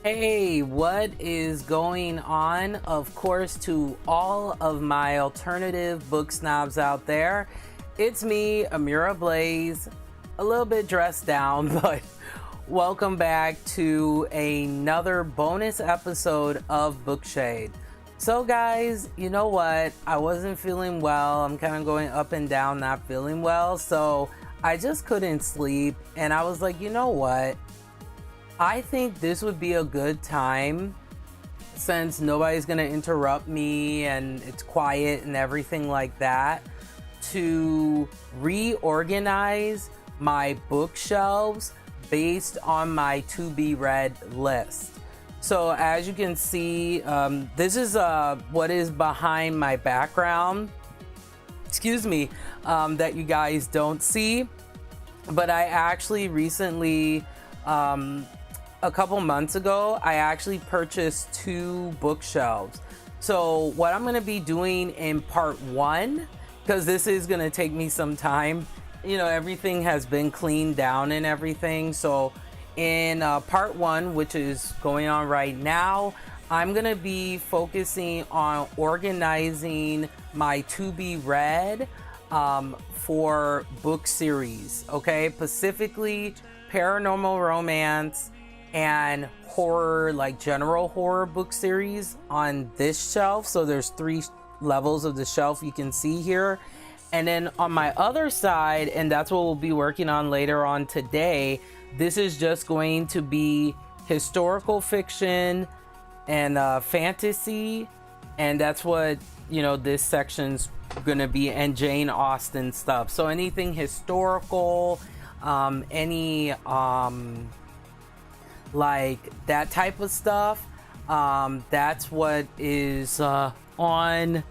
Hey, what is going on? Of course, to all of my alternative book snobs out there, it's me, Amira Blaze, a little bit dressed down, but welcome back to another bonus episode of Bookshade. So guys, you know what? I wasn't feeling well. I'm kind of going up and down, not feeling well. So I just couldn't sleep. And I was like, you know what? I think this would be a good time, since nobody's going to interrupt me and it's quiet and everything like that, to reorganize my bookshelves based on my to be read list. So as you can see, this is what is behind my background, that you guys don't see. But I actually recently, a couple months ago, I actually purchased 2 bookshelves. So what I'm going to be doing in part 1, because this is going to take me some time, everything has been cleaned down and everything. So in part 1, which is going on right now, I'm going to be focusing on organizing my to be read for book series, okay? Specifically paranormal romance and horror, like general horror book series on this shelf. So there's 3 levels of the shelf you can see here. And then on my other side, and that's what we'll be working on later on today, this is just going to be historical fiction and fantasy. And that's what, this section's gonna be, and Jane Austen stuff. So anything historical, any like that type of stuff, that's what is on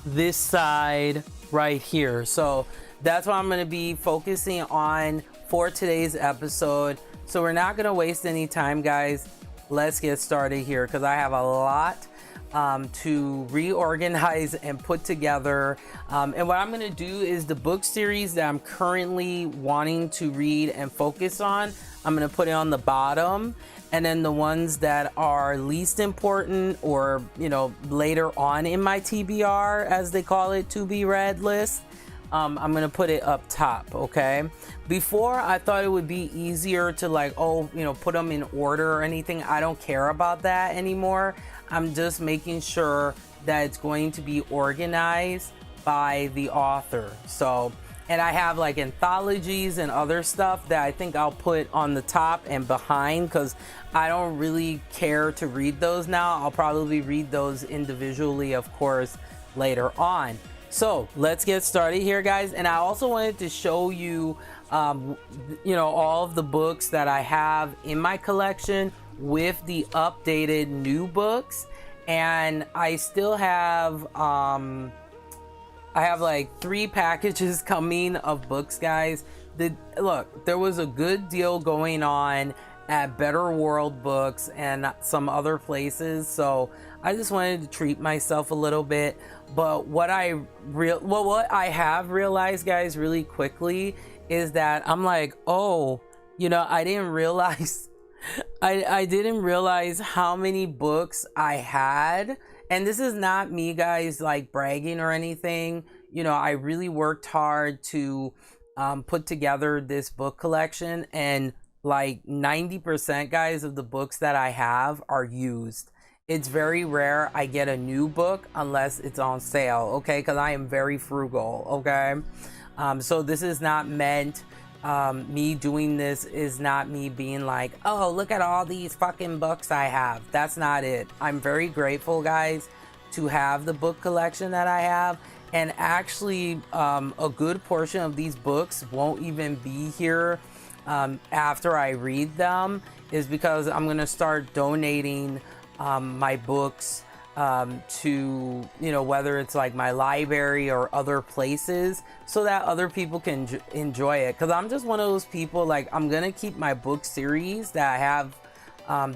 this side right here. So that's what I'm going to be focusing on for today's episode. So we're not going to waste any time, guys. Let's get started here, because I have a lot to reorganize and put together. And what I'm going to do is the book series that I'm currently wanting to read and focus on, I'm going to put it on the bottom. And then the ones that are least important, or, later on in my TBR, as they call it, to be read list, I'm going to put it up top, okay? Before, I thought it would be easier to put them in order or anything. I don't care about that anymore. I'm just making sure that it's going to be organized by the author. So, and I have like anthologies and other stuff that I think I'll put on the top and behind, because I don't really care to read those now. I'll probably read those individually, of course, later on. So let's get started here, guys. And I also wanted to show you, all of the books that I have in my collection with the updated new books. And I still have, I have like 3 packages coming of books, guys. Look, there was a good deal going on at Better World Books and some other places, so I just wanted to treat myself a little bit. But what I have realized, guys, really quickly, is that I'm like, I didn't realize I didn't realize how many books I had. And this is not me, guys, like bragging or anything. I really worked hard to put together this book collection, and like 90%, guys, of the books that I have are used. It's very rare I get a new book unless it's on sale, okay? Because I am very frugal, okay? So this is not meant, me doing this is not me being like, oh, look at all these fucking books I have. That's not it. I'm very grateful, guys, to have the book collection that I have. And actually, a good portion of these books won't even be here after I read them, is because I'm going to start donating my books to, whether it's like my library or other places, so that other people can enjoy it. Because I'm just one of those people, like, I'm going to keep my book series that I have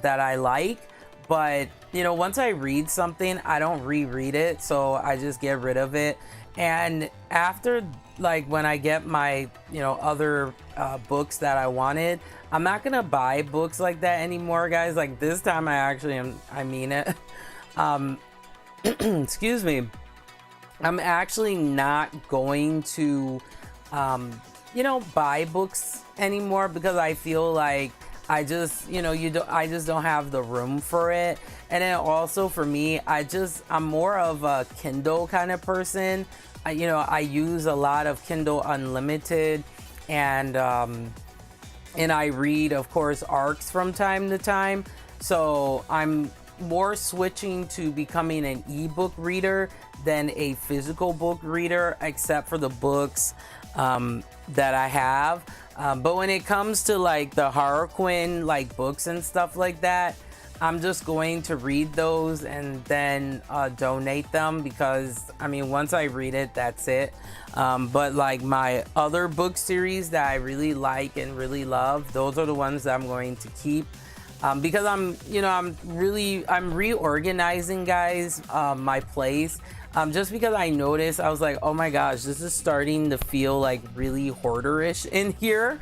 that I like, but once I read something, I don't reread it, so I just get rid of it. And after, like, when I get my, other books that I wanted, I'm not gonna buy books like that anymore, guys. Like, this time I mean it. Excuse me. I'm actually not going to, buy books anymore, because I feel like I just, I just don't have the room for it. And then also for me, I'm more of a Kindle kind of person. I use a lot of Kindle Unlimited, and I read, of course, ARCs from time to time. So I'm more switching to becoming an ebook reader than a physical book reader, except for the books that I have. But when it comes to like the Harlequin like books and stuff like that, I'm just going to read those and then donate them, because once I read it, that's it. But like my other book series that I really like and really love, those are the ones that I'm going to keep. Because I'm reorganizing, guys, my place. Just because I noticed, I was like, oh my gosh, this is starting to feel like really hoarderish in here.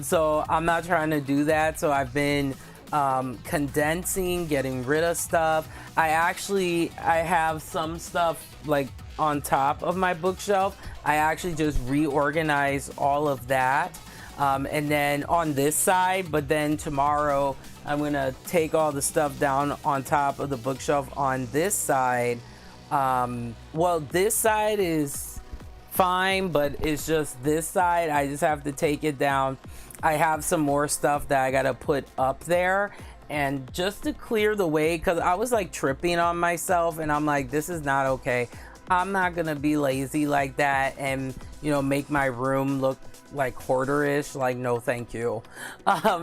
So I'm not trying to do that. So I've been condensing, getting rid of stuff. I have some stuff like on top of my bookshelf. I actually just reorganized all of that. And then on this side, but then tomorrow I'm gonna take all the stuff down on top of the bookshelf on this side. Well, this side is fine, but it's just this side, I just have to take it down. I have some more stuff that I gotta put up there, and just to clear the way, because I was like tripping on myself, and I'm like, this is not okay. I'm not gonna be lazy like that and make my room look like hoarderish. Like, no thank you.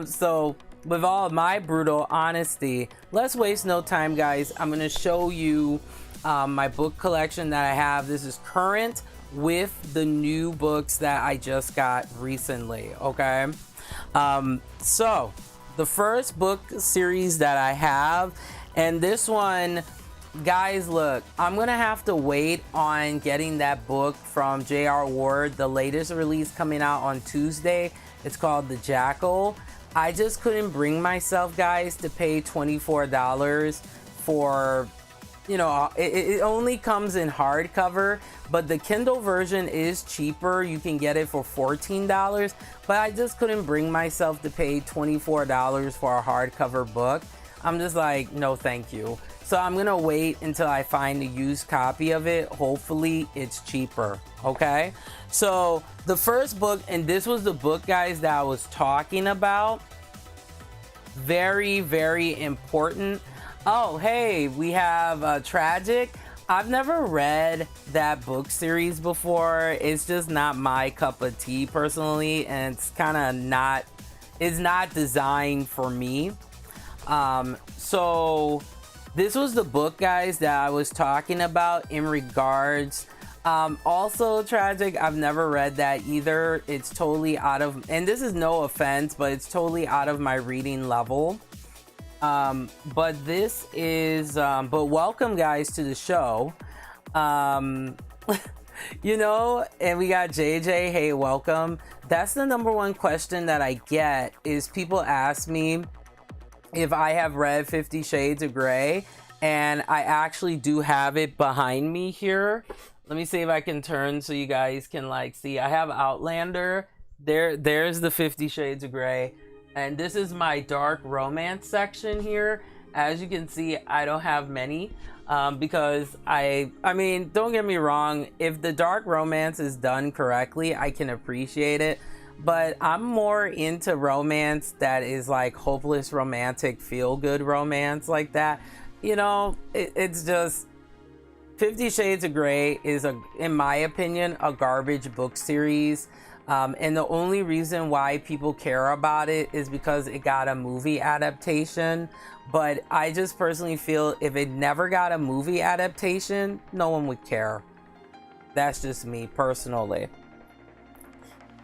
So with all of my brutal honesty, let's waste no time, guys. I'm gonna show you my book collection that I have. This is current with the new books that I just got recently. Okay, so the first book series that I have, and this one, guys, look, I'm gonna have to wait on getting that book from J.R. Ward, the latest release coming out on Tuesday. It's called The Jackal. I just couldn't bring myself, guys, to pay $24 for, it only comes in hardcover, but the Kindle version is cheaper. You can get it for $14, but I just couldn't bring myself to pay $24 for a hardcover book. I'm just like, no thank you. So I'm gonna wait until I find a used copy of it. Hopefully it's cheaper. Okay, so the first book, and this was the book, guys, that I was talking about, very, very important. Oh, hey, we have Tragic. I've never read that book series before. It's just not my cup of tea personally, and it's kind of not, it's not designed for me. So this was the book, guys, that I was talking about in regards. Also, Tragic, I've never read that either. It's totally out of, and this is no offense, but it's totally out of my reading level. But this is, but welcome, guys, to the show. And we got JJ. Hey, welcome. That's the number one question that I get, is people ask me if I have read 50 Shades of Grey, and I actually do have it behind me here. Let me see if I can turn so you guys can like see. I have Outlander. There's the 50 Shades of Grey, and this is my dark romance section here. As you can see, I don't have many because I mean, don't get me wrong, if the dark romance is done correctly, I can appreciate it. But I'm more into romance that is like hopeless romantic, feel-good romance like that. It's just 50 Shades of Grey is, in my opinion, a garbage book series. And the only reason why people care about it is because it got a movie adaptation. But I just personally feel if it never got a movie adaptation, no one would care. That's just me personally.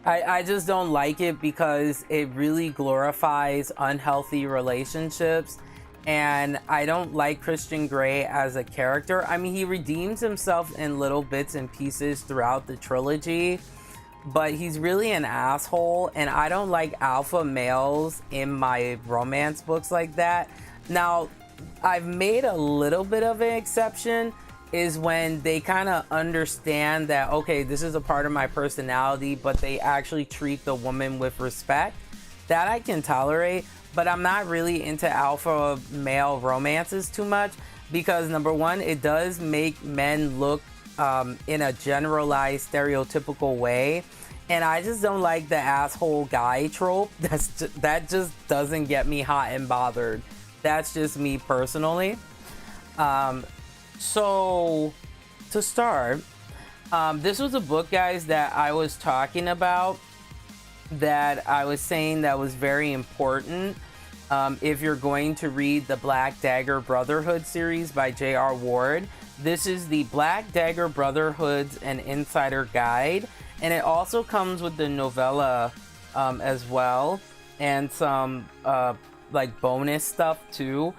I just don't like it because it really glorifies unhealthy relationships. and I don't like Christian Grey as a character. I mean, he redeems himself in little bits and pieces throughout the trilogy, but he's really an asshole, and I don't like alpha males in my romance books like that. Now, I've made a little bit of an exception is when they kind of understand that, okay, this is a part of my personality, but they actually treat the woman with respect. That I can tolerate, but I'm not really into alpha male romances too much because, number one, it does make men look in a generalized stereotypical way, and I just don't like the asshole guy trope. That just doesn't get me hot and bothered. That's just me personally. So to start, this was a book, guys, that I was talking about, that I was saying that was very important if you're going to read the Black Dagger Brotherhood series by J.R. Ward. This is the Black Dagger Brotherhood's an Insider Guide, and it also comes with the novella as well, and some like bonus stuff too.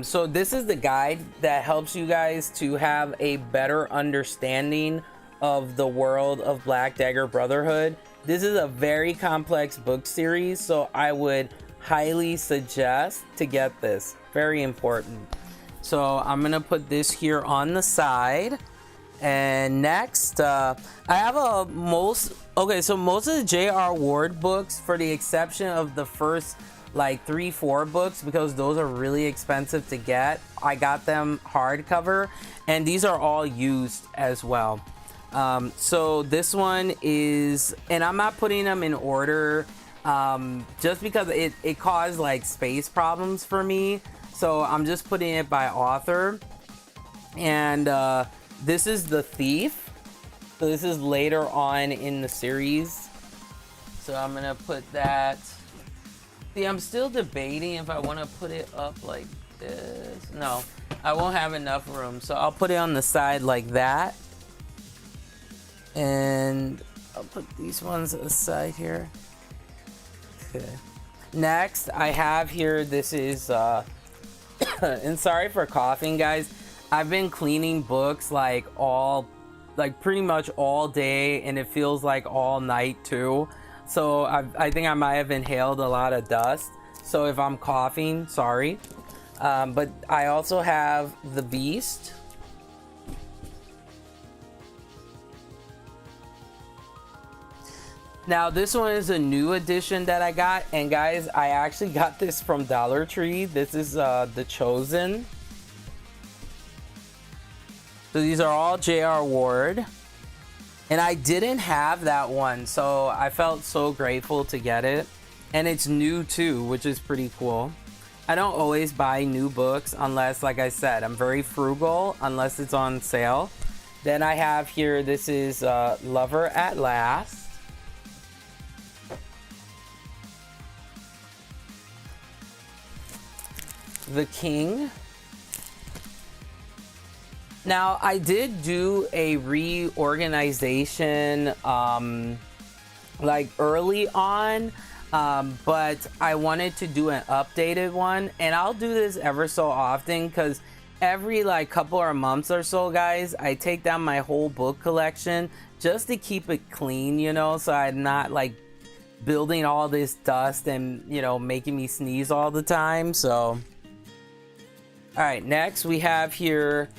So this is the guide that helps you guys to have a better understanding of the world of Black Dagger Brotherhood. This is a very complex book series, so I would highly suggest to get this. Very important. So I'm gonna put this here on the side. And next, I have most of the J.R. Ward books, for the exception of the first like 3-4 books, because those are really expensive to get. I got them hardcover, and these are all used as well. So this one is, and I'm not putting them in order just because it caused like space problems for me. So I'm just putting it by author. And this is The Thief. So this is later on in the series. So I'm gonna put that. See, I'm still debating if I want to put it up like this. No, I won't have enough room, so I'll put it on the side like that. And I'll put these ones aside here. Okay. Next, I have here, this is, and sorry for coughing, guys. I've been cleaning books like pretty much all day, and it feels like all night too. So I think I might have inhaled a lot of dust. So if I'm coughing, sorry. But I also have The Beast. Now this one is a new edition that I got. And guys, I actually got this from Dollar Tree. This is The Chosen. So these are all J.R. Ward. And I didn't have that one, so I felt so grateful to get it. And it's new too, which is pretty cool. I don't always buy new books unless, like I said, I'm very frugal unless it's on sale. Then I have here, this is Lover at Last. The King. Now, I did do a reorganization like early on, but I wanted to do an updated one, and I'll do this ever so often because every like couple of months or so, guys, I take down my whole book collection just to keep it clean, you know, so I'm not like building all this dust and, you know, making me sneeze all the time. So all right, next we have here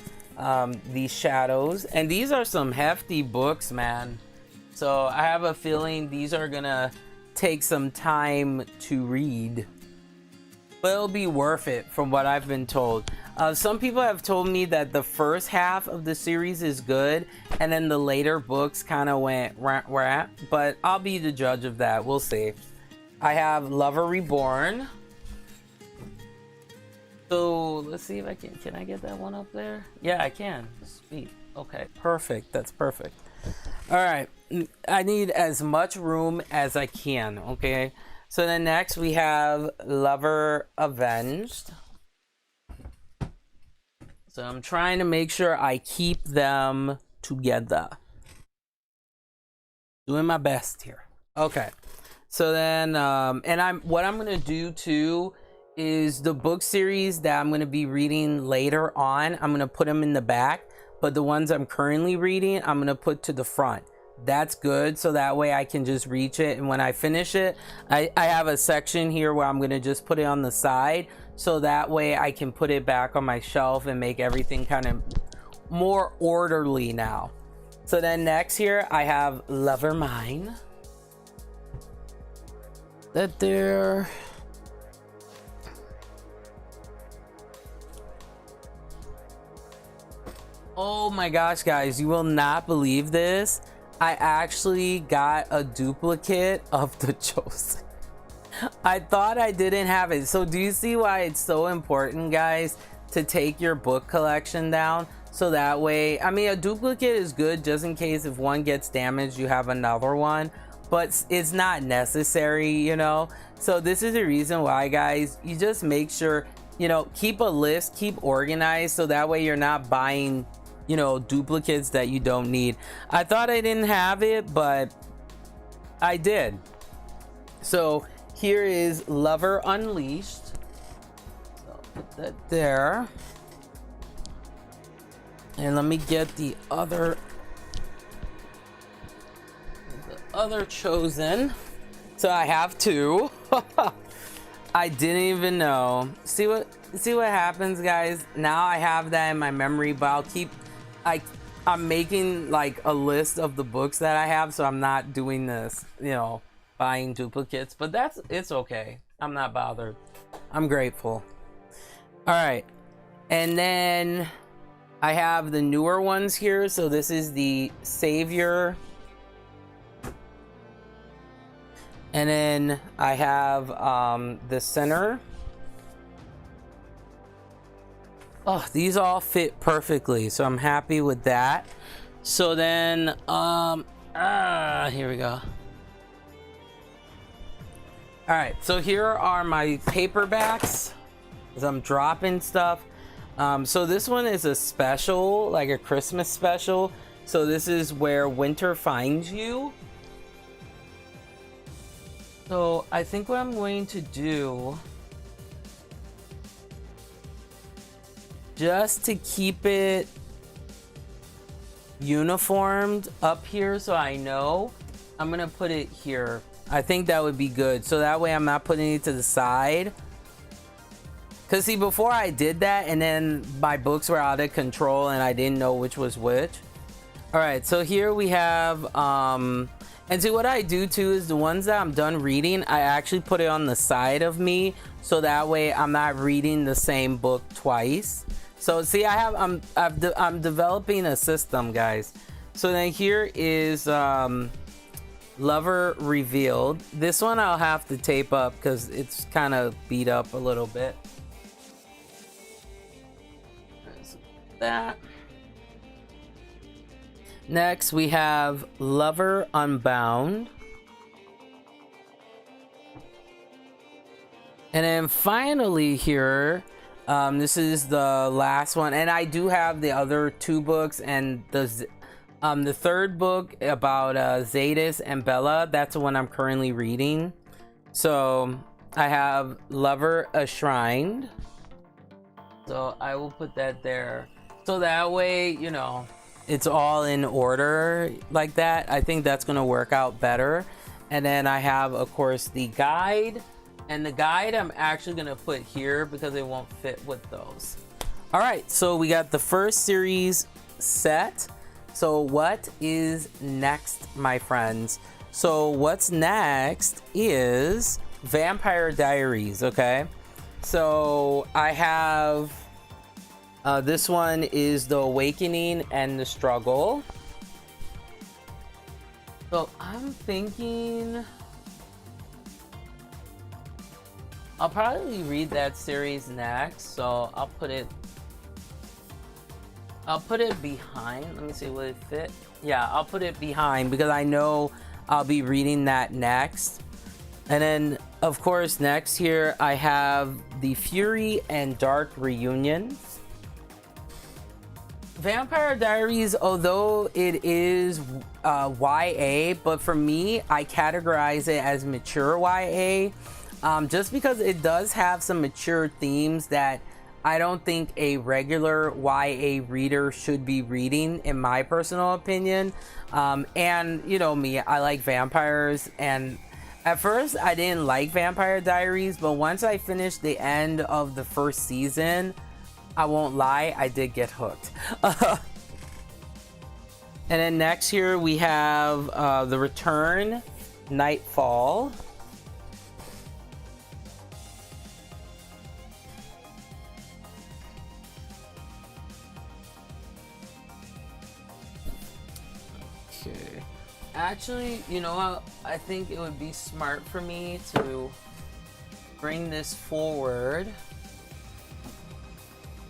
these Shadows, and these are some hefty books, man. So I have a feeling these are gonna take some time to read, but it'll be worth it from what I've been told. Some people have told me that the first half of the series is good, and then the later books kind of went rah, but I'll be the judge of that. We'll see. I have Lover Reborn. So let's see if I can I get that one up there? Yeah, I can. Sweet. Okay, perfect. That's perfect. All right, I need as much room as I can. Okay, so then next we have Lover Avenged. So I'm trying to make sure I keep them together. Doing my best here. Okay, so then what I'm gonna do too is the book series that I'm going to be reading later on. I'm going to put them in the back, but the ones I'm currently reading, I'm going to put to the front. That's good, so that way I can just reach it, and when I finish it, I have a section here where I'm going to just put it on the side, so that way I can put it back on my shelf and make everything kind of more orderly now. So then next here I have Lover Mine. That there. Oh my gosh, guys, you will not believe this. I actually got a duplicate of The Chosen. I thought I didn't have it. So do you see why it's so important, guys, to take your book collection down? So that way, I mean, a duplicate is good just in case if one gets damaged, you have another one, but it's not necessary, you know? So this is the reason why, guys, you just make sure, you know, keep a list, keep organized, so that way you're not buying, you know, duplicates that you don't need. I thought I didn't have it, but I did. So here is Lover Unleashed. So put that there. And let me get the other Chosen. So I have two. I didn't even know. See what happens, guys? Now I have that in my memory, but I'll keep I'm making like a list of the books that I have, so I'm not doing this, you know, buying duplicates, but it's okay. I'm not bothered. I'm grateful. All right. And then I have the newer ones here. So this is the Savior. And then I have the Sinner. Oh, these all fit perfectly, so I'm happy with that. So then here we go. All right, so here are my paperbacks as I'm dropping stuff. So this one is a special, like a Christmas special. So this is Where Winter Finds You. So I think what I'm going to do, just to keep it uniformed up here so I know, I'm gonna put it here. I think that would be good, so that way I'm not putting it to the side. Because see, before I did that and then my books were out of control and I didn't know which was which. All right, so here we have and see, what I do too is the ones that I'm done reading, I actually put it on the side of me, so that way I'm not reading the same book twice. So see, I'm developing a system, guys. So then here is Lover Revealed. This one I'll have to tape up because it's kind of beat up a little bit. That. Next we have Lover Unbound. And then finally here, this is the last one, and I do have the other two books, and the third book about Zadis and Bella, that's the one I'm currently reading. So I have Lover Enshrined, so I will put that there, so that way, you know, it's all in order like that. I think that's gonna work out better. And then I have, of course, the guide. And the guide I'm actually gonna put here because it won't fit with those. All right, so we got the first series set. So what is next, my friends? So what's next is Vampire Diaries, okay? So I have, this one is The Awakening and the Struggle. So I'm thinking I'll probably read that series next, so I'll put it behind. Let me see, will it fit? Yeah, I'll put it behind because I know I'll be reading that next. And then, of course, next here I have The Fury and Dark Reunion. Vampire Diaries, although it is YA, but for me, I categorize it as mature YA. just because it does have some mature themes that I don't think a regular YA reader should be reading, in my personal opinion. And you know me, I like vampires, and at first I didn't like Vampire Diaries, but once I finished the end of the first season, I won't lie, I did get hooked. And then next here we have The Return, Nightfall. Okay. Actually, you know what? I think it would be smart for me to bring this forward,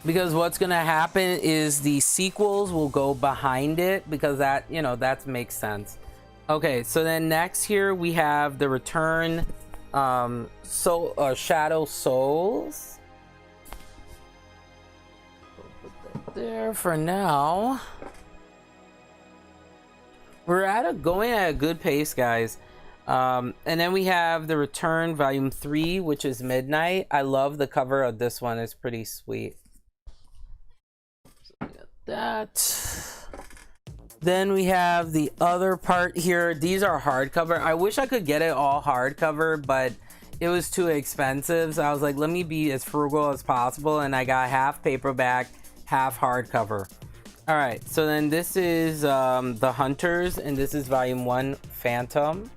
because what's gonna happen is the sequels will go behind it, because that, you know, that makes sense. Okay, so then next here we have The Return, Shadow Souls. We'll put that there for now. We're going at a good pace, guys. And then we have The Return Volume 3, which is Midnight. I love the cover of this one. It's pretty sweet. So we got that. Then we have the other part here. These are hardcover. I wish I could get it all hardcover, but it was too expensive. So I was like, let me be as frugal as possible. And I got half paperback, half hardcover. All right, so then this is The Hunters, and this is Volume 1, Phantom.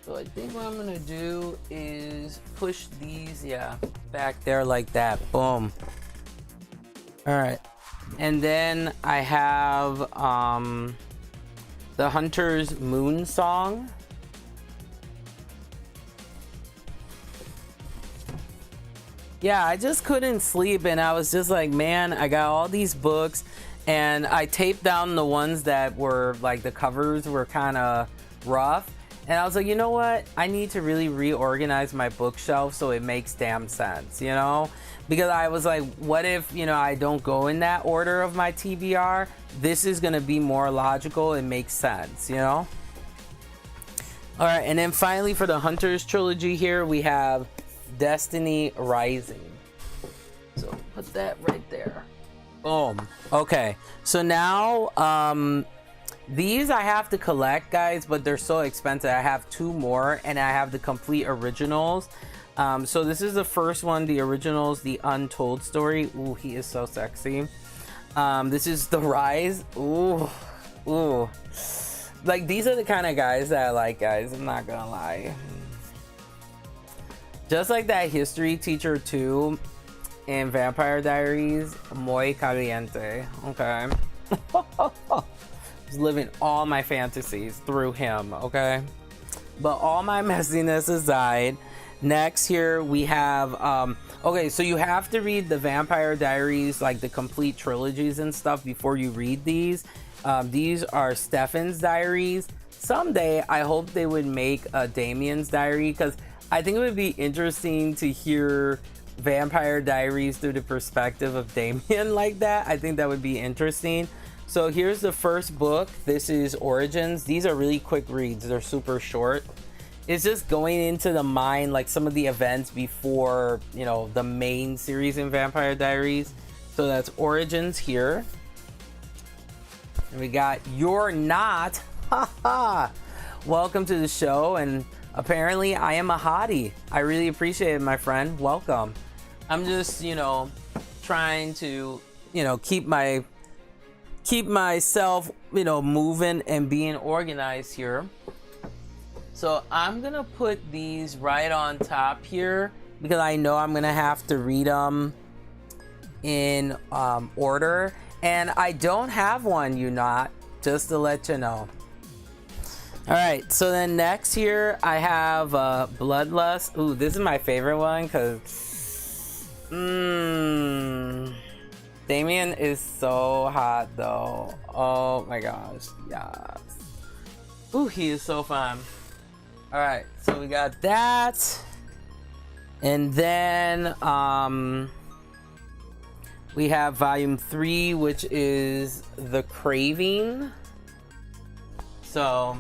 So I think what I'm gonna do is push these, back there like that. Boom. All right, and then I have The Hunters Moon Song. Yeah, I just couldn't sleep, and I was just like, man, I got all these books, and I taped down the ones that were like the covers were kind of rough, and I was like, you know what, I need to really reorganize my bookshelf so it makes damn sense, you know, because I was like, what if, you know, I don't go in that order of my TBR? This is gonna be more logical. It makes sense, you know. All right, and then finally for the Hunters trilogy here, we have Destiny Rising. So put that right there. Boom. Okay, so now these I have to collect, guys, but they're so expensive. I have 2 more, and I have the complete originals. So this is the first one, the originals, The Untold Story. Ooh, he is so sexy. This is The Rise. Ooh, like these are the kind of guys that I like, guys, I'm not gonna lie. Just like that history teacher too in Vampire Diaries, muy caliente. Okay. Just living all my fantasies through him, okay? But all my messiness aside, next here we have okay, so you have to read the Vampire Diaries, like the complete trilogies and stuff, before you read these. These are Stefan's diaries. Someday I hope they would make a Damien's diary, because I think it would be interesting to hear Vampire Diaries through the perspective of Damien like that. I think that would be interesting. So here's the first book. This is Origins. These are really quick reads. They're super short. It's just going into the mind, like some of the events before, you know, the main series in Vampire Diaries. So that's Origins here. And we got You're Not. Haha. Welcome to the show. And apparently I am a hottie. I really appreciate it, my friend. Welcome. I'm just, you know, trying to, you know, keep myself, you know, moving and being organized here. So I'm gonna put these right on top here, because I know I'm gonna have to read them in order, and I don't have one, you not, just to let you know. All right, so then next here I have Bloodlust. Ooh, this is my favorite one, because Damien is so hot though. Oh my gosh, yes. Ooh, he is so fun. All right, so we got that, and then we have volume 3, which is The Craving. So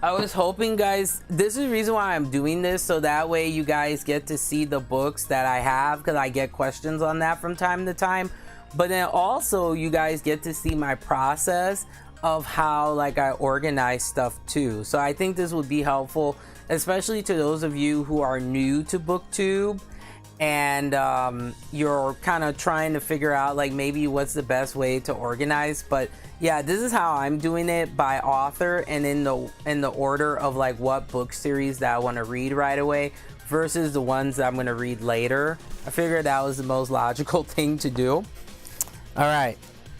I was hoping, guys, this is the reason why I'm doing this, so that way you guys get to see the books that I have, because I get questions on that from time to time. But then also you guys get to see my process of how like I organize stuff too. So I think this would be helpful, especially to those of you who are new to booktube and you're kind of trying to figure out like maybe what's the best way to organize. But yeah, this is how I'm doing it, by author and in the order of like what book series that I want to read right away versus the ones that I'm going to read later. I figured that was the most logical thing to do. All right,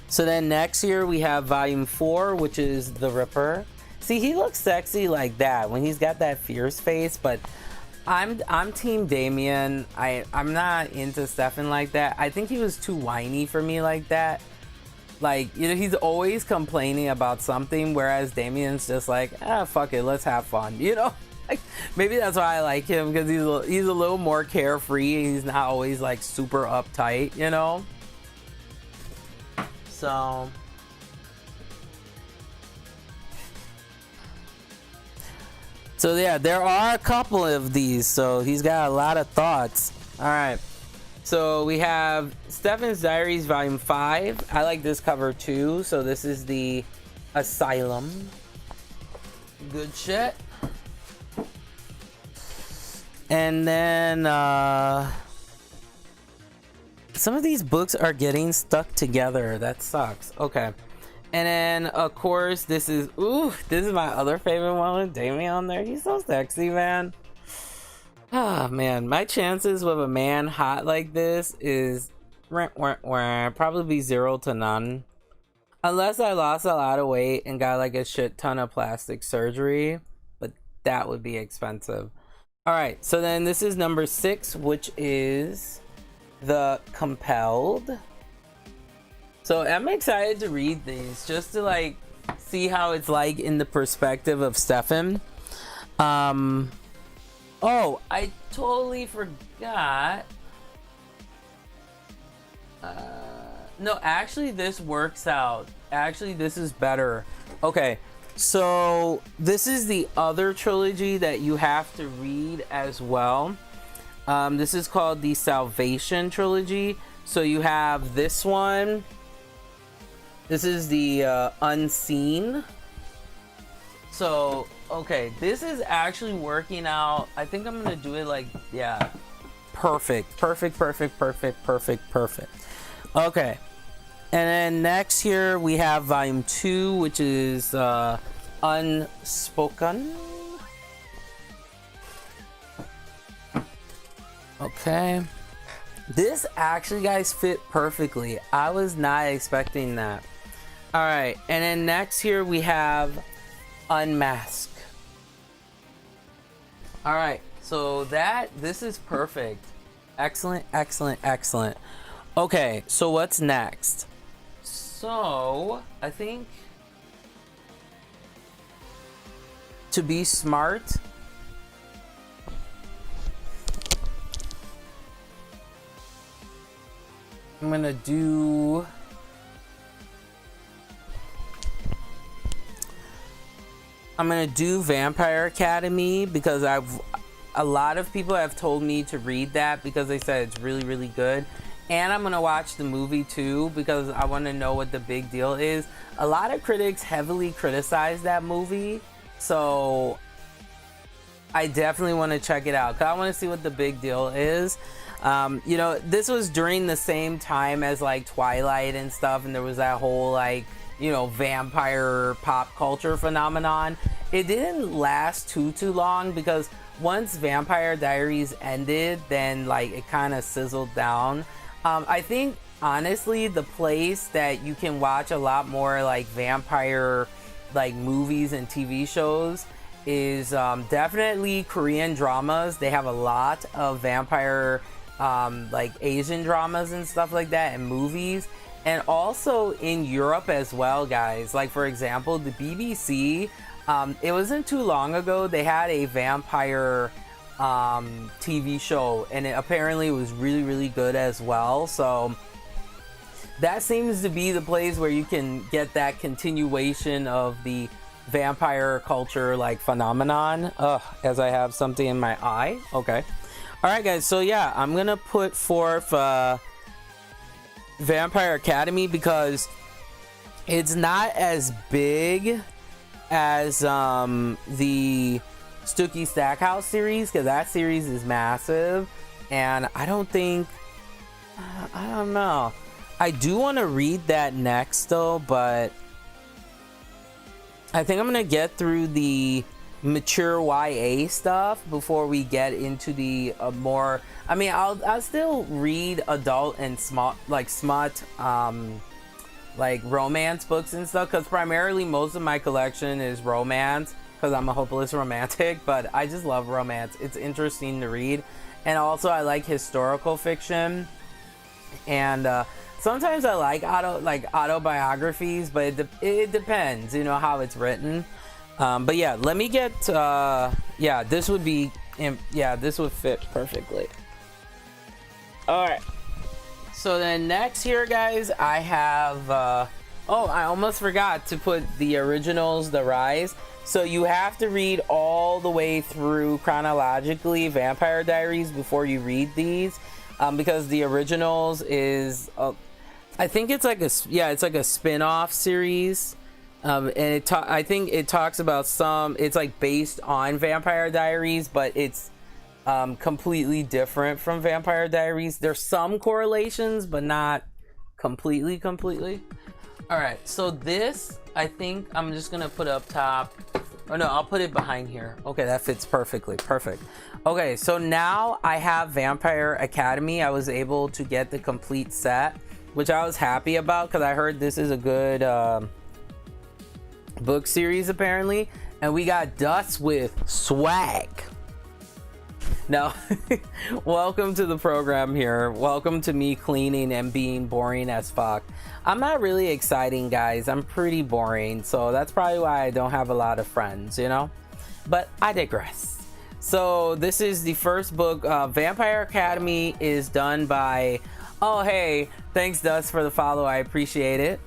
so then next here we have volume 4, which is The Ripper. See, he looks sexy like that when he's got that fierce face, but I'm team Damien. I'm not into Stefan like that. I think he was too whiny for me like that. Like, you know, he's always complaining about something, whereas Damien's just like, fuck it, let's have fun, you know? Like, maybe that's why I like him, because he's a little more carefree. He's not always like super uptight, you know? So yeah, there are a couple of these, so he's got a lot of thoughts. All right, so we have Stefan's Diaries volume 5. I like this cover too. So this is the Asylum. Good shit. And then some of these books are getting stuck together. That sucks. Okay. And then of course this is my other favorite one with Damien on there. He's so sexy, man. Ah, man, my chances with a man hot like this is probably 0 to none, unless I lost a lot of weight and got like a shit ton of plastic surgery, but that would be expensive. All right, so then this is number 6, which is The Compelled. So I'm excited to read these just to like see how it's like in the perspective of Stefan. Oh, I totally forgot. No, actually this works out. Actually, this is better. Okay, so this is the other trilogy that you have to read as well. This is called the Salvation trilogy. So you have this one. This is the Unseen. So, okay, this is actually working out. I think I'm gonna do it like, yeah, perfect. Okay, and then next here we have volume 2, which is Unspoken. Okay, this actually, guys, fit perfectly. I was not expecting that. All right, and then next here we have Unmask. All right, so this is perfect. Excellent. Okay, so what's next? So I think To Be Smart. I'm gonna do Vampire Academy, because a lot of people have told me to read that because they said it's really, really good. And I'm gonna watch the movie too because I want to know what the big deal is. A lot of critics heavily criticize that movie, so I definitely want to check it out because I want to see what the big deal is. You know, this was during the same time as like Twilight and stuff, and there was that whole like, you know, vampire pop culture phenomenon. It didn't last too long because once Vampire Diaries ended, then like it kind of sizzled down. I think honestly the place that you can watch a lot more like vampire like movies and TV shows is definitely Korean dramas. They have a lot of vampire like Asian dramas and stuff like that, and movies. And also in Europe as well, guys. Like, for example, the BBC, it wasn't too long ago, they had a vampire TV show, and it apparently was really, really good as well. So that seems to be the place where you can get that continuation of the vampire culture like phenomenon. As I have something in my eye. Okay. All right, guys. So yeah, I'm gonna put forth Vampire Academy because it's not as big as the Stooky Stackhouse series, because that series is massive, and I don't know. I do want to read that next though, but I think I'm gonna get through the mature YA stuff before we get into the more. I mean, I'll still read adult and smut like romance books and stuff, because primarily most of my collection is romance, because I'm a hopeless romantic, but I just love romance. It's interesting to read, and also I like historical fiction, and sometimes I like autobiographies, but it depends, you know, how it's written. But yeah, let me get yeah, this would fit perfectly. All right. So then next here, guys, I have oh, I almost forgot to put the originals, The Rise. So you have to read all the way through chronologically Vampire Diaries before you read these, because the originals is I think it's like a spin-off series, and I think it talks about it's like based on Vampire Diaries, but it's completely different from Vampire Diaries. There's some correlations, but not completely. All right, so this, I think I'm just gonna put up top. Oh no, I'll put it behind here. Okay, that fits perfectly. Perfect. Okay, so now I have Vampire Academy. I was able to get the complete set, which I was happy about, because I heard this is a good book series apparently, and we got Dust with swag. Now, welcome to the program here. Welcome to me cleaning and being boring as fuck. I'm not really exciting, guys. I'm pretty boring, so that's probably why I don't have a lot of friends, you know? But I digress. So this is the first book. Vampire Academy is done by... Oh, hey, thanks, Dust, for the follow. I appreciate it.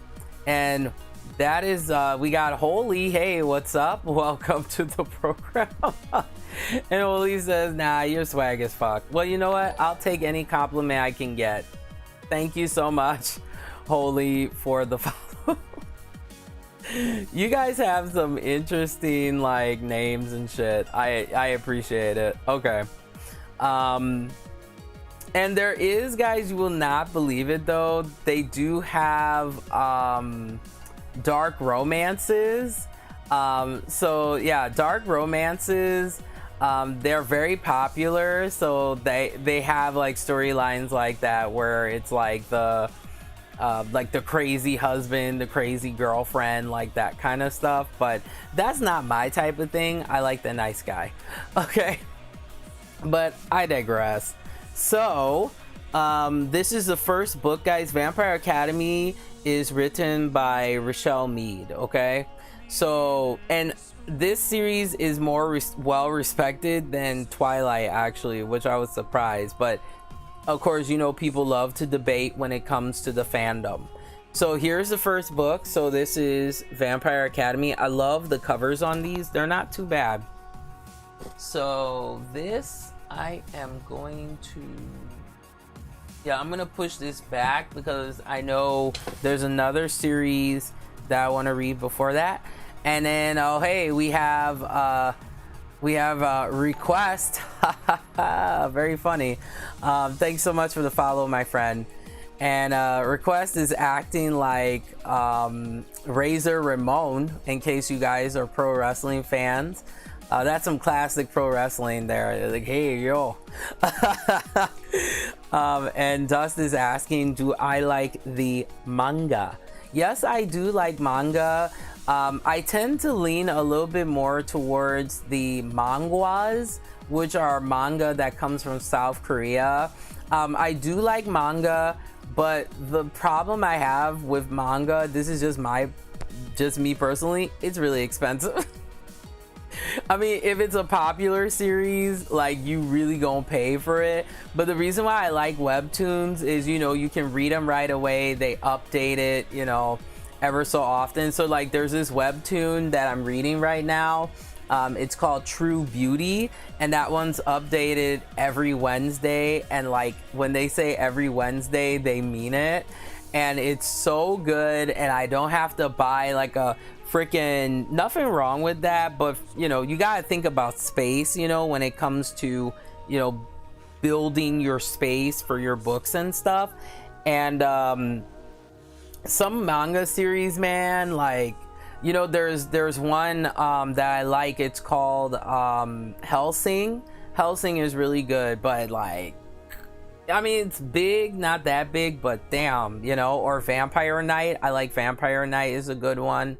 And that is, we got Holy. Hey, what's up? Welcome to the program. And Holy says, nah, you're swag as fuck. Well, you know what? I'll take any compliment I can get. Thank you so much, Holy, for the follow. You guys have some interesting, like, names and shit. I appreciate it. Okay. And there is, guys, you will not believe it though, they do have dark romances. So yeah, dark romances, they're very popular. So they have like storylines like that where it's like the crazy husband, the crazy girlfriend, like that kind of stuff. But that's not my type of thing. I like the nice guy. Okay, but I digress. So this is the first book, guys. Vampire Academy is written by Rochelle Mead. Okay, so, and this series is more well respected than Twilight, actually, which I was surprised. But of course, you know, people love to debate when it comes to the fandom. So here's the first book. So this is Vampire Academy. I love the covers on these. They're not too bad. So this, I am going to... Yeah, I'm gonna push this back because I know there's another series that I want to read before that. And then, oh hey, we have Request. Very funny. Thanks so much for the follow, my friend. And Request is acting like Razor Ramon, in case you guys are pro wrestling fans. That's some classic pro wrestling there. Like, hey, yo. And Dust is asking, do I like the manga? Yes, I do like manga. I tend to lean a little bit more towards the manhwas, which are manga that comes from South Korea. I do like manga, but the problem I have with manga, this is just me personally, it's really expensive. I mean, if it's a popular series, like, you really gonna pay for it. But the reason why I like webtoons is, you know, you can read them right away. They update it, you know, ever so often. So like there's this webtoon that I'm reading right now. It's called True Beauty, and that one's updated every Wednesday, and like when they say every Wednesday they mean it, and it's so good. And I don't have to buy like a freaking, nothing wrong with that, but you know, you gotta think about space, you know, when it comes to, you know, building your space for your books and stuff. And some manga series, man, like, you know, there's one that I like. It's called Hellsing. Hellsing is really good, but like, I mean, it's big, not that big, but damn, you know. Or Vampire Knight. I like Vampire Knight is a good one.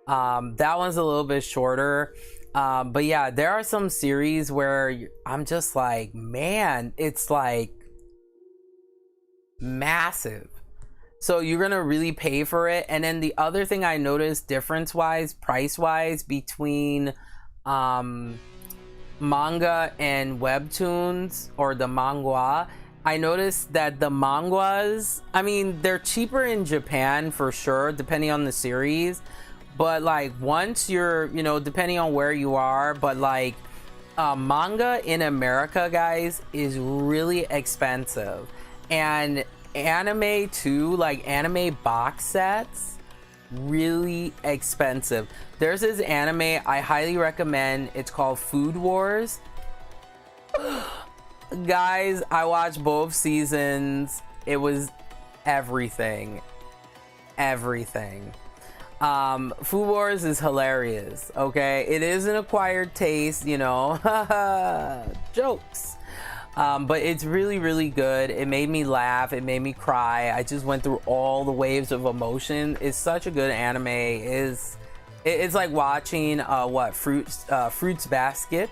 That one's a little bit shorter. But yeah, there are some series where I'm just like, man, it's like massive. So you're gonna really pay for it. And then the other thing I noticed difference wise, price wise, between manga and webtoons, or the manga, I noticed that the manguas, I mean, they're cheaper in Japan for sure, depending on the series. But like once you're, you know, depending on where you are, but like manga in America, guys, is really expensive. And anime too, like anime box sets, really expensive. There's this anime I highly recommend. It's called Food Wars. Guys, I watched both seasons. It was everything. Food Wars is hilarious. Okay, it is an acquired taste, you know. Jokes. But it's really, really good. It made me laugh. It made me cry. I just went through all the waves of emotion. It's such a good anime. It's like watching Fruits Basket.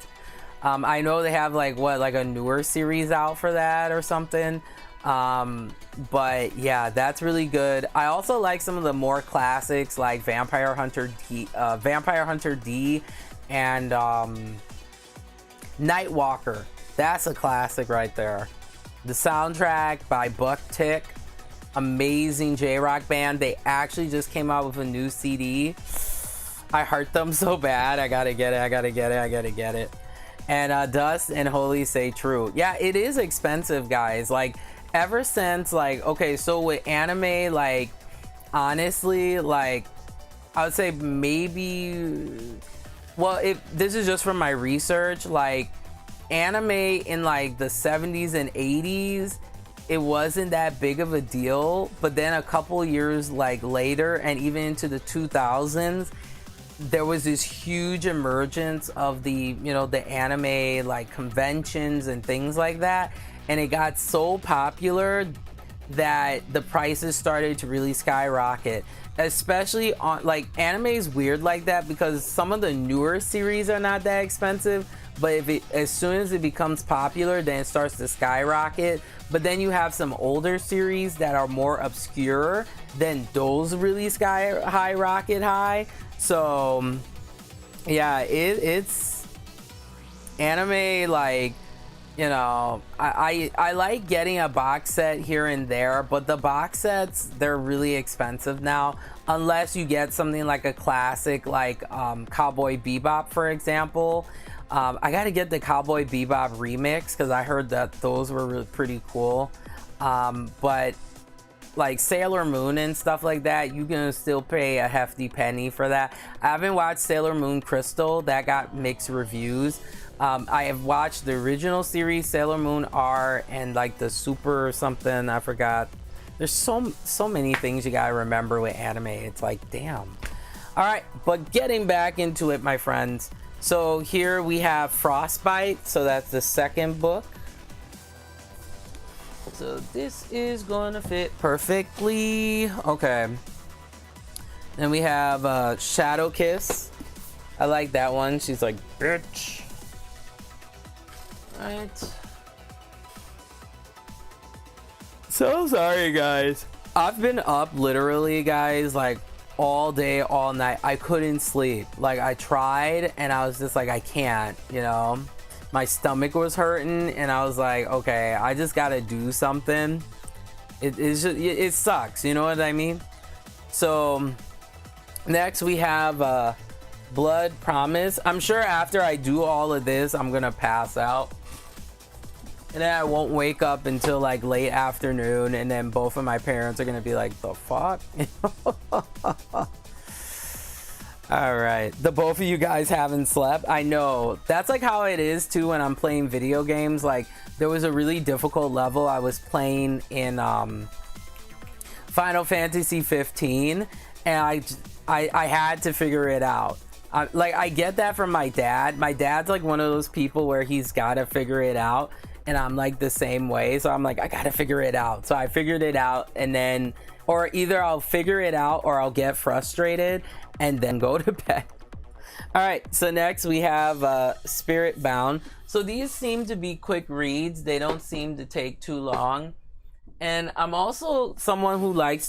I know they have like a newer series out for that or something. But yeah, that's really good. I also like some of the more classics like Vampire Hunter D, and Nightwalker. That's a classic right there. The soundtrack by Buck Tick, amazing J-rock band. They actually just came out with a new CD. I heart them so bad. I gotta get it. And Dust and Holy Say True. Yeah, it is expensive, guys. Like, ever since, like, okay, so with anime, like, honestly, like, I would say maybe, well, this is just from my research, like, anime in like the 70s and 80s, it wasn't that big of a deal. But then a couple years like later, and even into the 2000s, there was this huge emergence of the, you know, the anime like conventions and things like that, and it got so popular that the prices started to really skyrocket. Especially on, like, anime is weird like that because some of the newer series are not that expensive, but as soon as it becomes popular, then it starts to skyrocket. But then you have some older series that are more obscure, then those really skyrocket high. So yeah, it's anime, like, you know, I like getting a box set here and there, but the box sets, they're really expensive now, unless you get something like a classic like Cowboy Bebop, for example. I gotta get the Cowboy Bebop remix because I heard that those were really pretty cool. But like Sailor Moon and stuff like that, you can still pay a hefty penny for that. I haven't watched Sailor Moon Crystal, that got mixed reviews. I have watched the original series, Sailor Moon R, and like the Super something, I forgot. There's so many things you gotta remember with anime. It's like, damn. All right, but getting back into it, my friends. So here we have Frostbite. So that's the second book. So this is gonna fit perfectly. Okay. Then we have Shadow Kiss. I like that one. She's like, bitch. Right. So sorry, guys. I've been up literally, guys, like all day, all night. I couldn't sleep. Like, I tried and I was just like, I can't, you know. My stomach was hurting and I was like, okay, I just gotta do something. It sucks, you know what I mean? So next we have Blood Promise. I'm sure after I do all of this, I'm gonna pass out. And then I won't wake up until like late afternoon, and then both of my parents are gonna be like, the fuck? All right, the both of you guys haven't slept. I know that's like how it is too when I'm playing video games. Like there was a really difficult level I was playing in Final Fantasy 15, and I had to figure it out. Like I get that from my dad. My dad's like one of those people where he's got to figure it out, and I'm like the same way. So I'm like, I gotta figure it out. So I figured it out, and then, or either I'll figure it out or I'll get frustrated and then go to bed. All right, so next we have Spirit Bound. So these seem to be quick reads. They don't seem to take too long. And I'm also someone who I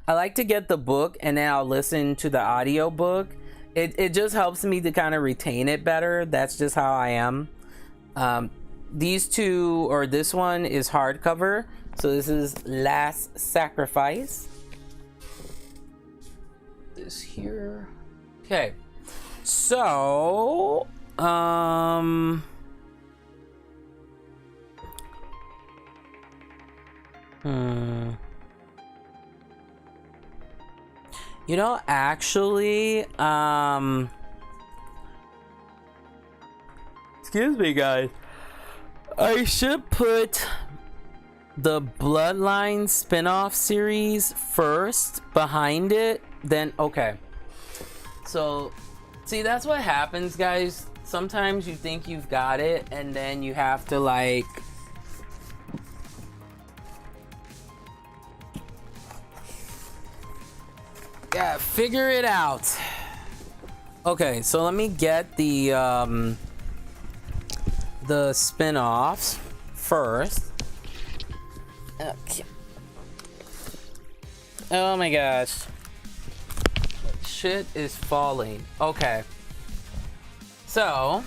like to get the book and then I'll listen to the audio book. It just helps me to kind of retain it better. That's just how I am. These two, or this one is hardcover. So this is Last Sacrifice. This here. Okay. So, you know, actually, excuse me, guys. I should put the Bloodline spin-off series first behind it, then okay. So, see, that's what happens, guys. Sometimes you think you've got it, and then you have to like figure it out. Okay, so let me get the spin-offs first. Okay. Oh my gosh. Shit is falling. Okay. So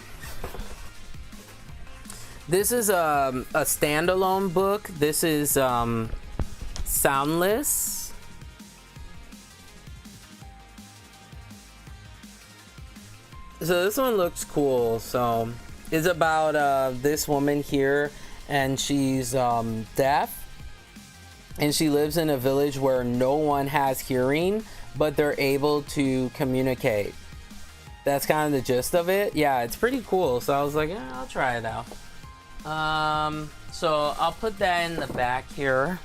this is a standalone book. This is Soundless. So this one looks cool. So it's about this woman here, and she's deaf, and she lives in a village where no one has hearing, but they're able to communicate. That's kind of the gist of it. Yeah, it's pretty cool. So I was like, yeah, I'll try it out. So I'll put that in the back here.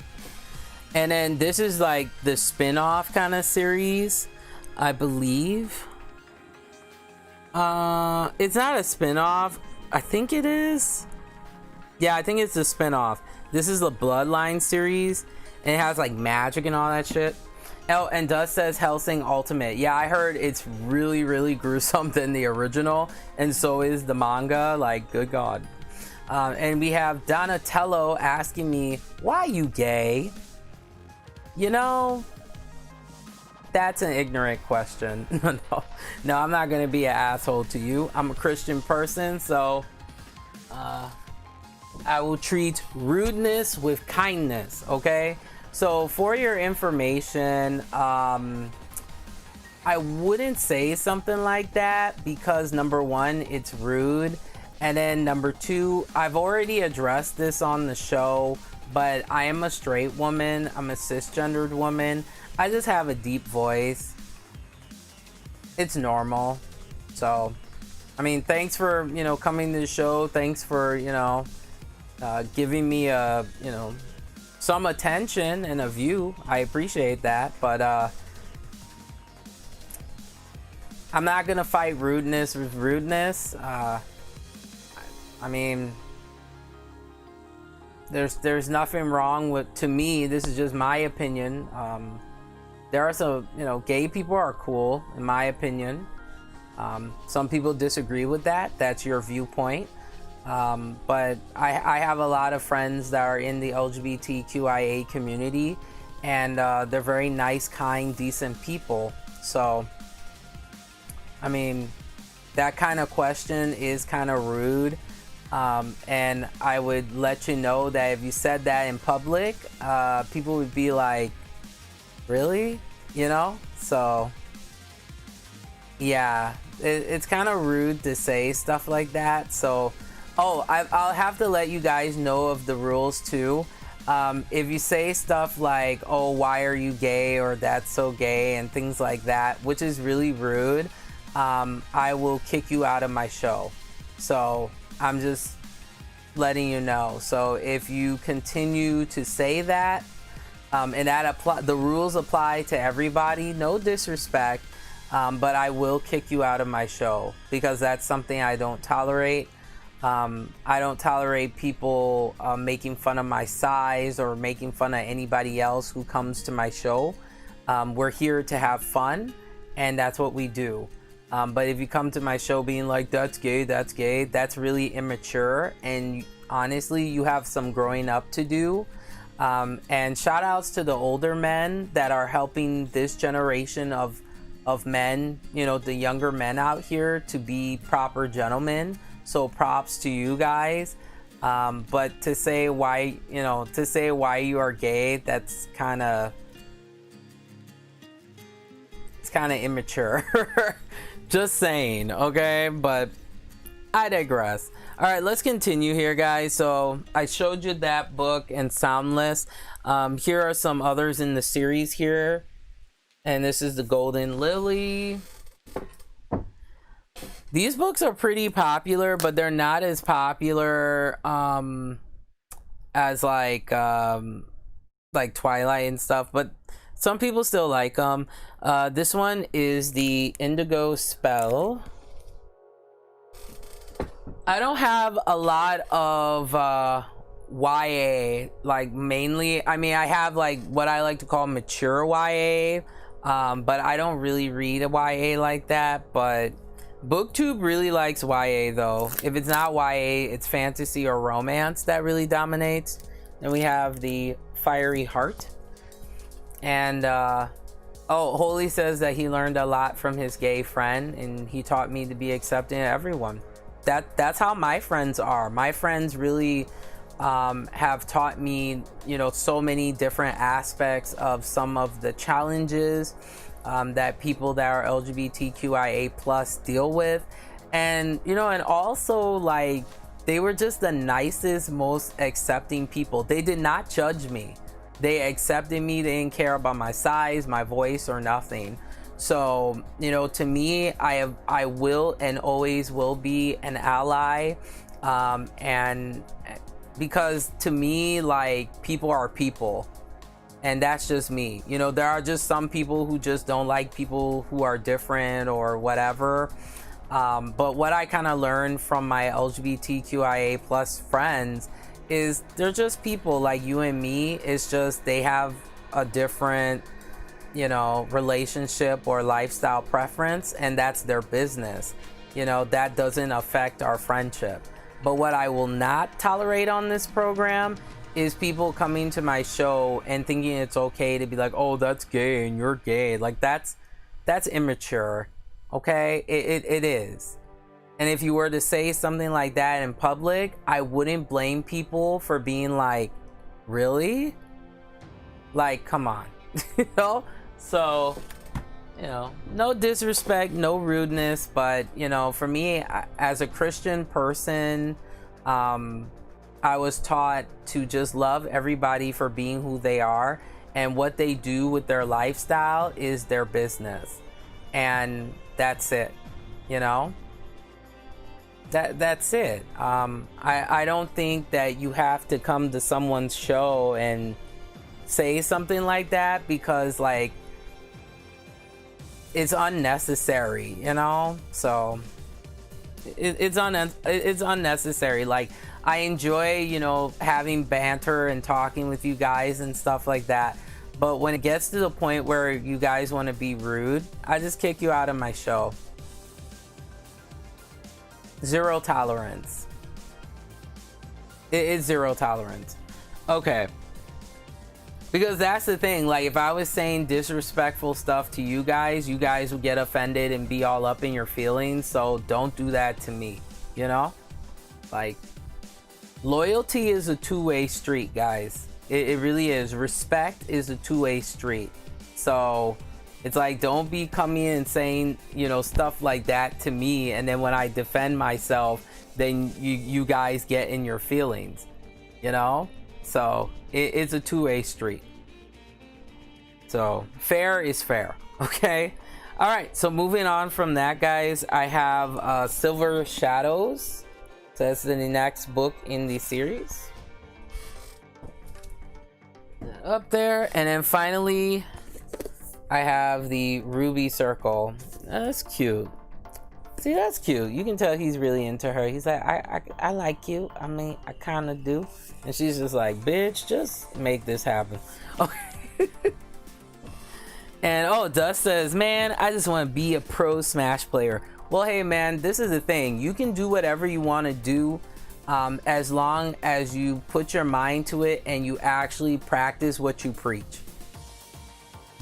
And then this is like the spin-off kind of series, I believe. It's not a spin-off. I think it is. Yeah, I think it's the spin-off. This is the Bloodline series, and it has like magic and all that shit. Oh, and Dust says Hellsing Ultimate. Yeah, I heard it's really, really gruesome than the original, and so is the manga. Like, good God. And we have Donatello asking me, why you gay? You know, that's an ignorant question. No, I'm not gonna be an asshole to you. I'm a Christian person, so I will treat rudeness with kindness, okay? So for your information, I wouldn't say something like that because number one, it's rude. And then number two, I've already addressed this on the show, but I am a straight woman. I'm a cisgendered woman. I just have a deep voice. It's normal. So, I mean, thanks for, you know, coming to the show. Thanks for, you know, giving me a, you know, some attention and a view. I appreciate that, but I'm not gonna fight rudeness with rudeness. I mean, there's nothing wrong with, to me, this is just my opinion. There are some, you know, gay people are cool in my opinion. Some people disagree with that. That's your viewpoint. But I have a lot of friends that are in the LGBTQIA community, and they're very nice, kind, decent people. So, I mean, that kind of question is kind of rude. And I would let you know that if you said that in public, people would be like, really? you know? So yeah, it's kind of rude to say stuff like that. So I'll have to let you guys know of the rules too. If you say stuff like, oh, why are you gay, or that's so gay, and things like that, which is really rude, I will kick you out of my show. So I'm just letting you know. So if you continue to say that, and the rules apply to everybody, no disrespect, but I will kick you out of my show, because that's something I don't tolerate. I don't tolerate people making fun of my size or making fun of anybody else who comes to my show. We're here to have fun, and that's what we do. But if you come to my show being like, that's gay, that's really immature, and honestly, you have some growing up to do. And shout outs to the older men that are helping this generation of men, you know, the younger men out here, to be proper gentlemen. So props to you guys. But to say why you are gay, that's kind of immature. Just saying, okay? But I digress. All right, let's continue here, guys. So I showed you that book and Soundless. Here are some others in the series here. And this is the Golden Lily. These books are pretty popular, but they're not as popular as like Twilight and stuff, but some people still like them. This one is the Indigo Spell. I don't have a lot of YA, like mainly. I mean, I have like what I like to call mature YA, but I don't really read a YA like that. But BookTube really likes YA though. If it's not YA, it's fantasy or romance that really dominates. Then we have the Fiery Heart. And Holy says that he learned a lot from his gay friend, and he taught me to be accepting of everyone. That's how my friends are. My friends really have taught me, you know, so many different aspects of some of the challenges that people that are LGBTQIA plus deal with. And, you know, and also, like, they were just the nicest, most accepting people. They did not judge me. They accepted me. They didn't care about my size, my voice, or nothing. So, you know, to me, I will and always will be an ally. And because to me, like, people are people. And that's just me. You know, there are just some people who just don't like people who are different or whatever. But what I kind of learned from my LGBTQIA plus friends is they're just people like you and me. It's just they have a different, you know, relationship or lifestyle preference, and that's their business. You know, that doesn't affect our friendship. But what I will not tolerate on this program is people coming to my show and thinking it's okay to be like, oh, that's gay and you're gay. Like, that's immature. Okay, it is. And if you were to say something like that in public, I wouldn't blame people for being like, really? Like, come on. You know? So, you know, no disrespect, no rudeness, but, you know, for me, as a Christian person, I was taught to just love everybody for being who they are, and what they do with their lifestyle is their business. And that's it, you know? That's it. I don't think that you have to come to someone's show and say something like that, because, like, it's unnecessary, you know? So it's unnecessary. Like, I enjoy, you know, having banter and talking with you guys and stuff like that. But when it gets to the point where you guys want to be rude, I just kick you out of my show. Zero tolerance. It is zero tolerance. Okay. Because that's the thing. Like, if I was saying disrespectful stuff to you guys would get offended and be all up in your feelings. So don't do that to me. You know? Like, loyalty is a two-way street, guys. It really is. Respect is a two-way street. So It's like, don't be coming and saying, you know, stuff like that to me, and then when I defend myself, then you guys get in your feelings, you know. So it's a two-way street. So fair is fair. Okay. All right, so moving on from that, guys, I have Silver Shadows. So that's the next book in the series. Up there, and then finally I have the Ruby Circle. That's cute. See, that's cute. You can tell he's really into her. He's like, I like you. I mean, I kind of do. And she's just like, bitch, just make this happen. Okay. And oh, Dust says, man, I just want to be a pro Smash player. Well, hey, man, this is the thing. You can do whatever you want to do, as long as you put your mind to it and you actually practice what you preach.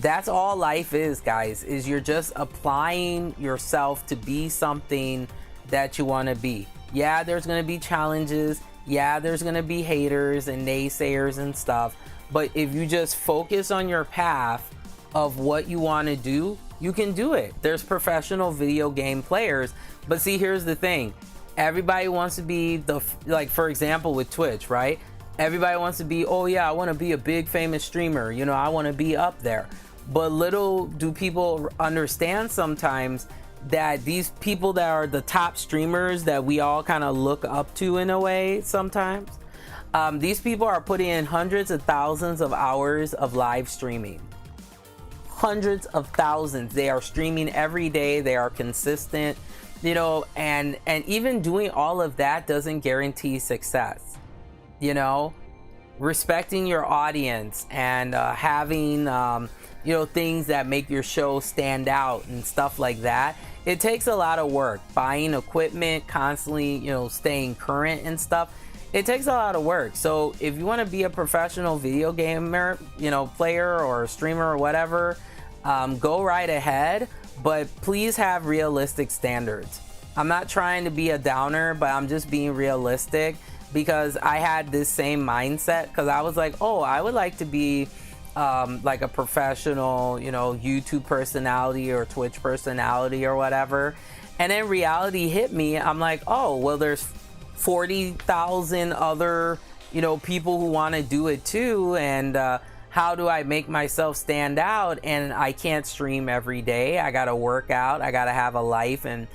That's all life is, guys, is you're just applying yourself to be something that you want to be. Yeah, there's going to be challenges. Yeah, there's going to be haters and naysayers and stuff. But if you just focus on your path of what you want to do, you can do it. There's professional video game players. But see, here's the thing. Everybody wants to be like, for example, with Twitch, right? Everybody wants to be, oh yeah, I want to be a big famous streamer. You know, I want to be up there. But little do people understand sometimes that these people that are the top streamers that we all kind of look up to in a way sometimes, these people are putting in hundreds of thousands of hours of live streaming. Hundreds of thousands. They are streaming every day. They are consistent, you know, and even doing all of that doesn't guarantee success. You know, respecting your audience and having you know, things that make your show stand out and stuff like that, it takes a lot of work. Buying equipment, constantly, you know, staying current and stuff, it takes a lot of work. So if you want to be a professional video gamer, you know, player or streamer or whatever, go right ahead, but please have realistic standards. I'm not trying to be a downer, but I'm just being realistic, because I had this same mindset, because I was like, oh, I would like to be like a professional, you know, YouTube personality or Twitch personality or whatever. And then reality hit me. I'm like, oh, well, there's 40,000 other, you know, people who want to do it too. And how do I make myself stand out? And I can't stream every day. I got to work out. I got to have a life and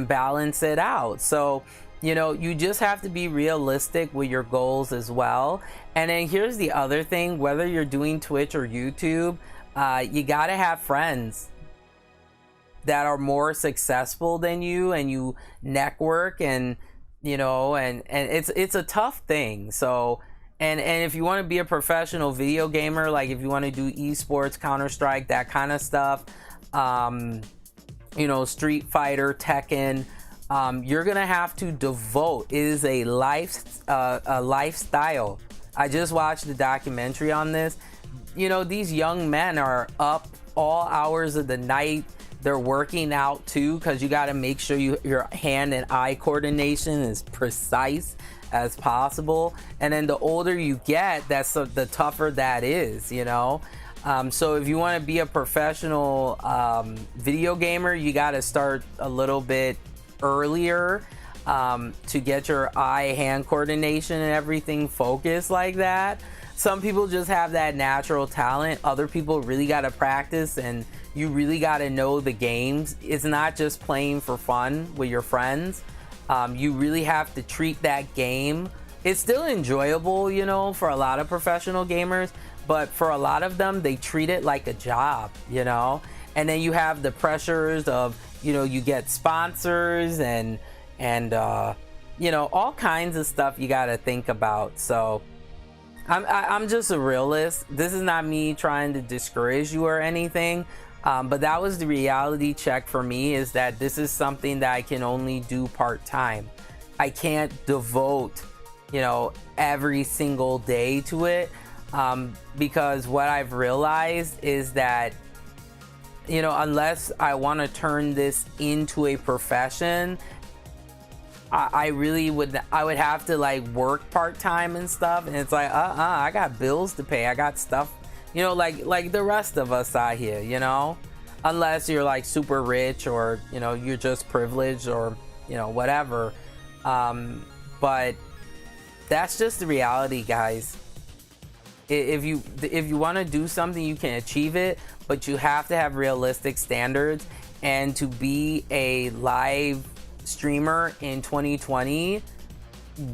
balance it out. So, you know, you just have to be realistic with your goals as well. And then here's the other thing, whether you're doing Twitch or YouTube, you got to have friends that are more successful than you, and you network, and, you know, and it's a tough thing. So, and if you want to be a professional video gamer, like if you want to do esports, Counter-Strike, that kind of stuff, you know, Street Fighter, Tekken, you're gonna have to devote. It is a lifestyle. I just watched the documentary on this. You know, these young men are up all hours of the night. They're working out too, because you got to make sure your hand and eye coordination is precise as possible. And then the older you get, the tougher that is, you know. So if you want to be a professional video gamer, you got to start a little bit earlier to get your eye-hand coordination and everything focused like that. Some people just have that natural talent. Other people really got to practice, and you really got to know the games. It's not just playing for fun with your friends. You really have to treat that game. It's still enjoyable, you know, for a lot of professional gamers, but for a lot of them, they treat it like a job, you know. And then you have the pressures of, you know, you get sponsors and you know, all kinds of stuff you got to think about. So I'm just a realist. This is not me trying to discourage you or anything, but that was the reality check for me, is that this is something that I can only do part-time. I can't devote, you know, every single day to it, because what I've realized is that, you know, unless I want to turn this into a profession, I would have to like work part-time and stuff, and it's like I got bills to pay, I got stuff, you know, like the rest of us out here, you know. unless you're like super rich, or you know, you're just privileged, or you know, whatever. But that's just the reality, guys. If you want to do something, you can achieve it, but you have to have realistic standards. And to be a live streamer in 2020,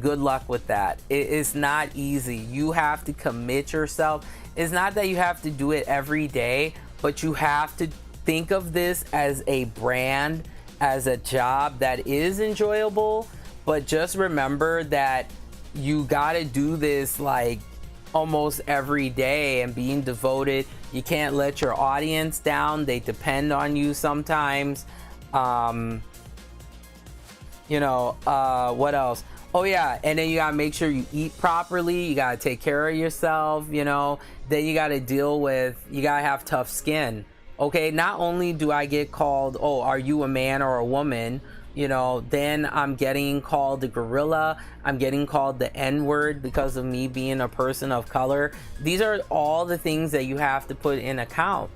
good luck with that. It's not easy. You have to commit yourself. It's not that you have to do it every day, but you have to think of this as a brand, as a job that is enjoyable. But just remember that you got to do this like almost every day and being devoted. You can't let your audience down. They depend on you sometimes. You know, what else? Oh yeah, and then you gotta make sure you eat properly. You gotta take care of yourself, you know. Then you gotta deal with, you gotta have tough skin. Okay, not only do I get called, oh, are you a man or a woman? You know, then I'm getting called the gorilla. I'm getting called the N-word because of me being a person of color. These are all the things that you have to put in account,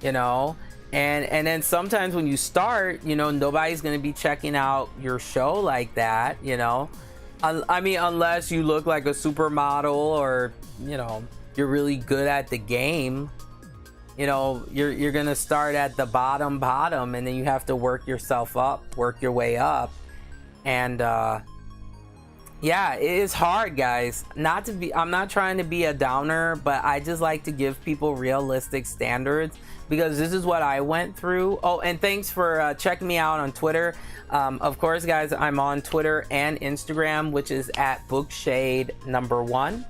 you know. And then sometimes when you start, you know, nobody's going to be checking out your show like that, you know. I mean, unless you look like a supermodel, or, you know, you're really good at the game. You know, you're going to start at the bottom, and then you have to work yourself up, work your way up. And yeah, it is hard, guys. I'm not trying to be a downer, but I just like to give people realistic standards, because this is what I went through. Oh, and thanks for checking me out on Twitter. Of course, guys, I'm on Twitter and Instagram, which is at bookshade1.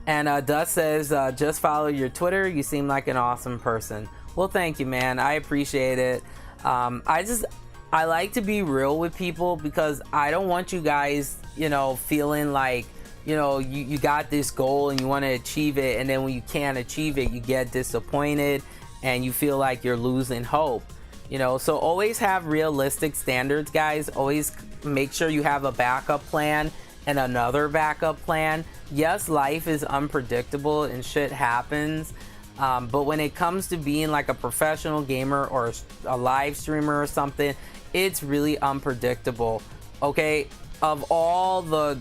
And Dust says, just follow your Twitter. You seem like an awesome person. Well, thank you, man. I appreciate it. I like to be real with people, because I don't want you guys, you know, feeling like, you know, you got this goal and you want to achieve it, and then when you can't achieve it, you get disappointed and you feel like you're losing hope. You know, so always have realistic standards, guys. Always make sure you have a backup plan and another backup plan. Yes, life is unpredictable and shit happens, but when it comes to being like a professional gamer or a live streamer or something, it's really unpredictable. Okay, of all the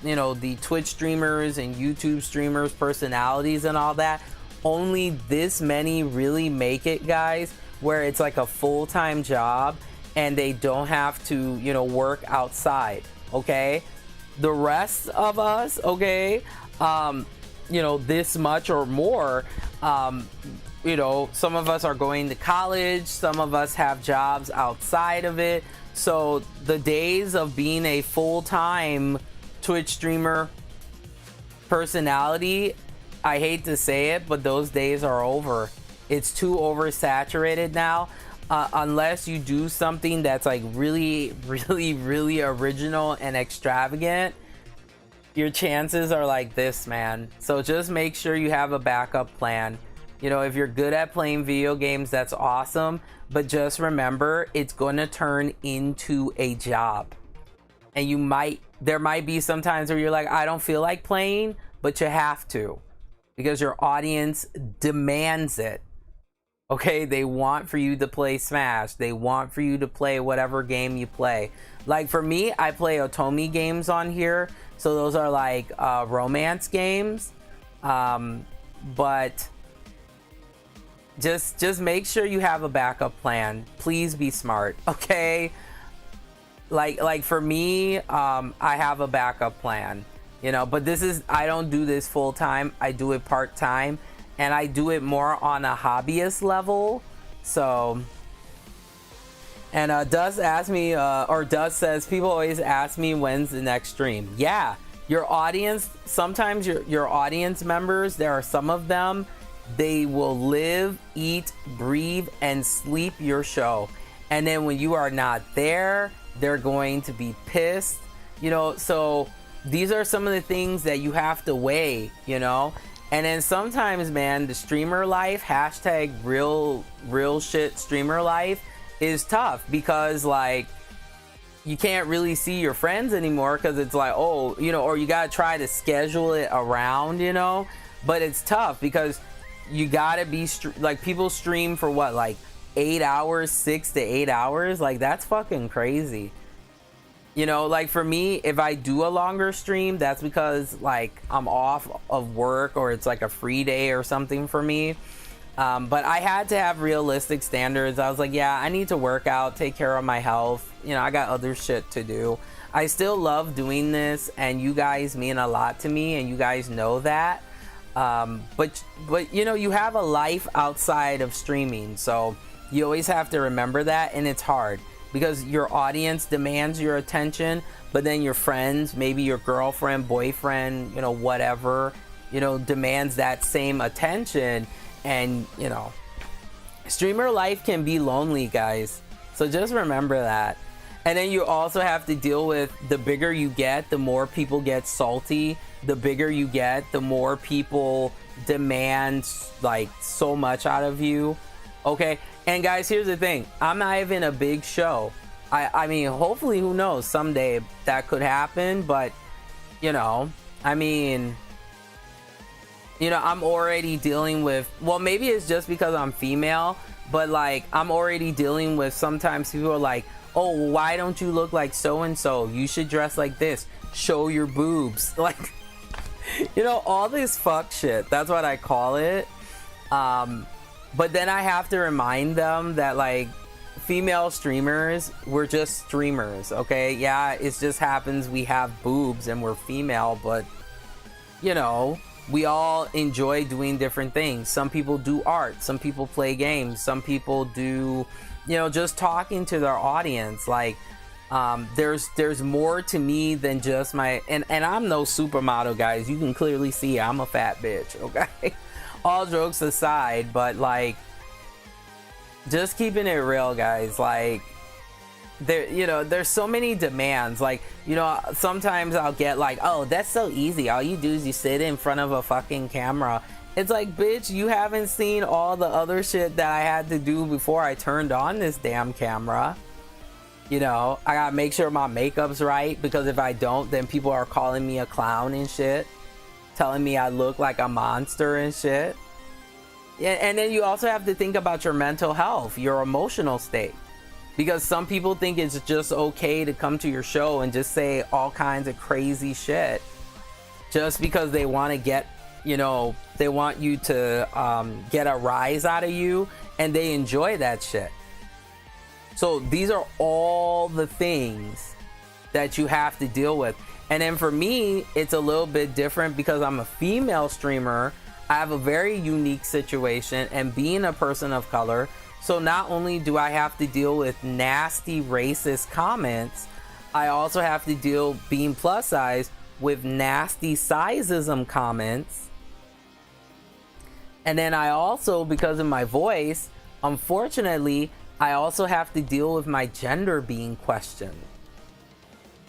you know, the Twitch streamers and YouTube streamers, personalities and all that, only this many really make it, guys, where it's like a full-time job and they don't have to, you know, work outside. Okay, the rest of us, okay, you know, this much or more, you know, some of us are going to college, some of us have jobs outside of it. So the days of being a full-time Twitch streamer personality, I hate to say it, but those days are over. It's too oversaturated now. Unless you do something that's like really original and extravagant, your chances are like this, man. So just make sure you have a backup plan. You know, if you're good at playing video games, that's awesome, but just remember, it's going to turn into a job. And there might be some times where you're like, I don't feel like playing, but you have to, because your audience demands it. Okay, they want for you to play Smash. They want for you to play whatever game you play. Like for me, I play Otome games on here. So those are like romance games. But just make sure you have a backup plan. Please be smart, okay? Like for me, I have a backup plan, you know, but I don't do this full time. I do it part time. And I do it more on a hobbyist level. So, and Dust asked me, or Dust says, people always ask me when's the next stream. Yeah, your audience, sometimes your audience members, there are some of them, they will live, eat, breathe, and sleep your show. And then when you are not there, they're going to be pissed. You know, so these are some of the things that you have to weigh, you know. And then sometimes, man, the streamer life, hashtag real shit streamer life, is tough, because like you can't really see your friends anymore, because it's like, oh, you know, or you gotta try to schedule it around, you know. But it's tough because you gotta be like, people stream for what, like 8 hours, 6 to 8 hours. Like, that's fucking crazy. You know, like for me, if I do a longer stream, that's because like I'm off of work or it's like a free day or something for me. But I had to have realistic standards. I was like, yeah, I need to work out, take care of my health. You know, I got other shit to do. I still love doing this, and you guys mean a lot to me, and you guys know that. But you know, you have a life outside of streaming, so you always have to remember that, and it's hard because your audience demands your attention, but then your friends, maybe your girlfriend, boyfriend, you know, whatever, you know, demands that same attention. And you know, streamer life can be lonely, guys, so just remember that. And then you also have to deal with, the bigger you get, the more people get salty. The bigger you get, the more people demand like so much out of you. Okay, and guys, here's the thing, I'm not even a big show. I mean, hopefully, who knows, someday that could happen, but you know, I mean, you know, I'm already dealing with, well, maybe it's just because I'm female, but like I'm already dealing with, sometimes people are like, oh, why don't you look like so and so, you should dress like this, show your boobs, like, you know, all this fuck shit. That's what I call it. But then I have to remind them that like, female streamers, we're just streamers, okay? Yeah, it just happens we have boobs and we're female, but you know, we all enjoy doing different things. Some people do art, some people play games, some people do, you know, just talking to their audience. Like, there's more to me than just my, and I'm no supermodel, guys. You can clearly see I'm a fat bitch, okay? All jokes aside, but like, just keeping it real, guys. Like, there, you know, there's so many demands. Like, you know, sometimes I'll get like, oh, that's so easy, all you do is you sit in front of a fucking camera. It's like, bitch, you haven't seen all the other shit that I had to do before I turned on this damn camera. You know, I gotta make sure my makeup's right, because if I don't, then people are calling me a clown and shit, telling me I look like a monster and shit. And then you also have to think about your mental health, your emotional state, because some people think it's just okay to come to your show and just say all kinds of crazy shit just because they want to get, you know, they want you to get a rise out of you, and they enjoy that shit. So these are all the things that you have to deal with. And then for me, it's a little bit different because I'm a female streamer. I have a very unique situation, and being a person of color, so not only do I have to deal with nasty racist comments, I also have to deal, being plus size, with nasty sizeism comments. And then I also, because of my voice, unfortunately, I also have to deal with my gender being questioned.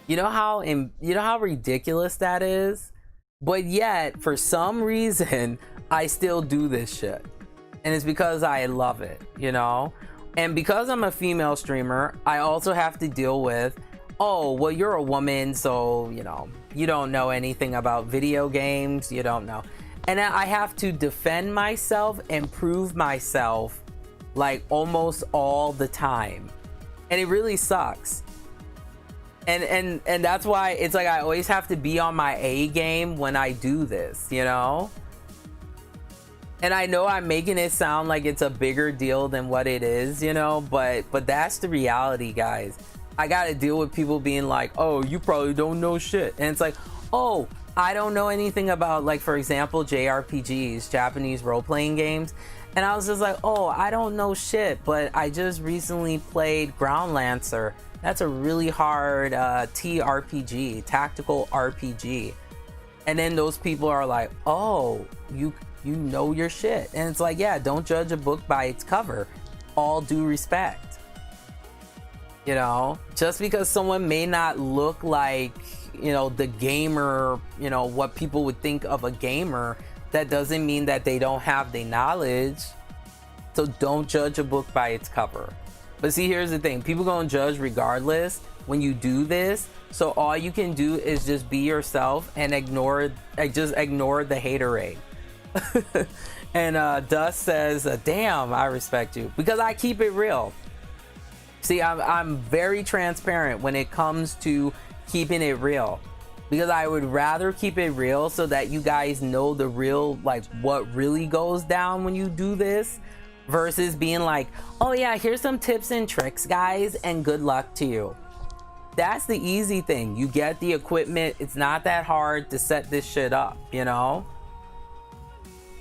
You know how ridiculous that is? But yet, for some reason, I still do this shit. And it's because I love it, you know? And because I'm a female streamer, I also have to deal with, oh, well, you're a woman, so, you know, you don't know anything about video games, you don't know. And I have to defend myself and prove myself like almost all the time. And it really sucks. And that's why it's like I always have to be on my A game when I do this, you know? And I know I'm making it sound like it's a bigger deal than what it is, you know, but that's the reality, guys. I gotta deal with people being like, oh, you probably don't know shit. And it's like, oh, I don't know anything about, like, for example, JRPGs, Japanese role-playing games. And I was just like, oh, I don't know shit, but I just recently played Ground Lancer. That's a really hard TRPG, tactical RPG. And then those people are like, oh, you know your shit. And it's like, yeah, don't judge a book by its cover. All due respect. You know, just because someone may not look like, you know, the gamer, you know, what people would think of a gamer, that doesn't mean that they don't have the knowledge. So don't judge a book by its cover. But see, here's the thing, people gonna judge regardless when you do this. So all you can do is just be yourself and ignore the haterade. And Dust says, damn, I respect you, because I keep it real. See, I'm very transparent when it comes to keeping it real, because I would rather keep it real so that you guys know the real, like, what really goes down when you do this, versus being like, oh yeah, here's some tips and tricks, guys, and good luck to you. That's the easy thing. You get the equipment. It's not that hard to set this shit up, you know?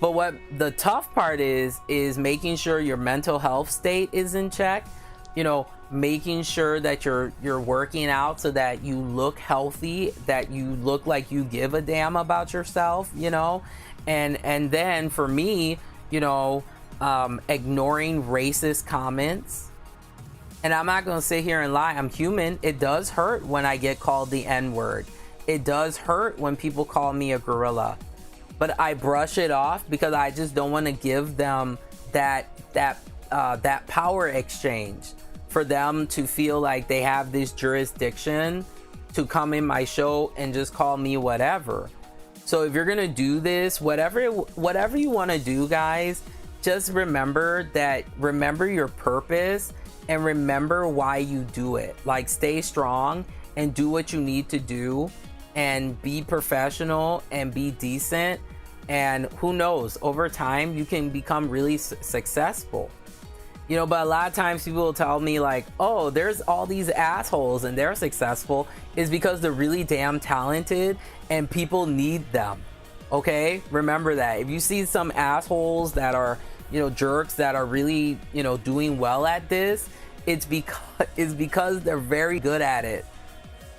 But what the tough part is making sure your mental health state is in check. You know, making sure that you're working out so that you look healthy, that you look like you give a damn about yourself, you know? And then for me, you know, ignoring racist comments. And I'm not gonna sit here and lie, I'm human. It does hurt when I get called the N-word. It does hurt when people call me a gorilla. But I brush it off because I just don't want to give them that power exchange, for them to feel like they have this jurisdiction to come in my show and just call me whatever. So if you're gonna do this, whatever you want to do, guys, just remember your purpose and remember why you do it. Like, stay strong and do what you need to do, and be professional and be decent. And who knows, over time you can become really successful, you know. But a lot of times people will tell me like, oh, there's all these assholes and they're successful. Is because they're really damn talented and people need them. Okay, remember that. If you see some assholes that are, you know, jerks that are really, you know, doing well at this, it's because they're very good at it,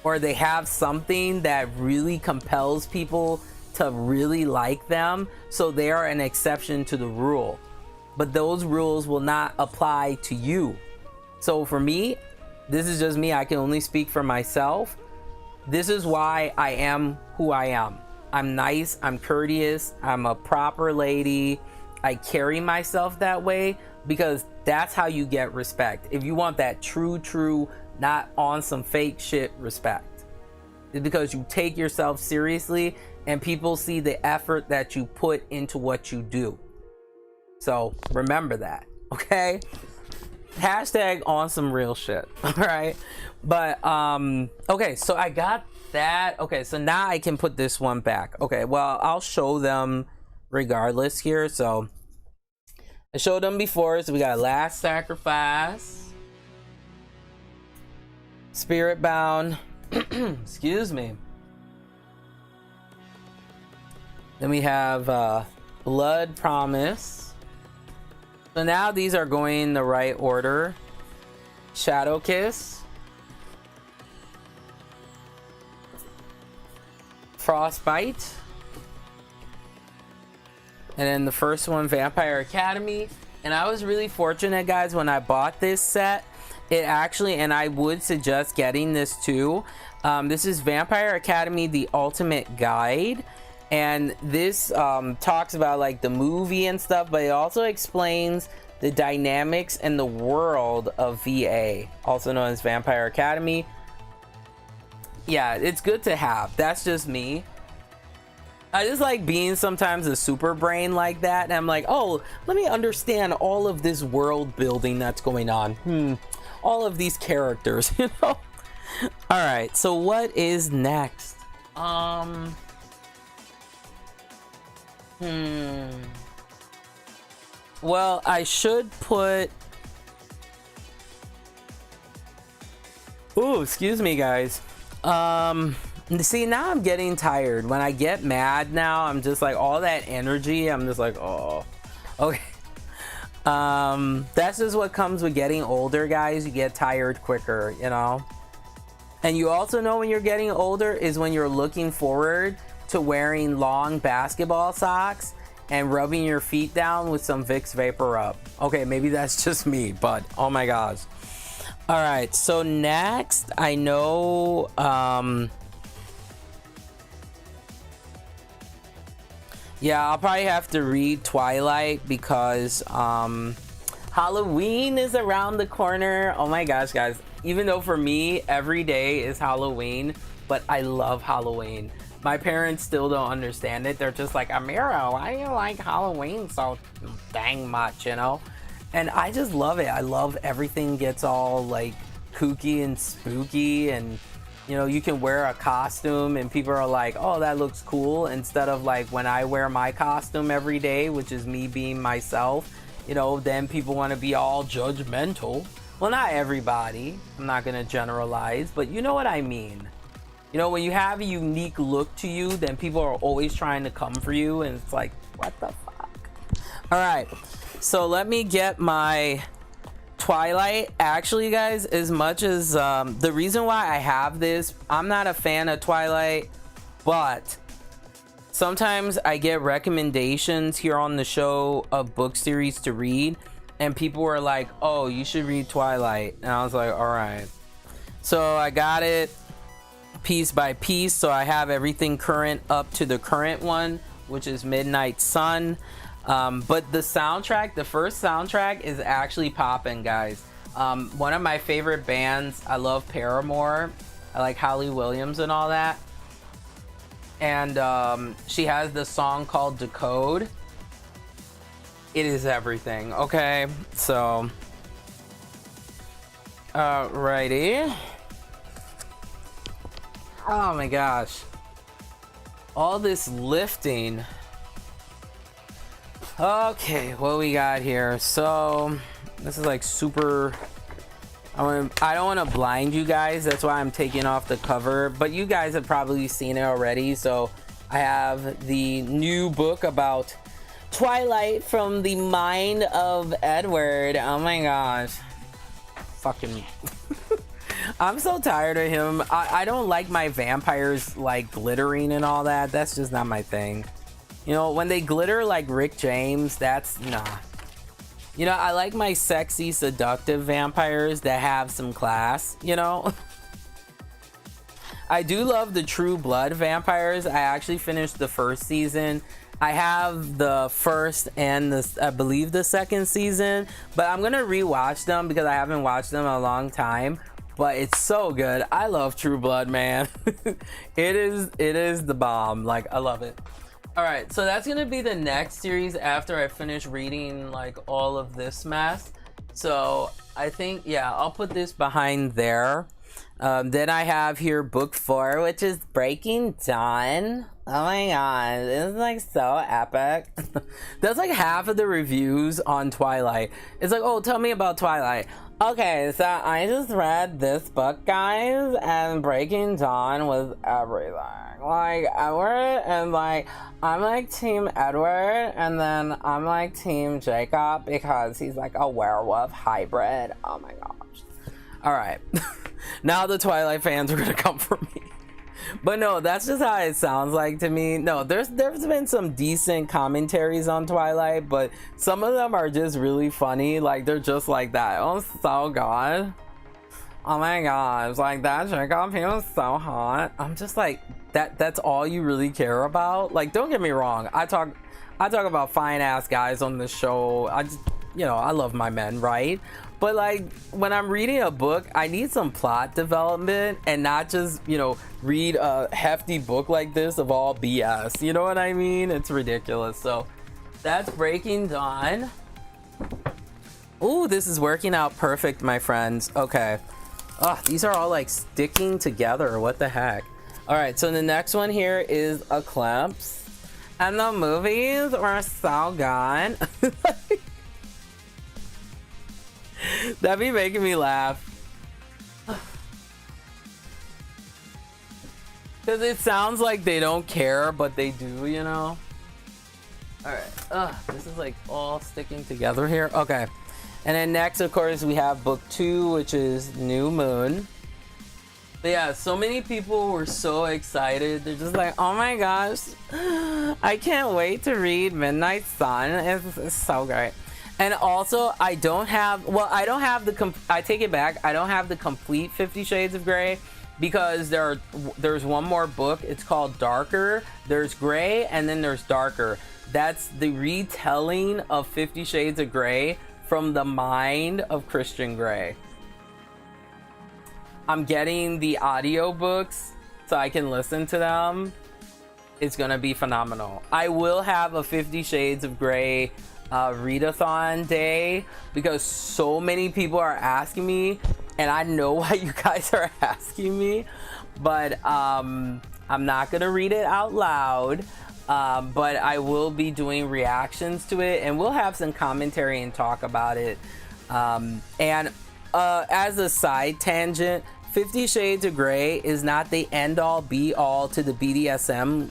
or they have something that really compels people to really like them, so they are an exception to the rule. But those rules will not apply to you. So for me, this is just me. I can only speak for myself. This is why I am who I am. I'm nice, I'm courteous, I'm a proper lady. I carry myself that way because that's how you get respect. If you want that true, not on some fake shit respect, it's because you take yourself seriously and people see the effort that you put into what you do. So remember that, okay? Hashtag on some real shit, all right? But okay, so I got that. Okay, so now I can put this one back. Okay, well, I'll show them regardless here. So I showed them before. So we got Last Sacrifice, Spirit Bound, excuse me. Then we have Blood Promise. So now these are going in the right order. Shadow Kiss, Frostbite, and then the first one, Vampire Academy. And I was really fortunate, guys, when I bought this set. It actually, and I would suggest getting this too. This is Vampire Academy, the Ultimate Guide. And this talks about like the movie and stuff, but it also explains the dynamics and the world of VA, also known as Vampire Academy. Yeah, it's good to have. That's just me. I just like being sometimes a super brain like that, and I'm like, oh, let me understand all of this world building that's going on. All of these characters, you know. All right, so what is next? Well, I should put... Ooh, excuse me, guys. See, now I'm getting tired. When I get mad now, I'm just like, all that energy, I'm just like, oh. Okay. That's just what comes with getting older, guys. You get tired quicker, you know? And you also know when you're getting older is when you're looking forward to wearing long basketball socks and rubbing your feet down with some Vicks Vapor Rub. Okay, maybe that's just me, but oh my gosh. All right, so next, I know, yeah, I'll probably have to read Twilight because Halloween is around the corner. Oh my gosh, guys. Even though for me, every day is Halloween, but I love Halloween. My parents still don't understand it. They're just like, Amira, why do you like Halloween so dang much, you know? And I just love it. I love everything gets all like kooky and spooky, and you know, you can wear a costume and people are like, oh, that looks cool, instead of like when I wear my costume every day, which is me being myself, you know, then people want to be all judgmental. Well, not everybody, I'm not gonna generalize, but you know what I mean. You know, when you have a unique look to you, then people are always trying to come for you, and it's like, what the fuck? All right, so let me get my Twilight. Actually, guys, as much as the reason why I have this, I'm not a fan of Twilight, but sometimes I get recommendations here on the show of book series to read, and people were like, oh, you should read Twilight, and I was like, all right. So I got it piece by piece, so I have everything current up to the current one, which is Midnight Sun. But the soundtrack, the first soundtrack is actually popping, guys. One of my favorite bands, I love Paramore. I like Holly Williams and all that. And she has the song called Decode. It is everything, okay? So, alrighty. Oh my gosh. All this lifting. Okay, what we got here? So this is like super, I don't want to blind you guys, that's why I'm taking off the cover, but you guys have probably seen it already. So I have the new book about Twilight from the mind of Edward. Oh my gosh, fucking I'm so tired of him. I don't like my vampires like glittering and all that. That's just not my thing. You know, when they glitter like Rick James, that's nah. You know, I like my sexy, seductive vampires that have some class, you know? I do love the True Blood vampires. I actually finished the first season. I have the first and I believe the second season, but I'm gonna rewatch them because I haven't watched them in a long time. But it's so good. I love True Blood, man. It is the bomb. Like, I love it. All right, so that's gonna be the next series after I finish reading like all of this mess. So I think, yeah, I'll put this behind there. Then I have here book 4, which is Breaking Dawn. Oh my god, this is like so epic. That's like half of the reviews on Twilight. It's like, oh, tell me about Twilight. Okay, so I just read this book, guys, and Breaking Dawn was everything. Like, Edward, and like, I'm like Team Edward, and then I'm like Team Jacob because he's like a werewolf hybrid. Oh my gosh. Alright. Now the Twilight fans are gonna come for me. But no, that's just how it sounds like to me. No, there's been some decent commentaries on Twilight, but some of them are just really funny. Like, they're just like that. Oh, so good. Oh my god, it's like that Jacob, he was so hot. I'm just like, that's all you really care about? Like, don't get me wrong, I talk about fine ass guys on this show. I just, you know, I love my men, right? But like, when I'm reading a book, I need some plot development and not just, you know, read a hefty book like this of all BS. You know what I mean? It's ridiculous. So that's Breaking Dawn. Ooh, this is working out perfect, my friends. Okay. Oh, these are all like sticking together. What the heck? All right, so the next one here is Eclipse. And the movies were so good. That be making me laugh. Because it sounds like they don't care, but they do, you know? Alright, this is like all sticking together here. Okay. And then next, of course, we have book 2, which is New Moon. But yeah, so many people were so excited. They're just like, oh my gosh, I can't wait to read Midnight Sun. It's so great. And also, I don't have, well, I don't have the, I take it back. I don't have the complete 50 Shades of Grey because there's one more book. It's called Darker. There's Grey and then there's Darker. That's the retelling of 50 Shades of Grey from the mind of Christian Grey. I'm getting the audiobooks so I can listen to them. It's gonna be phenomenal. I will have a 50 Shades of Grey readathon day because so many people are asking me, and I know why you guys are asking me, but I'm not gonna read it out loud, but I will be doing reactions to it, and we'll have some commentary and talk about it. And as a side tangent, 50 Shades of Grey is not the end-all be-all to the BDSM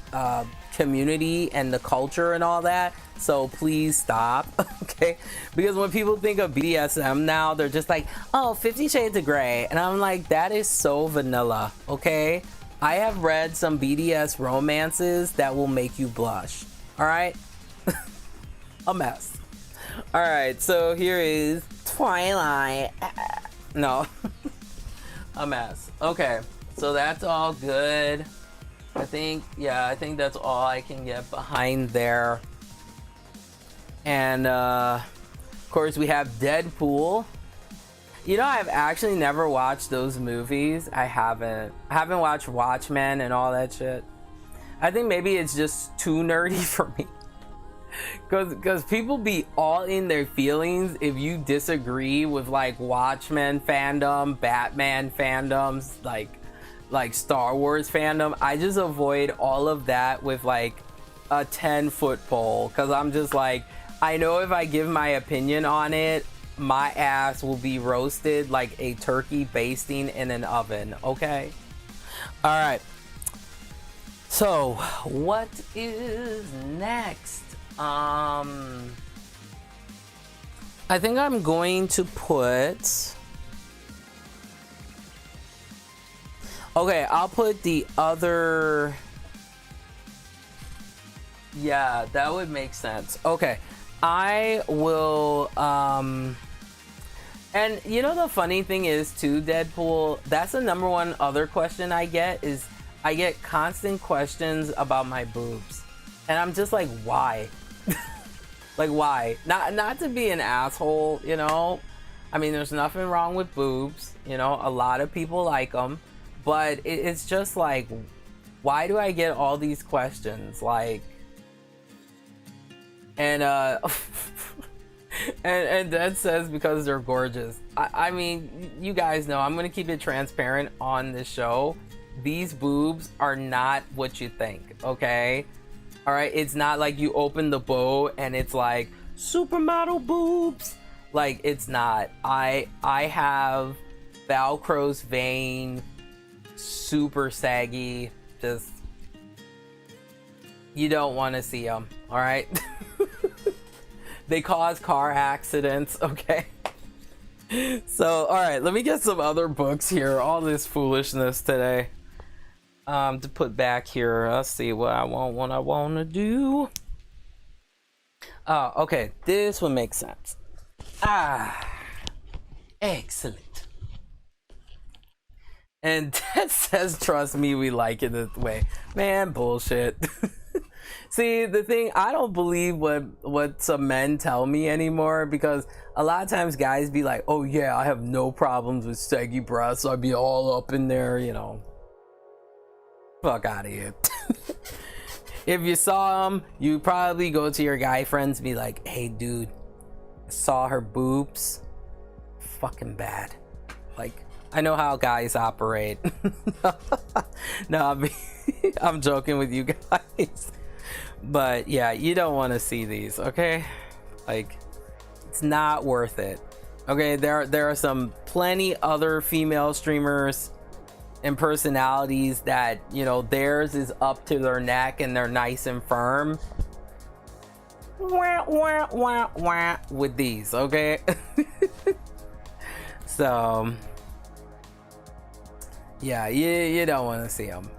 community and the culture and all that, so please stop. Okay, because when people think of BDSM now, they're just like, oh, 50 Shades of Grey, and I'm like, that is so vanilla. Okay, I have read some BDS romances that will make you blush. All right. A mess. All right, so here is Twilight. No. A mess. Okay, so that's all good. I think that's all I can get behind there. And of course we have Deadpool. You know, I've actually never watched those movies. I haven't watched Watchmen and all that shit. I think maybe it's just too nerdy for me. Because people be all in their feelings if you disagree with like Watchmen fandom, Batman fandoms, like Star Wars fandom. I just avoid all of that with like a 10-foot pole, because I'm just like, I know if I give my opinion on it, my ass will be roasted like a turkey basting in an oven. Okay, all right, so what is next? I think I'm going to put... Okay, I'll put the other... Yeah, that would make sense. Okay, I will... And you know the funny thing is too, Deadpool, that's the number one other question I get, is I get constant questions about my boobs. And I'm just like, why? Like, why? Not to be an asshole, you know? I mean, there's nothing wrong with boobs, you know? A lot of people like them. But it's just like, why do I get all these questions? Like, and and Dad says because they're gorgeous. I mean, you guys know, I'm gonna keep it transparent on this show. These boobs are not what you think, okay? All right, it's not like you open the bow and it's like supermodel boobs. Like, it's not. I have Velcro's vein, super saggy. Just, you don't want to see them. All right. They cause car accidents. Okay. So, all right, let me get some other books here. All this foolishness today. To put back here. Let's see what I want to do. Okay, this would make sense. Excellent. And that says, trust me, we like it this way. Man, bullshit. See, the thing, I don't believe what some men tell me anymore, because a lot of times guys be like, oh yeah, I have no problems with saggy breasts. I'd be all up in there, you know. Fuck out of here. If you saw them, you probably go to your guy friends and be like, hey dude, saw her boobs, fucking bad. Like, I know how guys operate. No, I'm joking with you guys. But yeah, you don't want to see these, okay? Like, it's not worth it. Okay, there are some plenty other female streamers and personalities that, you know, theirs is up to their neck and they're nice and firm. Wah, wah, wah, wah, with these, okay? So yeah, you don't want to see them.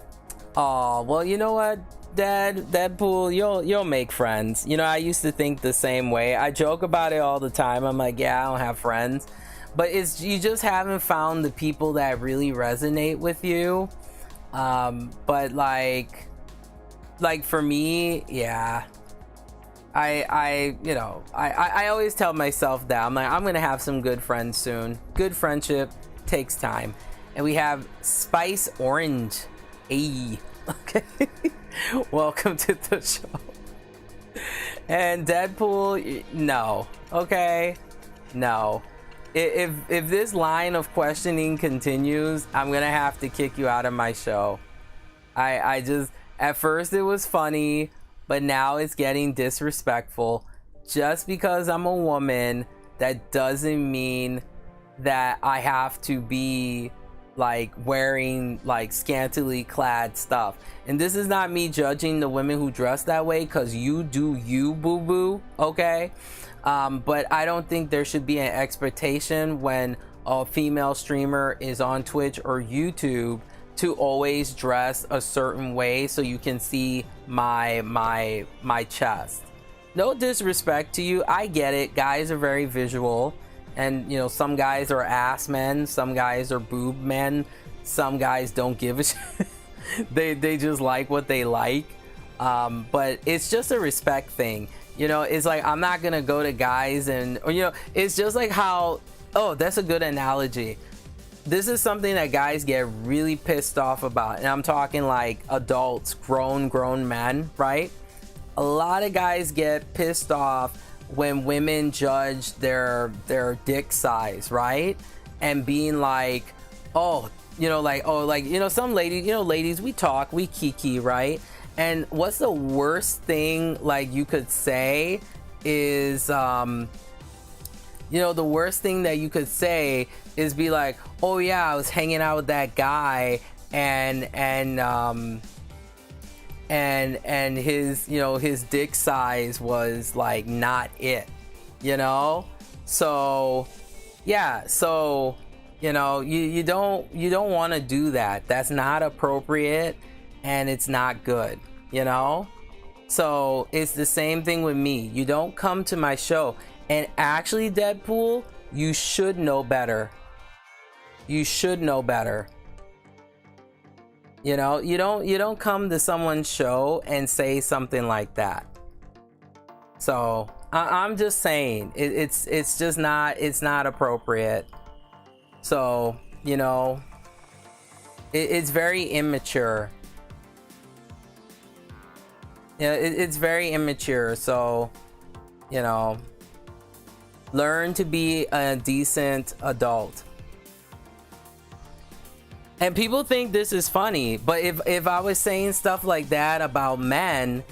Oh, well, you know what, Deadpool, you'll make friends. You know, I used to think the same way. I joke about it all the time. I'm like, yeah, I don't have friends. But it's, you just haven't found the people that really resonate with you. But like for me, yeah, I you know, I always tell myself that I'm like, I'm gonna have some good friends soon. Good friendship takes time. And we have Spice Orange. Ayy, Okay. Welcome to the show. And Deadpool, no. Okay? No. If this line of questioning continues, I'm gonna have to kick you out of my show. I just, at first it was funny, but now it's getting disrespectful. Just because I'm a woman, that doesn't mean that I have to be like wearing like scantily clad stuff. And this is not me judging the women who dress that way, because you do you, boo boo, okay? But I don't think there should be an expectation when a female streamer is on Twitch or YouTube to always dress a certain way so you can see my chest. No disrespect to you, I get it. Guys are very visual, and you know, some guys are ass men, some guys are boob men, some guys don't give a shit. they just like what they like. But it's just a respect thing. You know, it's like, I'm not gonna go to guys and, or, you know, it's just like how, oh, that's a good analogy. This is something that guys get really pissed off about, and I'm talking like adults, grown men, right? A lot of guys get pissed off when women judge their dick size, right? And being like, oh, you know, like, oh, like, you know, some ladies, you know, ladies, we talk, we kiki, right? And what's the worst thing like you could say is, you know, the worst thing that you could say is be like, oh yeah, I was hanging out with that guy and his, you know, his dick size was like not it, you know? So yeah, so you know, you don't want to do that. That's not appropriate, and it's not good, you know? So it's the same thing with me. You don't come to my show, and actually, Deadpool, you should know better. You should know better. You know, you don't come to someone's show and say something like that. So I'm just saying, it's just not, it's not appropriate. So, you know, it's very immature. Yeah, it's very immature. So, you know, learn to be a decent adult. And people think this is funny, but if I was saying stuff like that about men,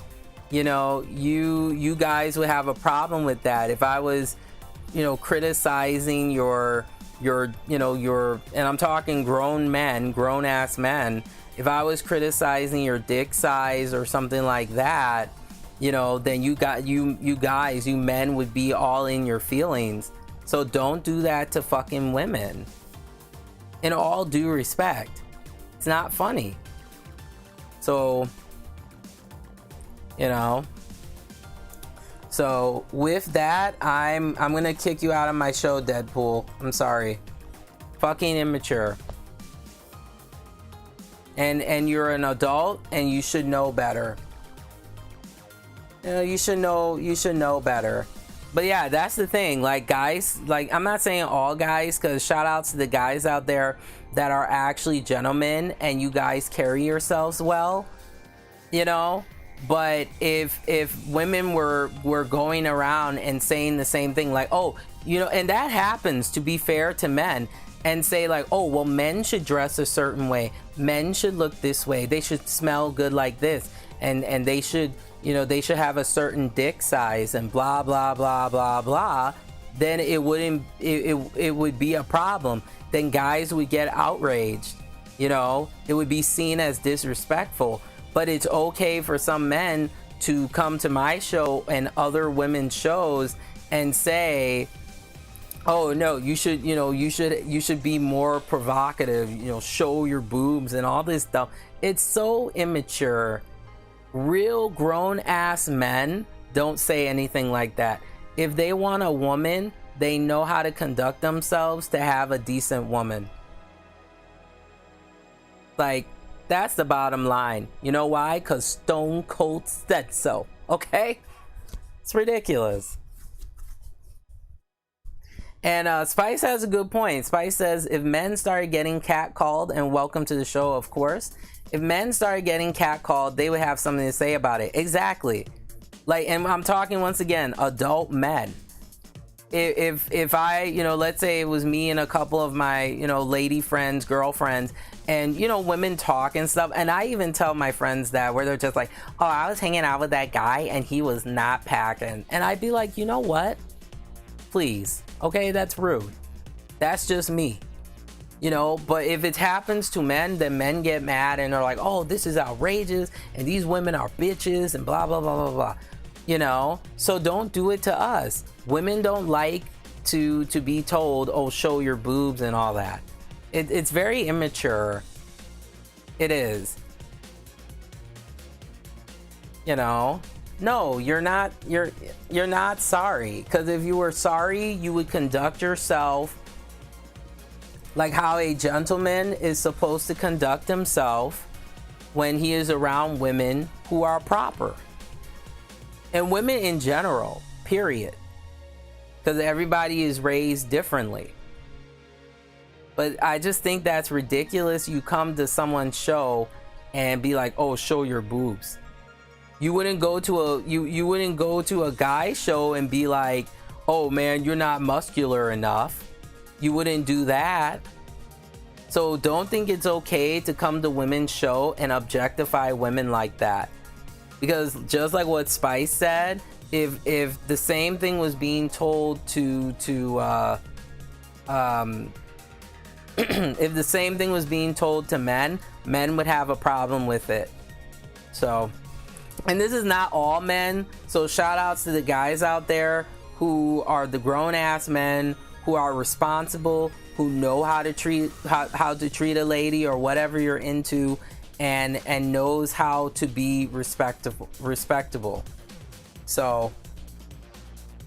you know, you guys would have a problem with that. If I was, you know, criticizing your you know, your, and I'm talking grown men, grown ass men, if I was criticizing your dick size or something like that, you know, then you guys, you men would be all in your feelings. So don't do that to fucking women. In all due respect, it's not funny. So, you know, so with that, I'm gonna kick you out of my show, Deadpool. I'm sorry. Fucking immature. And you're an adult, and you should know better. You know, you should know better. But yeah, that's the thing. Like, guys, like, I'm not saying all guys, because shout outs to the guys out there that are actually gentlemen and you guys carry yourselves well, you know. But if women were going around and saying the same thing, like, oh, you know, and that happens, to be fair to men, and say like, oh, well, men should dress a certain way, men should look this way, they should smell good like this, and they should, you know, they should have a certain dick size and blah blah blah blah blah, then it would be a problem. Then guys would get outraged, you know, it would be seen as disrespectful. But it's okay for some men to come to my show and other women's shows and say, oh no, you should, you know, you should be more provocative, you know, show your boobs and all this stuff. It's so immature. Real grown ass men don't say anything like that. If they want a woman, they know how to conduct themselves to have a decent woman. Like, that's the bottom line. You know why? Because Stone Cold said so. Okay? It's ridiculous. And Spice has a good point. Spice says, if men started getting catcalled, and welcome to the show, of course. If men started getting catcalled, they would have something to say about it. Exactly. Like, and I'm talking once again, adult men. If I, let's say it was me and a couple of my, lady friends, girlfriends, and, women talk and stuff. And I even tell my friends that, where they're just like, oh, I was hanging out with that guy and he was not packing. And I'd be like, you know what? Please. Okay, that's rude. That's just me. But if it happens to men, then men get mad and they're like, oh, this is outrageous. And these women are bitches and blah, blah, blah, blah, blah. So don't do it to us. Women don't like to be told, oh, show your boobs and all that. It's very immature. It is. No, you're not. You're not sorry. Because if you were sorry, you would conduct yourself like how a gentleman is supposed to conduct himself when he is around women who are proper. And women in general, period. Because everybody is raised differently. But I just think that's ridiculous. You come to someone's show and be like, oh, show your boobs. You wouldn't go to you wouldn't go to a guy show and be like, oh man, you're not muscular enough. You wouldn't do that. So don't think it's okay to come to women's show and objectify women like that. Because just like what Spice said, if the same thing was being told if the same thing was being told to men would have a problem with it. So, and this is not all men. So shout outs to the guys out there who are the grown ass men who are responsible, who know how to treat a lady or whatever you're into, and knows how to be respectable. So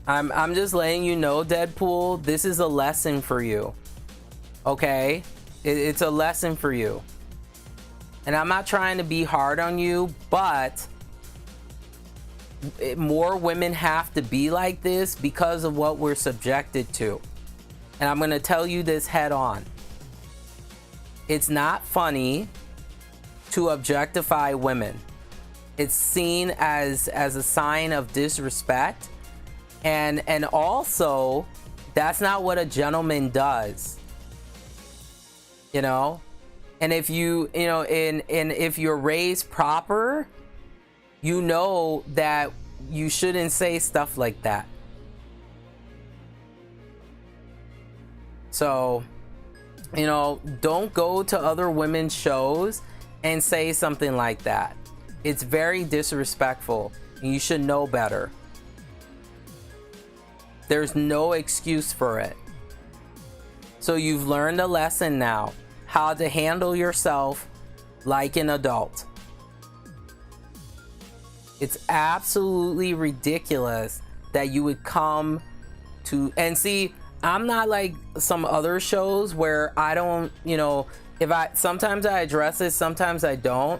I'm just letting you know, Deadpool, this is a lesson for you. Okay? It's a lesson for you. And I'm not trying to be hard on you, but more women have to be like this because of what we're subjected to. And I'm going to tell you this head on. It's not funny to objectify women. It's seen as a sign of disrespect. And also, that's not what a gentleman does. And if if you're raised proper, you know that you shouldn't say stuff like that. So, don't go to other women's shows and say something like that. It's very disrespectful, and you should know better. There's no excuse for it. So you've learned a lesson now, how to handle yourself like an adult. It's absolutely ridiculous that you would come to, and see, I'm not like some other shows where I don't, sometimes I address it, sometimes I don't,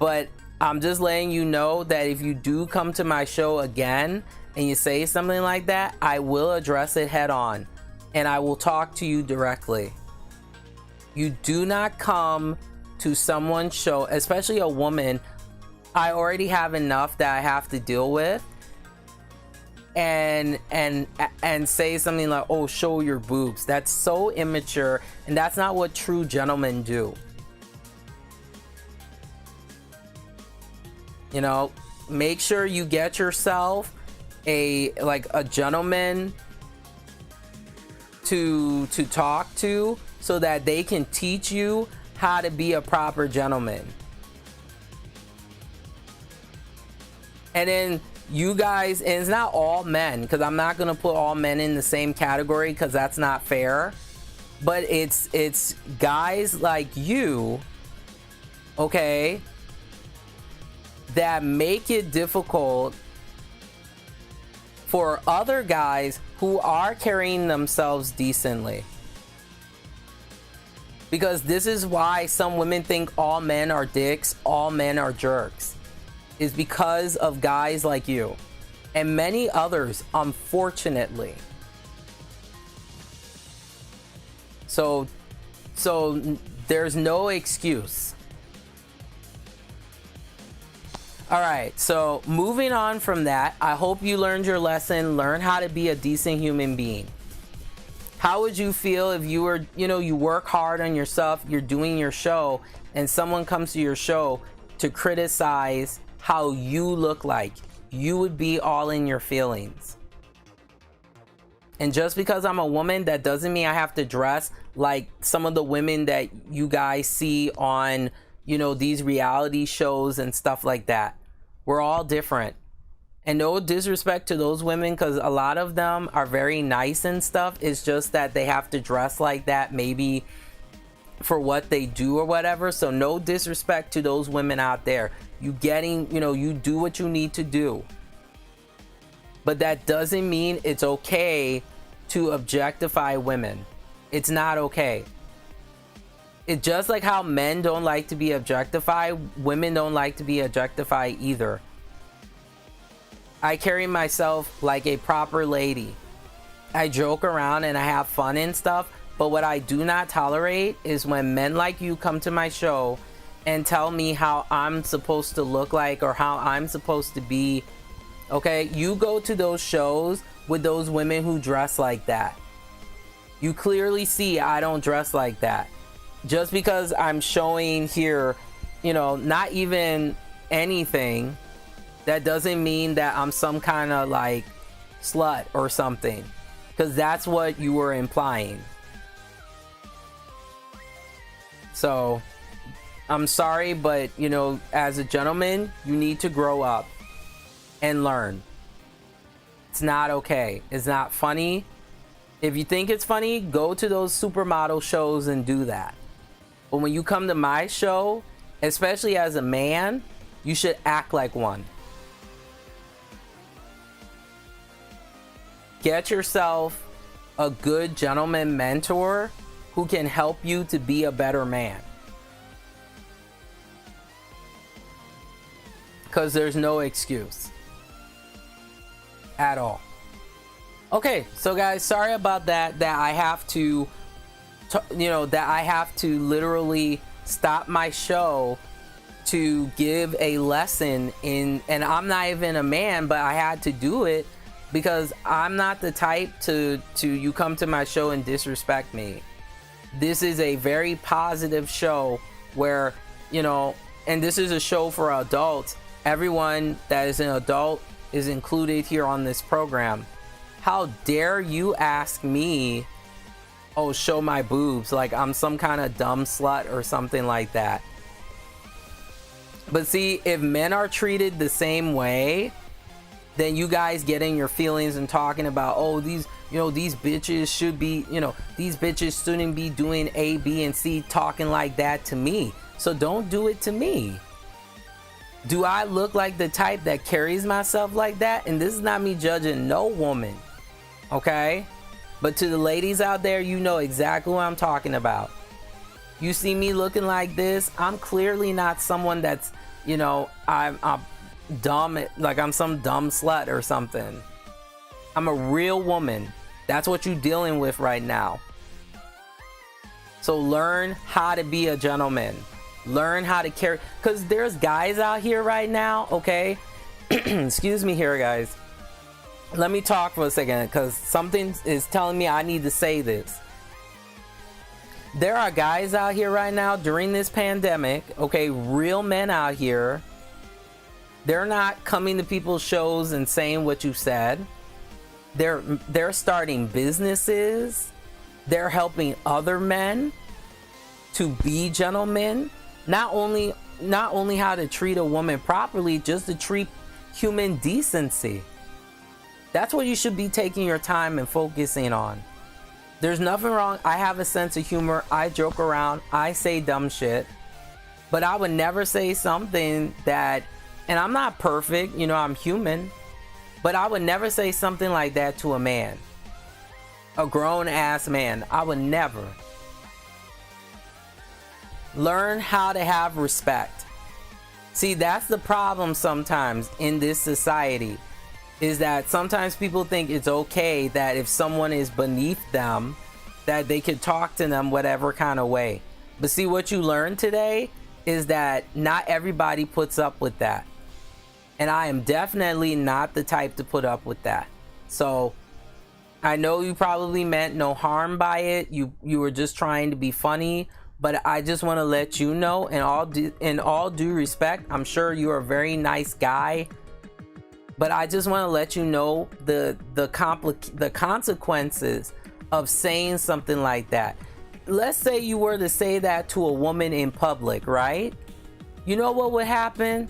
but I'm just letting you know that if you do come to my show again and you say something like that, I will address it head on and I will talk to you directly. You do not come to someone's show, especially a woman. I already have enough that I have to deal with, and say something like, oh, show your boobs. That's so immature, and that's not what true gentlemen do. Make sure you get yourself a gentleman to talk to, so that they can teach you how to be a proper gentleman. And then you guys, and it's not all men, because I'm not going to put all men in the same category, because that's not fair, but it's guys like you, okay, that make it difficult for other guys who are carrying themselves decently. Because this is why some women think all men are dicks, all men are jerks. Is because of guys like you. And many others, unfortunately. So there's no excuse. All right, so moving on from that, I hope you learned your lesson. Learn how to be a decent human being. How would you feel if you were, you work hard on yourself, you're doing your show, and someone comes to your show to criticize how you look like? You would be all in your feelings. And just because I'm a woman, that doesn't mean I have to dress like some of the women that you guys see on, these reality shows and stuff like that. We're all different. And no disrespect to those women, because a lot of them are very nice and stuff. It's just that they have to dress like that, maybe for what they do or whatever. So no disrespect to those women out there. You do what you need to do. But that doesn't mean it's okay to objectify women. It's not okay. It's just like how men don't like to be objectified, women don't like to be objectified either. I carry myself like a proper lady. I joke around and I have fun and stuff, but what I do not tolerate is when men like you come to my show and tell me how I'm supposed to look like or how I'm supposed to be. Okay, you go to those shows with those women who dress like that. You clearly see I don't dress like that. Just because I'm showing here, not even anything, that doesn't mean that I'm some kind of like slut or something, because that's what you were implying. So I'm sorry, but as a gentleman, you need to grow up and learn. It's not okay. It's not funny. If you think it's funny, go to those supermodel shows and do that. But when you come to my show, especially as a man, you should act like one. Get yourself a good gentleman mentor who can help you to be a better man. Because there's no excuse at all. Okay, so guys, sorry about that I have to literally stop my show to give a lesson and I'm not even a man, but I had to do it because I'm not the type to you come to my show and disrespect me. This is a very positive show where, and this is a show for adults. Everyone that is an adult is included here on this program. How dare you ask me, show my boobs, like I'm some kind of dumb slut or something like that. But see, if men are treated the same way, then you guys get in your feelings and talking about, these bitches should be, these bitches shouldn't be doing A, B, and C, talking like that to me. So don't do it to me. Do I look like the type that carries myself like that? And this is not me judging no woman, okay? But to the ladies out there, you know exactly what I'm talking about. You see me looking like this, I'm clearly not someone that's, I'm dumb, like I'm some dumb slut or something. I'm a real woman. That's what you're dealing with right now. So learn how to be a gentleman. Learn how to carry, because there's guys out here right now, okay? Excuse me here, guys. Let me talk for a second, because something is telling me I need to say this. There are guys out here right now during this pandemic, okay, real men out here. They're not coming to people's shows and saying what you said. They're starting businesses. They're helping other men to be gentlemen. Not only how to treat a woman properly, just to treat human decency. That's what you should be taking your time and focusing on. There's nothing wrong. I have a sense of humor. I joke around. I say dumb shit. But I would never say something that, and I'm not perfect, I'm human. But I would never say something like that to a man. A grown ass man. I would never. Learn how to have respect. See, that's the problem sometimes in this society, is that sometimes people think it's okay that if someone is beneath them, that they could talk to them whatever kind of way. But see, what you learned today is that not everybody puts up with that. And I am definitely not the type to put up with that. So I know you probably meant no harm by it. You were just trying to be funny, but I just want to let you know, in all due respect, I'm sure you're a very nice guy, but I just want to let you know the consequences of saying something like that. Let's say you were to say that to a woman in public, right? You know what would happen?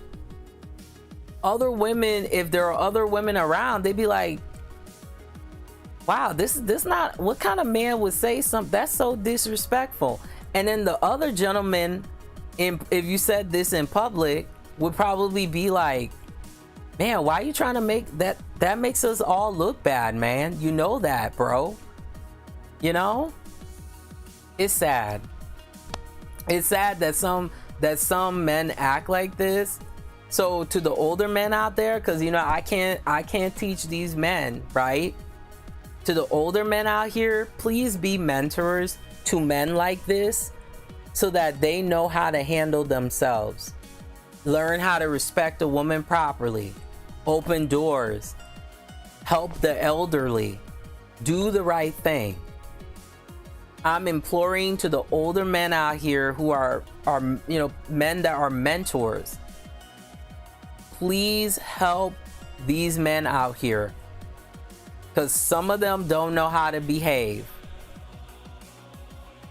Other women, if there are other women around, they'd be like, wow, this not, what kind of man would say something that's so disrespectful? And then the other gentleman, if you said this in public, would probably be like, man, why are you trying to make that makes us all look bad, man. You know that, bro. You know? It's sad. It's sad that some men act like this. So to the older men out there, because you know I can't teach these men, right? To the older men out here, please be mentors to men like this so that they know how to handle themselves. Learn how to respect a woman properly, open doors, help the elderly, do the right thing. I'm imploring to the older men out here who are you know, men that are mentors. Please help these men out here, because some of them don't know how to behave.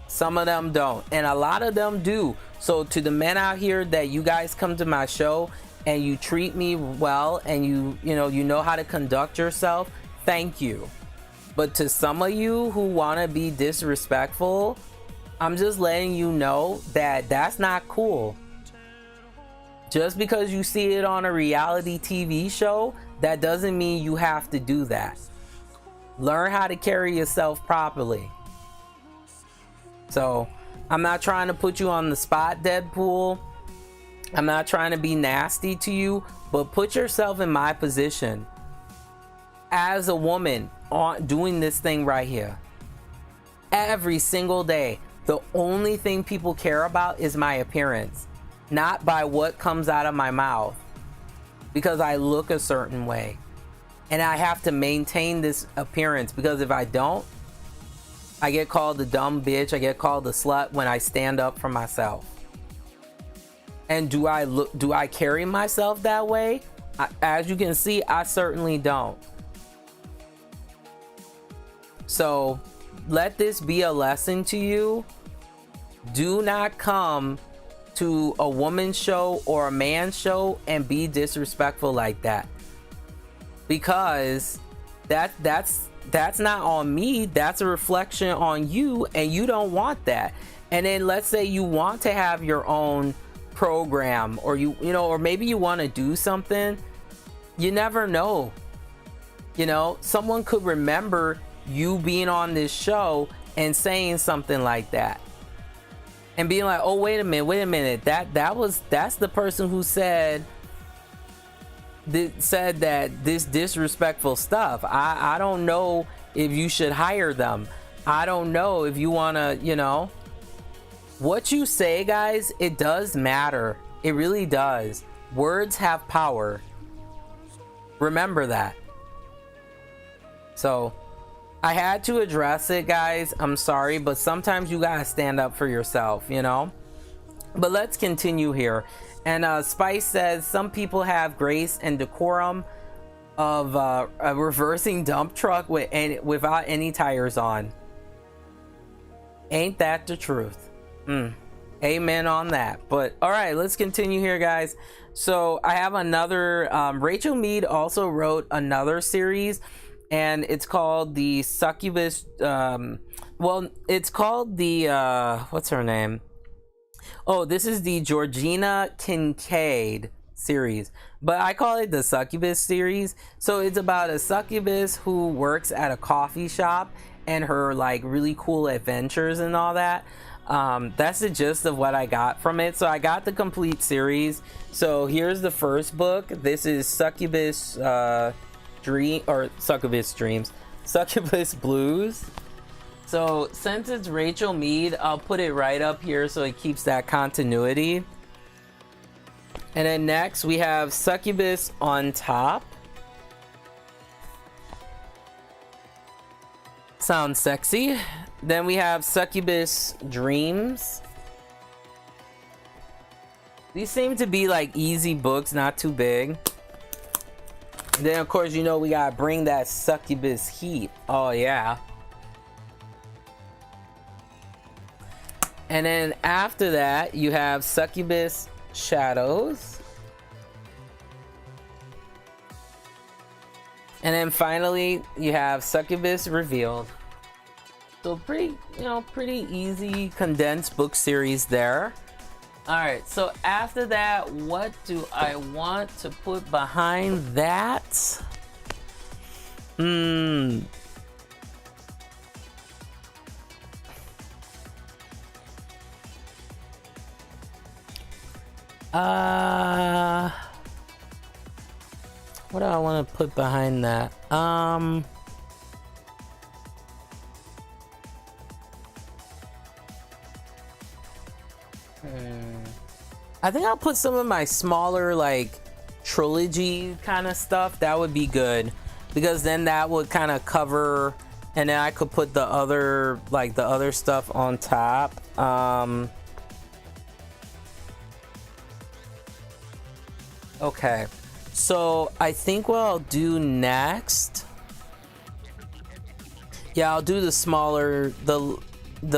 Some of them don't, and a lot of them do. So to the men out here that you guys come to my show and you treat me well and you know how to conduct yourself, thank you. But to some of you who want to be disrespectful, I'm just letting you know that that's not cool. Just because you see it on a reality TV show, that doesn't mean you have to do that. Learn how to carry yourself properly. So, I'm not trying to put you on the spot, Deadpool. I'm not trying to be nasty to you, but put yourself in my position. As a woman doing this thing right here, every single day, the only thing people care about is my appearance, not by what comes out of my mouth, because I look a certain way and I have to maintain this appearance, because if I don't, I get called a dumb bitch, I get called a slut when I stand up for myself. And do I carry myself that way? As you can see, I certainly don't. So let this be a lesson to you. Do not come to a woman's show or a man's show and be disrespectful like that, because that's not on me. That's a reflection on you, and you don't want that. And then let's say you want to have your own program, or you know, or maybe you want to do something. You never know. You know, someone could remember you being on this show and saying something like that, and being like, oh, wait a minute, that's the person who said that this disrespectful stuff. I don't know if you should hire them. I don't know if you want to, you know, what you say, guys, it does matter. It really does. Words have power. Remember that. So I had to address it, guys. I'm sorry, but sometimes you gotta stand up for yourself, you know. But let's continue here. And Spice says some people have grace and decorum of a reversing dump truck without any tires on. Ain't that the truth? Amen on that. But all right, let's continue here, guys. So I have another. Rachel Mead also wrote another series, and it's called the Succubus. Well, it's called the what's her name? Oh, this is the Georgina Kincaid series, but I call it the Succubus series. So it's about a succubus who works at a coffee shop and her like really cool adventures and all that. That's the gist of what I got from it. So I got the complete series. So here's the first book. This is Succubus Dreams, Succubus Blues. So since it's Rachel Mead, I'll put it right up here so it keeps that continuity. And then next we have Succubus on top. Sounds sexy. Then we have Succubus Dreams. These seem to be like easy books, not too big. And then of course, you know, we gotta bring that Succubus heat. Oh yeah. And then after that, you have Succubus Shadows. And then finally, you have Succubus Revealed. So pretty, you know, pretty easy condensed book series there. All right, so after that, what do I want to put behind that? What do I want to put behind that? I think I'll put some of my smaller like trilogy kind of stuff. That would be good because then that would kind of cover, and then I could put the other like the other stuff on top. Okay, so I think what I'll do next, yeah, I'll do the smaller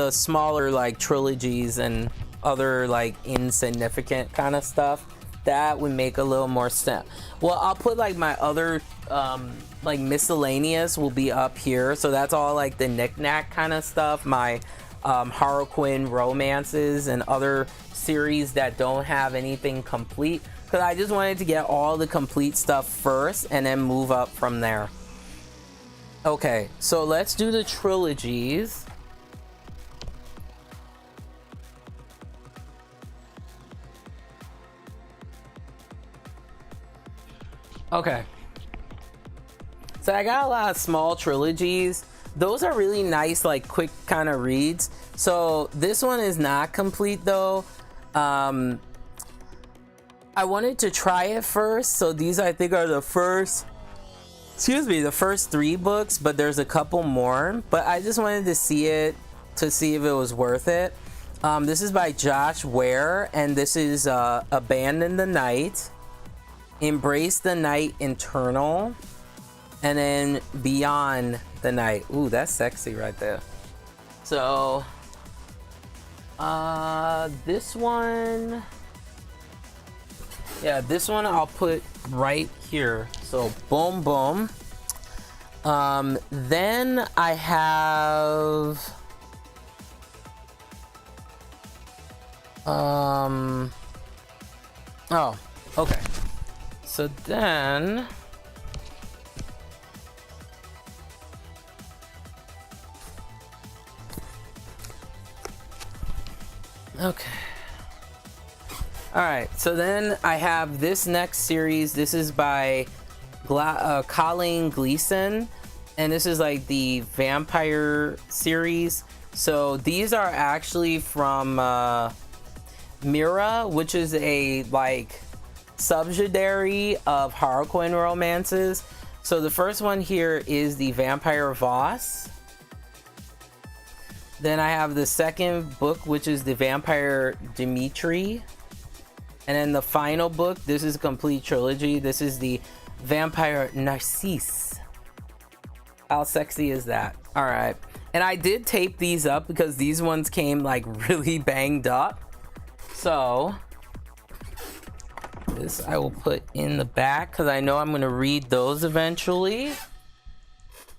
smaller like trilogies and other like insignificant kind of stuff. That would make a little more sense. Well, I'll put like my other like miscellaneous will be up here, so that's all like the knick-knack kind of stuff, my Harlequin romances and other series that don't have anything complete, because I just wanted to get all the complete stuff first and then move up from there. Okay, so let's do the trilogies. Okay, so I got a lot of small trilogies. Those are really nice, like quick kind of reads. So this one is not complete though. I wanted to try it first, so these I think are the first three books, but there's a couple more, but I just wanted to see it to see if it was worth it. This is by Josh Ware, and this is Abandon the Night, Embrace the Night Eternal, and then Beyond the Night. Ooh, that's sexy right there. So this one, yeah, this one I'll put right here. So boom, boom. Then I have oh, okay. So then okay. All right, so then I have this next series. This is by Colleen Gleason, and this is like the vampire series. So these are actually from Mira, which is a like subsidiary of Harlequin romances. So the first one here is the Vampire Voss. Then I have the second book, which is the Vampire Dimitri. And then the final book, this is a complete trilogy. This is the Vampire Narcisse. How sexy is that? All right. And I did tape these up because these ones came like really banged up. So this I will put in the back because I know I'm going to read those eventually.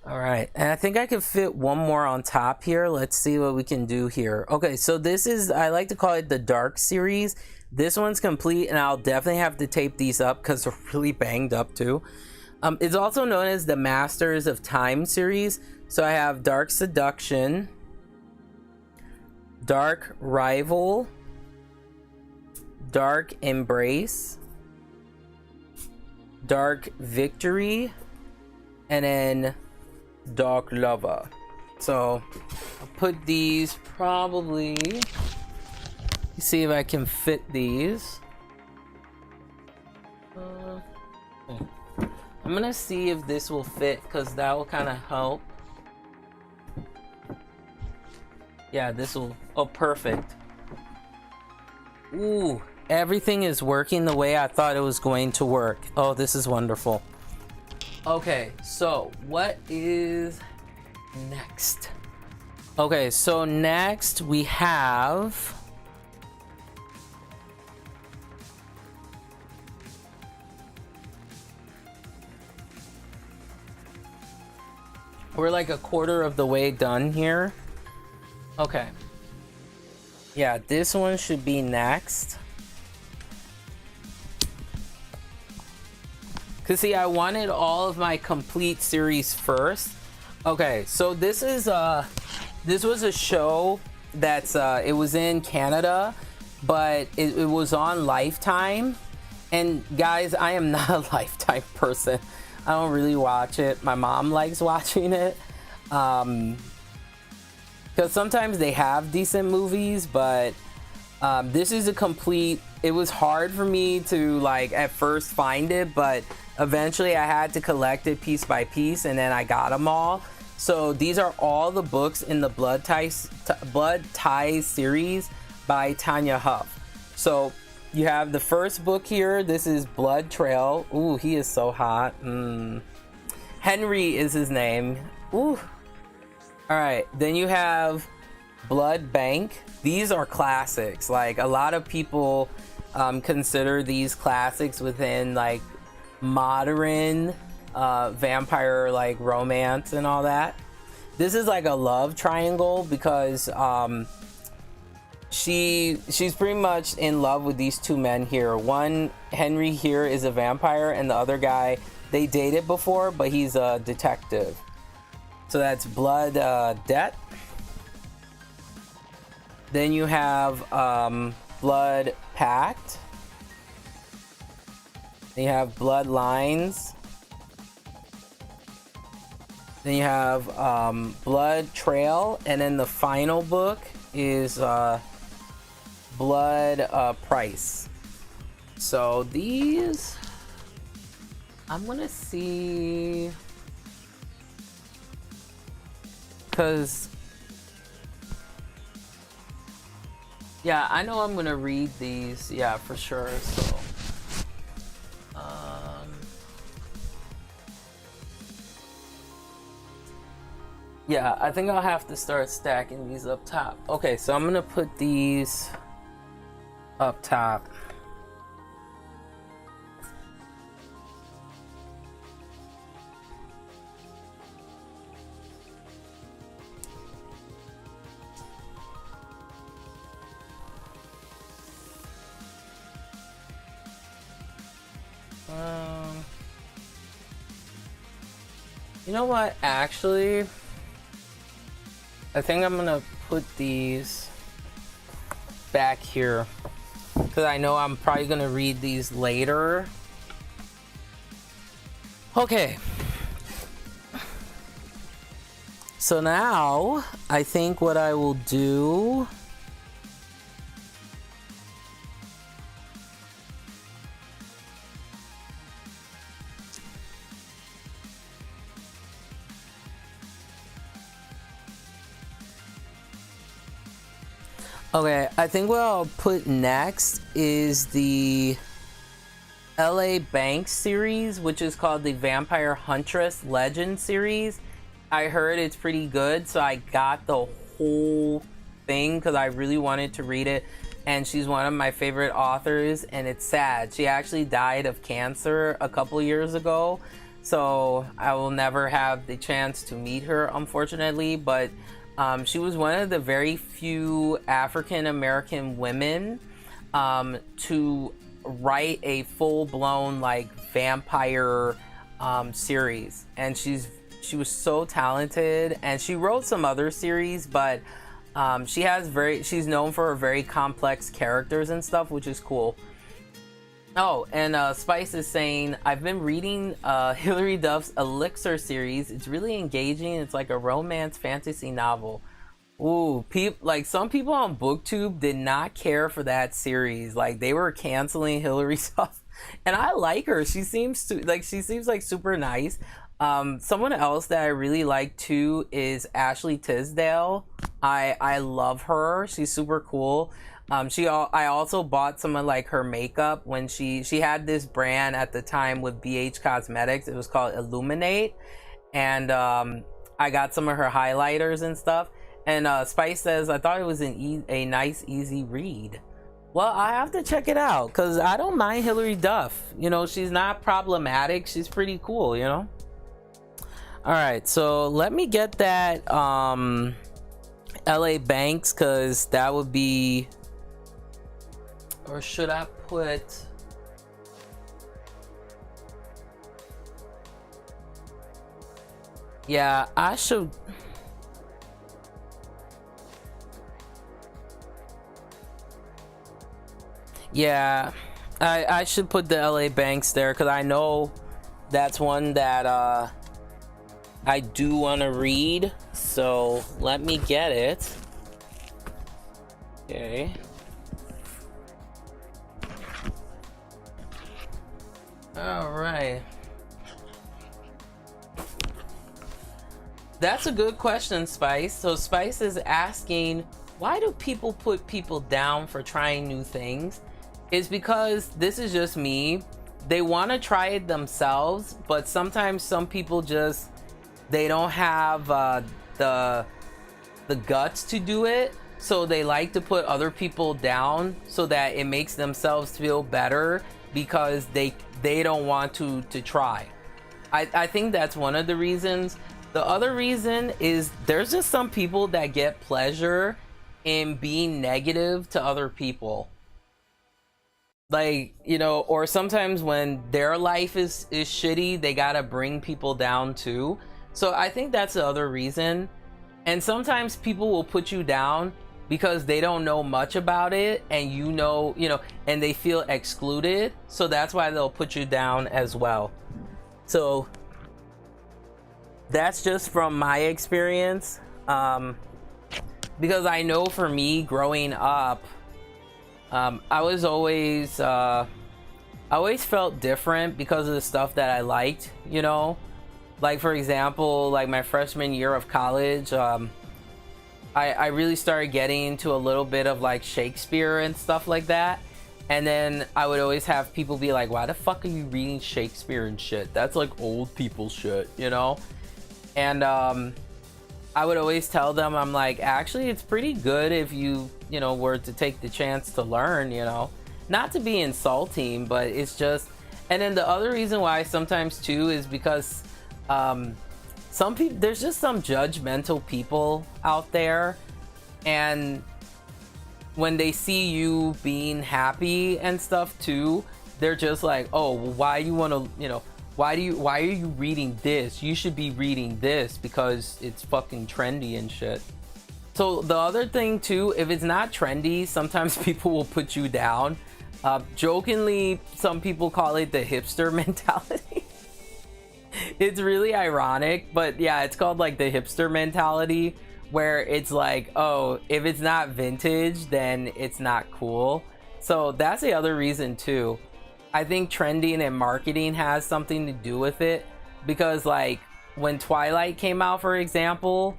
All right, and I think I can fit one more on top here. Let's see what we can do here. Okay, so this is, I like to call it the Dark series. This one's complete, and I'll definitely have to tape these up because they're really banged up too. It's also known as the Masters of Time series. So I have Dark Seduction, Dark Rival, Dark Embrace, Dark Victory, and then Dark Lover. So I'll put these probably, see if I can fit these. Okay. I'm gonna see if this will fit, because that will kind of help. Yeah, this will. Oh, perfect. Ooh, everything is working the way I thought it was going to work. Oh, this is wonderful. Okay, so what is next? Okay, so next we have we're like a quarter of the way done here. Okay. Yeah, this one should be next. Cause see, I wanted all of my complete series first. Okay, so this is this was a show that's it was in Canada, but it was on Lifetime. And guys, I am not a Lifetime person. I don't really watch it. My mom likes watching it. Because sometimes they have decent movies, but this is a complete. It was hard for me to like at first find it, but eventually I had to collect it piece by piece, and then I got them all. So these are all the books in the Blood Ties series by Tanya Huff. So you have the first book here. This is Blood Trail. Ooh, he is so hot. Henry is his name. Ooh. All right, then you have Blood Bank. These are classics. Like, a lot of people consider these classics within like modern vampire like romance and all that. This is like a love triangle because she's pretty much in love with these two men here. One, Henry here, is a vampire, and the other guy, they dated before, but he's a detective. So that's Blood Debt. Then you have Blood Pact. Then you have Bloodlines. Then you have Blood Trail. And then the final book is Blood Price. So these, I'm gonna see, because yeah, I know I'm gonna read these, yeah, for sure. So yeah, I think I'll have to start stacking these up top. Okay, so I'm gonna put these up top. You know what? Actually, I think I'm gonna put these back here because I know I'm probably gonna read these later. Okay. So now I think what I will do, okay, I think what I'll put next is the LA Bank series, which is called the Vampire Huntress Legend series. I heard it's pretty good, so I got the whole thing because I really wanted to read it. And she's one of my favorite authors, and it's sad. She actually died of cancer a couple years ago, so I will never have the chance to meet her, unfortunately. But she was one of the very few African American women to write a full-blown like vampire series, and she was so talented. And she wrote some other series, but she's known for her very complex characters and stuff, which is cool. Oh, and Spice is saying, I've been reading Hilary Duff's Elixir series. It's really engaging. It's like a romance fantasy novel. Ooh, like some people on BookTube did not care for that series. Like they were canceling Hillary stuff, and I like her. She seems like super nice. Someone else that I really like too is Ashley Tisdale. I love her. She's super cool. I also bought some of like her makeup when she had this brand at the time with BH Cosmetics. It was called Illuminate, and I got some of her highlighters and stuff. And Spice says, I thought it was a nice, easy read. Well, I have to check it out because I don't mind Hilary Duff. You know, she's not problematic. She's pretty cool, you know? All right, so let me get that LA Banks because that would be... Or should I put... Yeah, I should... Yeah, I should put the LA Banks there because I know that's one that I do want to read. So let me get it. Okay. All right. That's a good question, Spice. So Spice is asking, why do people put people down for trying new things? It's because this is just me. They want to try it themselves, but sometimes some people just they don't have the guts to do it, so they like to put other people down so that it makes themselves feel better because they don't want to try. I think that's one of the reasons. The other reason is there's just some people that get pleasure in being negative to other people. Like, you know, or sometimes when their life is shitty, they gotta bring people down too. So I think that's the other reason. And sometimes people will put you down because they don't know much about it, and you know, and they feel excluded. So that's why they'll put you down as well. So that's just from my experience. Because I know for me growing up, I always felt different because of the stuff that I liked, you know? Like, for example, like my freshman year of college, I really started getting into a little bit of like Shakespeare and stuff like that. And then I would always have people be like, why the fuck are you reading Shakespeare and shit? That's like old people shit, you know? And I would always tell them, I'm like, actually, it's pretty good if you were to take the chance to learn, you know? Not to be insulting, but it's just... And then the other reason why sometimes, too, is because some people... There's just some judgmental people out there, and when they see you being happy and stuff, too, they're just like, oh, well, why you want to, why are you reading this? You should be reading this because it's fucking trendy and shit. So the other thing too, if it's not trendy, sometimes people will put you down. Jokingly, some people call it the hipster mentality. It's really ironic, but yeah, it's called like the hipster mentality, where it's like, oh, if it's not vintage, then it's not cool. So that's the other reason too. I think trending and marketing has something to do with it, because like when Twilight came out, for example,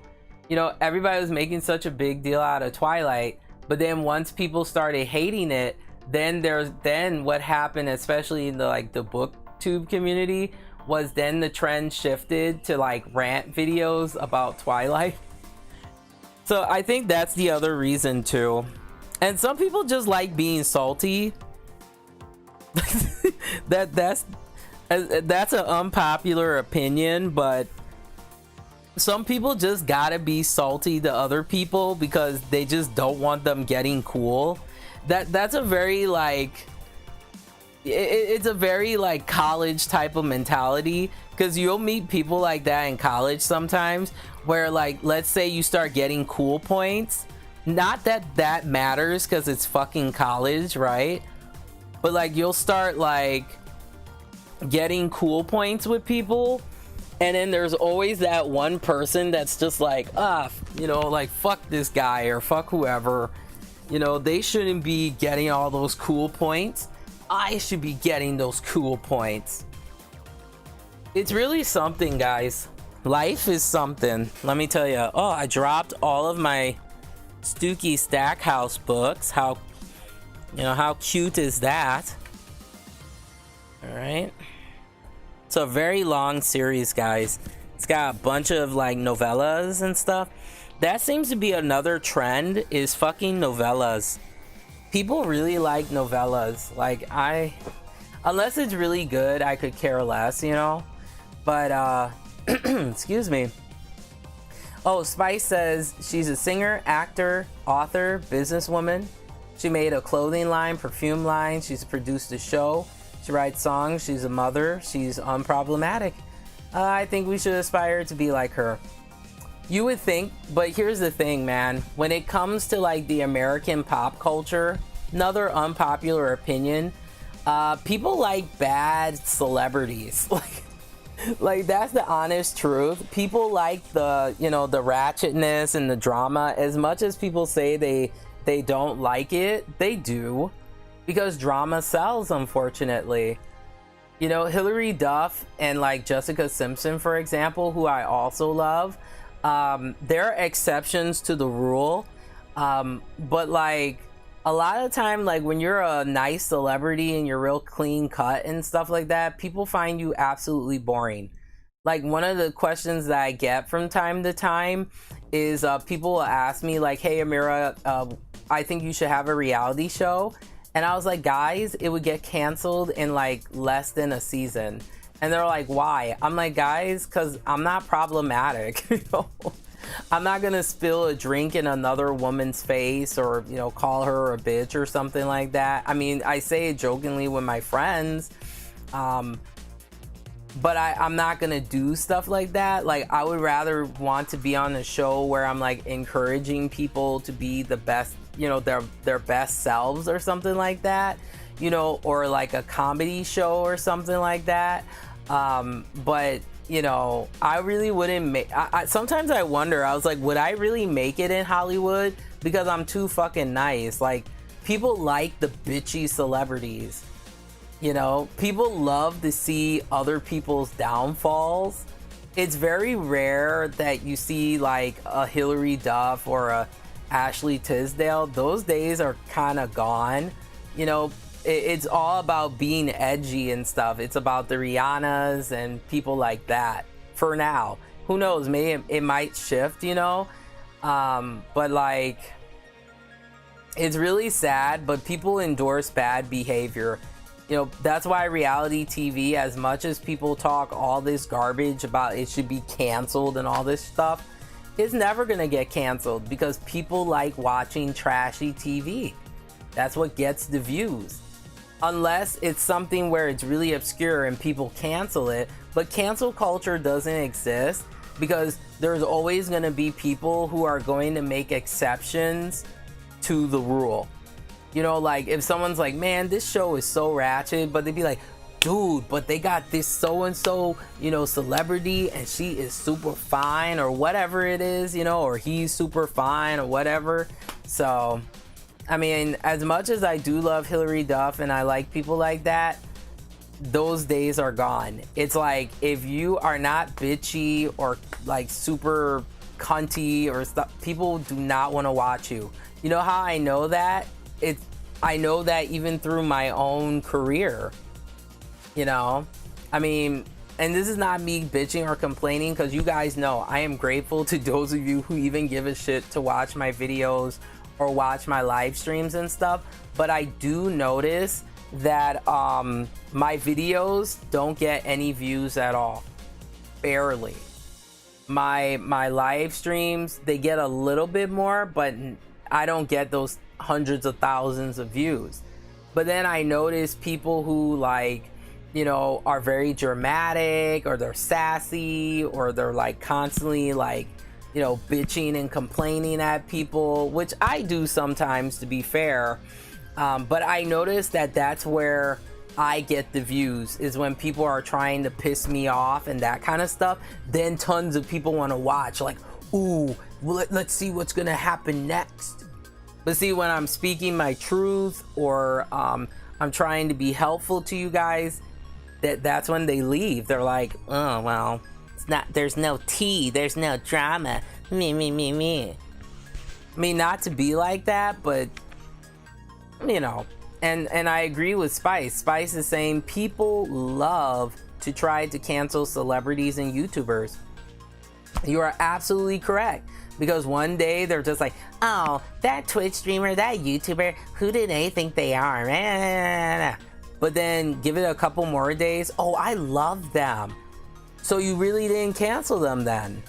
everybody was making such a big deal out of Twilight, but then once people started hating it, then what happened, especially in the booktube community, was then the trend shifted to like rant videos about Twilight. So I think that's the other reason too. And some people just like being salty. that's an unpopular opinion, but some people just gotta be salty to other people because they just don't want them getting cool. That's a very it's a very like college type of mentality, because you'll meet people like that in college sometimes, where like, let's say you start getting cool points, not that matters because it's fucking college, right? but like you'll start like getting cool points with people, and then there's always that one person that's just like, you know, like fuck this guy or fuck whoever, you know, they shouldn't be getting all those cool points, I should be getting those cool points. It's really something, guys. Life is something, let me tell you. Oh, I dropped all of my Stooky Stackhouse books. How, you know, how cute is that? All right, it's a very long series, guys. It's got a bunch of like novellas and stuff. That seems to be another trend, is fucking novellas. People really like novellas. Like, unless it's really good, I could care less, you know. But excuse me. Oh, Spice says she's a singer, actor, author, businesswoman. She made a clothing line, perfume line. She's produced a show. She writes songs. She's a mother. She's unproblematic. I think we should aspire to be like her. You would think, but here's the thing, man. When it comes to like the American pop culture, another unpopular opinion, people like bad celebrities. Like that's the honest truth. People like the, you know, the ratchetness and the drama. As much as people say they don't like it, they do, because drama sells, unfortunately. You know, Hilary Duff and like Jessica Simpson, for example, who I also love, they're exceptions to the rule. But like a lot of the time, like when you're a nice celebrity and you're real clean cut and stuff like that, people find you absolutely boring. Like one of the questions that I get from time to time is people will ask me like, hey Amira, I think you should have a reality show. And I was like, guys, it would get canceled in like less than a season. And they're like, why? I'm like, guys, because I'm not problematic. You know? I'm not gonna spill a drink in another woman's face, or, you know, call her a bitch or something like that. I mean, I say it jokingly with my friends, but I'm not gonna do stuff like that. Like, I would rather want to be on a show where I'm like encouraging people to be the best, you know, their best selves or something like that, you know, or like a comedy show or something like that. But you know, I really wouldn't make, sometimes I wonder, I was like, would I really make it in Hollywood? Because I'm too fucking nice. Like, people like the bitchy celebrities, you know? People love to see other people's downfalls. It's very rare that you see like a Hilary Duff or a Ashley Tisdale. Those days are kind of gone, you know? It's all about being edgy and stuff. It's about the Rihannas and people like that for now. Who knows, maybe it might shift, you know. But like, it's really sad, but people endorse bad behavior. You know, that's why reality TV, as much as people talk all this garbage about it should be canceled and all this stuff, is never gonna get canceled, because people like watching trashy TV. That's what gets the views. Unless it's something where it's really obscure and people cancel it. But cancel culture doesn't exist, because there's always going to be people who are going to make exceptions to the rule. You know, like if someone's like, man, this show is so ratchet, but they'd be like, dude, but they got this so-and-so, you know, celebrity, and she is super fine, or whatever it is, you know, or he's super fine or whatever. So I mean, as much as I do love Hilary Duff and I like people like that, those days are gone. It's like, if you are not bitchy or like super cunty or stuff, people do not want to watch you. You know how I know that? I know that even through my own career, you know? I mean, and this is not me bitching or complaining, because you guys know I am grateful to those of you who even give a shit to watch my videos or watch my live streams and stuff. But I do notice that my videos don't get any views at all. Barely. My live streams, they get a little bit more, but I don't get those hundreds of thousands of views. But then I notice people who, like, you know, are very dramatic, or they're sassy, or they're like constantly like, you know, bitching and complaining at people, which I do sometimes, to be fair. But I noticed that that's where I get the views, is when people are trying to piss me off and that kind of stuff. Then tons of people want to watch, like, ooh, let's see what's gonna happen next. But see, when I'm speaking my truth, or I'm trying to be helpful to you guys, that's when they leave. They're like, oh well, there's no tea, there's no drama, me. I mean, not to be like that, but you know. And I agree with Spice. Spice is saying people love to try to cancel celebrities and YouTubers. You are absolutely correct. Because one day they're just like, oh, that Twitch streamer, that YouTuber, who do they think they are? But then give it a couple more days. Oh, I love them. So you really didn't cancel them then.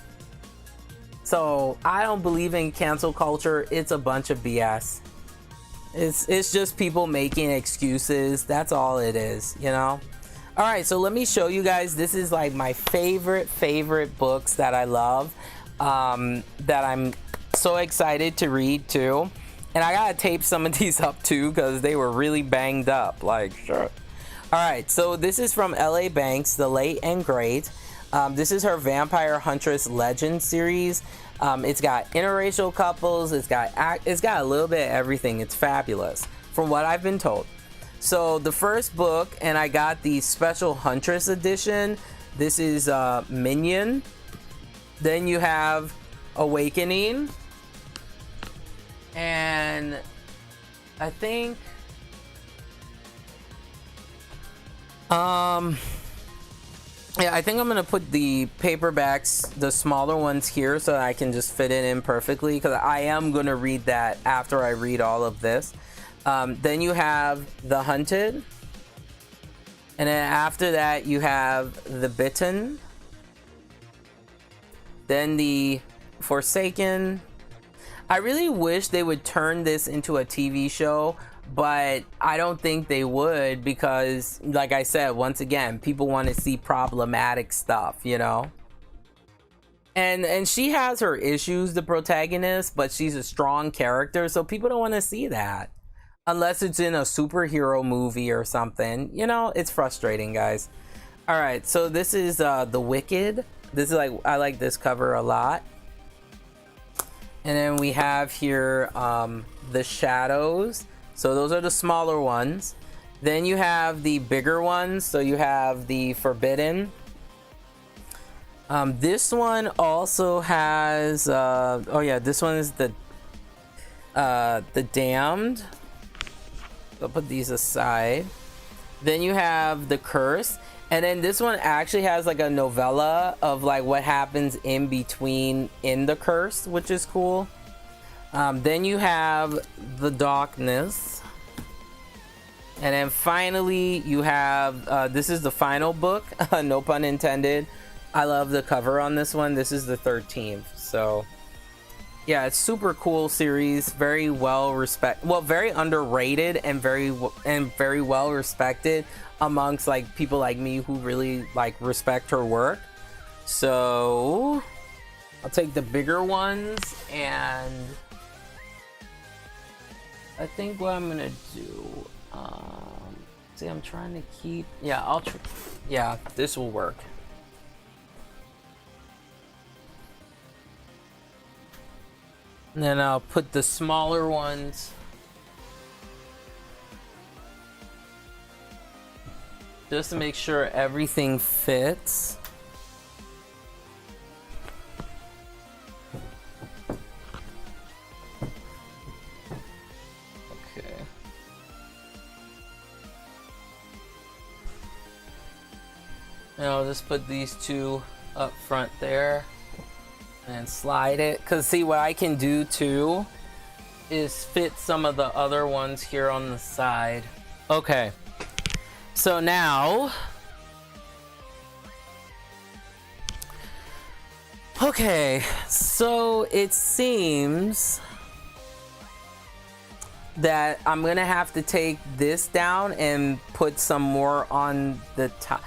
So I don't believe in cancel culture. It's a bunch of BS. It's just people making excuses. That's all it is, you know? All right, so let me show you guys. This is like my favorite books that I love, that I'm so excited to read too. And I gotta tape some of these up too, because they were really banged up, like, sure. All right, so this is from L.A. Banks, The Late and Great. This is her Vampire Huntress Legend series. It's got interracial couples. It's got a little bit of everything. It's fabulous, from what I've been told. So the first book, and I got the special Huntress edition. This is Minion. Then you have Awakening, and I think yeah, I think I'm gonna put the paperbacks, the smaller ones here, so that I can just fit it in perfectly, because I am gonna read that after I read all of this. Then you have The Hunted, and then after that you have The Bitten, then The Forsaken. I really wish they would turn this into a TV show, but I don't think they would, because like I said, once again, people want to see problematic stuff, you know? And she has her issues, the protagonist, but she's a strong character, so people don't want to see that. Unless it's in a superhero movie or something. You know, it's frustrating, guys. Alright, so this is The Wicked. This is like, I like this cover a lot. And then we have here The Shadows. So those are the smaller ones. Then you have the bigger ones. So you have The Forbidden. This one also has oh yeah, this one is the Damned. I'll put these aside. Then you have The Curse, and then this one actually has like a novella of like what happens in between in The Curse, which is cool. Then you have The Darkness, and then finally you have this is the final book. No pun intended. I love the cover on this one. This is the 13th. So yeah, it's super cool series, very very underrated and very well respected amongst like people like me who really like respect her work. So I'll take the bigger ones, and I think what I'm gonna do, see, I'm trying to keep, yeah, this will work. And then I'll put the smaller ones just to make sure everything fits. Okay. And I'll just put these two up front there. And slide it, because see, what I can do too is fit some of the other ones here on the side. Okay, so now, okay, so it seems that I'm gonna have to take this down and put some more on the top.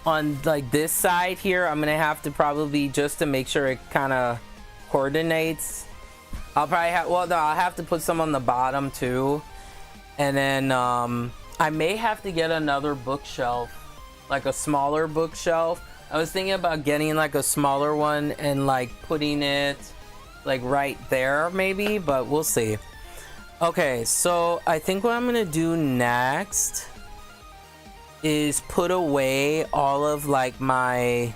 On like this side here, I'm gonna have to probably, just to make sure it kind of coordinates, I'll probably have, well no, I'll have to put some on the bottom too, And then I may have to get another bookshelf, like a smaller bookshelf. I was thinking about getting like a smaller one and like putting it like right there maybe, but we'll see. Okay, so I think what I'm gonna do next is put away all of like my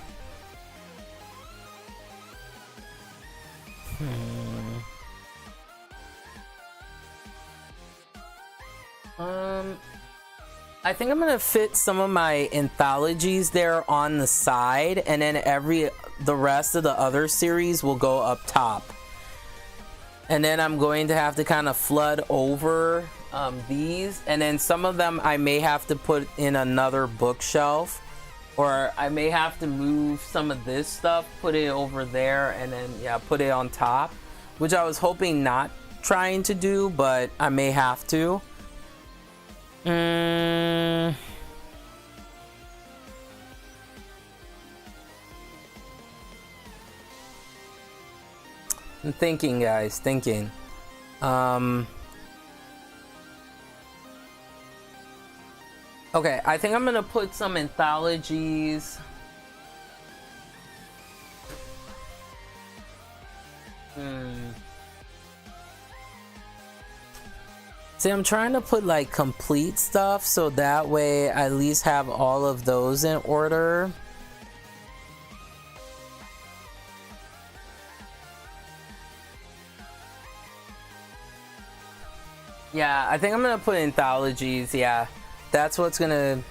I think I'm gonna fit some of my anthologies there on the side, and then the rest of the other series will go up top. And then I'm going to have to kind of flood over these, and then some of them I may have to put in another bookshelf, or I may have to move some of this stuff, put it over there, and then yeah, put it on top, which I was hoping not trying to do, but I may have to. I'm thinking, guys, thinking. Okay, I think I'm gonna put some anthologies. See, I'm trying to put like complete stuff so that way I at least have all of those in order. Yeah, I think I'm gonna put anthologies. Yeah, that's what's gonna.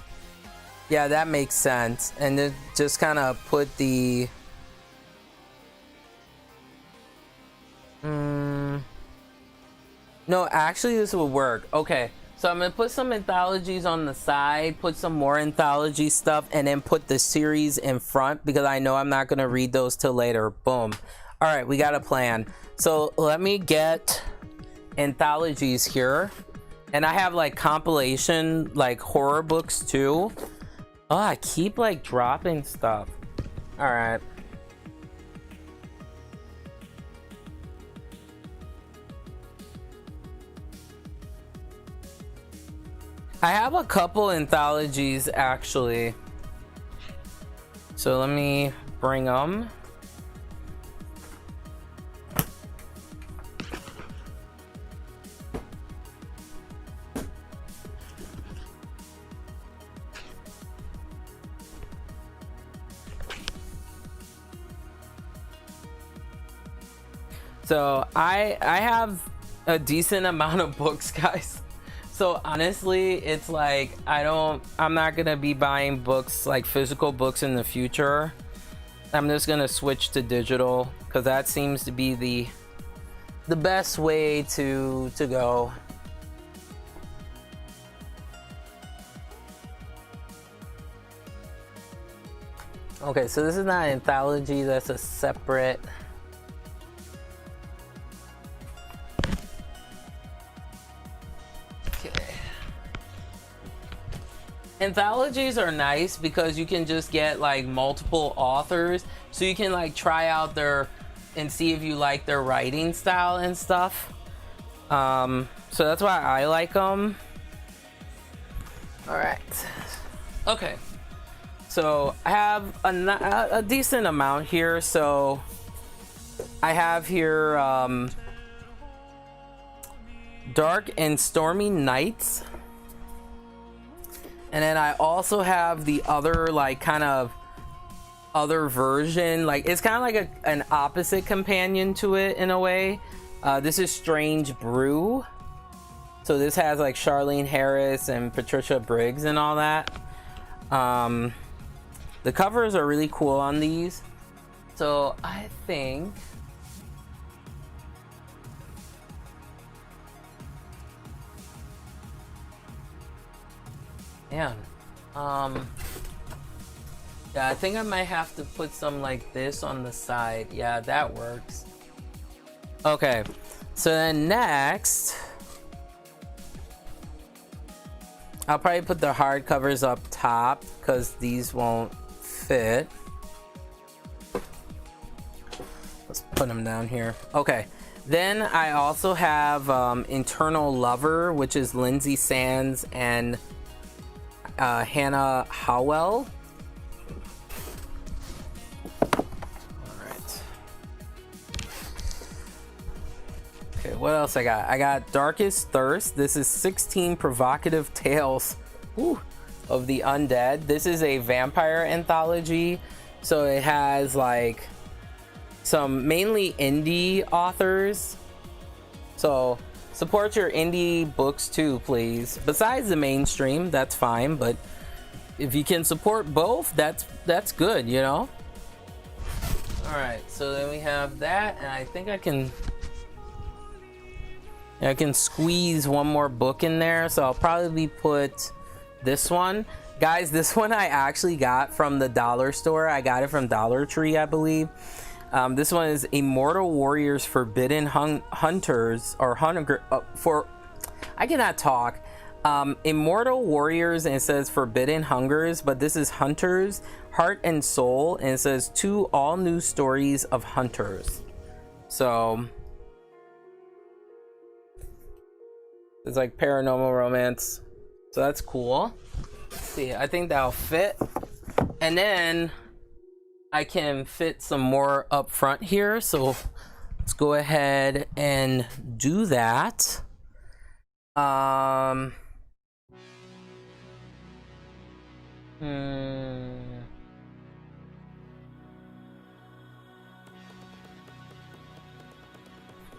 Yeah, that makes sense. And then just kind of put the. No, actually, this will work. Okay, so I'm gonna put some anthologies on the side, put some more anthology stuff, and then put the series in front because I know I'm not gonna read those till later. Boom. All right, we got a plan. So let me get anthologies here, and I have like compilation like horror books too. Oh, I keep like dropping stuff. All right. I have a couple anthologies actually, so let me bring them. So I have a decent amount of books, guys. So honestly, it's like I'm not gonna be buying books, like physical books, in the future. I'm just gonna switch to digital because that seems to be the best way to go. Okay, so this is not an anthology, that's a separate. Anthologies are nice because you can just get like multiple authors, so you can like try out their and see if you like their writing style and stuff. So that's why I like them. All right. Okay. So I have a decent amount here. So I have here Dark and Stormy Nights. And then I also have the other like kind of other version, like it's kind of like an opposite companion to it in a way. This is Strange Brew. So this has like Charlene Harris and Patricia Briggs and all that. The covers are really cool on these. So I think yeah, I think I might have to put some like this on the side. Yeah, that works. Okay, so then next I'll probably put the hardcovers up top because these won't fit. Let's put them down here. Okay, Then I also have Internal Lover, which is Lindsay Sands and Hannah Howell. Alright. Okay, what else I got? I got Darkest Thirst. This is 16 provocative tales of the undead. This is a vampire anthology. So it has like some mainly indie authors, so support your indie books too, please. Besides the mainstream, that's fine, but if you can support both, that's good, you know. All right, so then we have that, and I think I can squeeze one more book in there, so I'll probably put this one. Guys, this one I actually got from the dollar store. I got it from Dollar Tree, I believe. This one is Immortal Warriors Forbidden Hunters, or Hunger for I cannot talk. Immortal Warriors, and it says Forbidden Hungers, but this is Hunters, Heart and Soul, and it says 2 all new stories of hunters. So it's like paranormal romance, so that's cool. Let's see, I think that'll fit, and then I can fit some more up front here, so let's go ahead and do that. Yeah,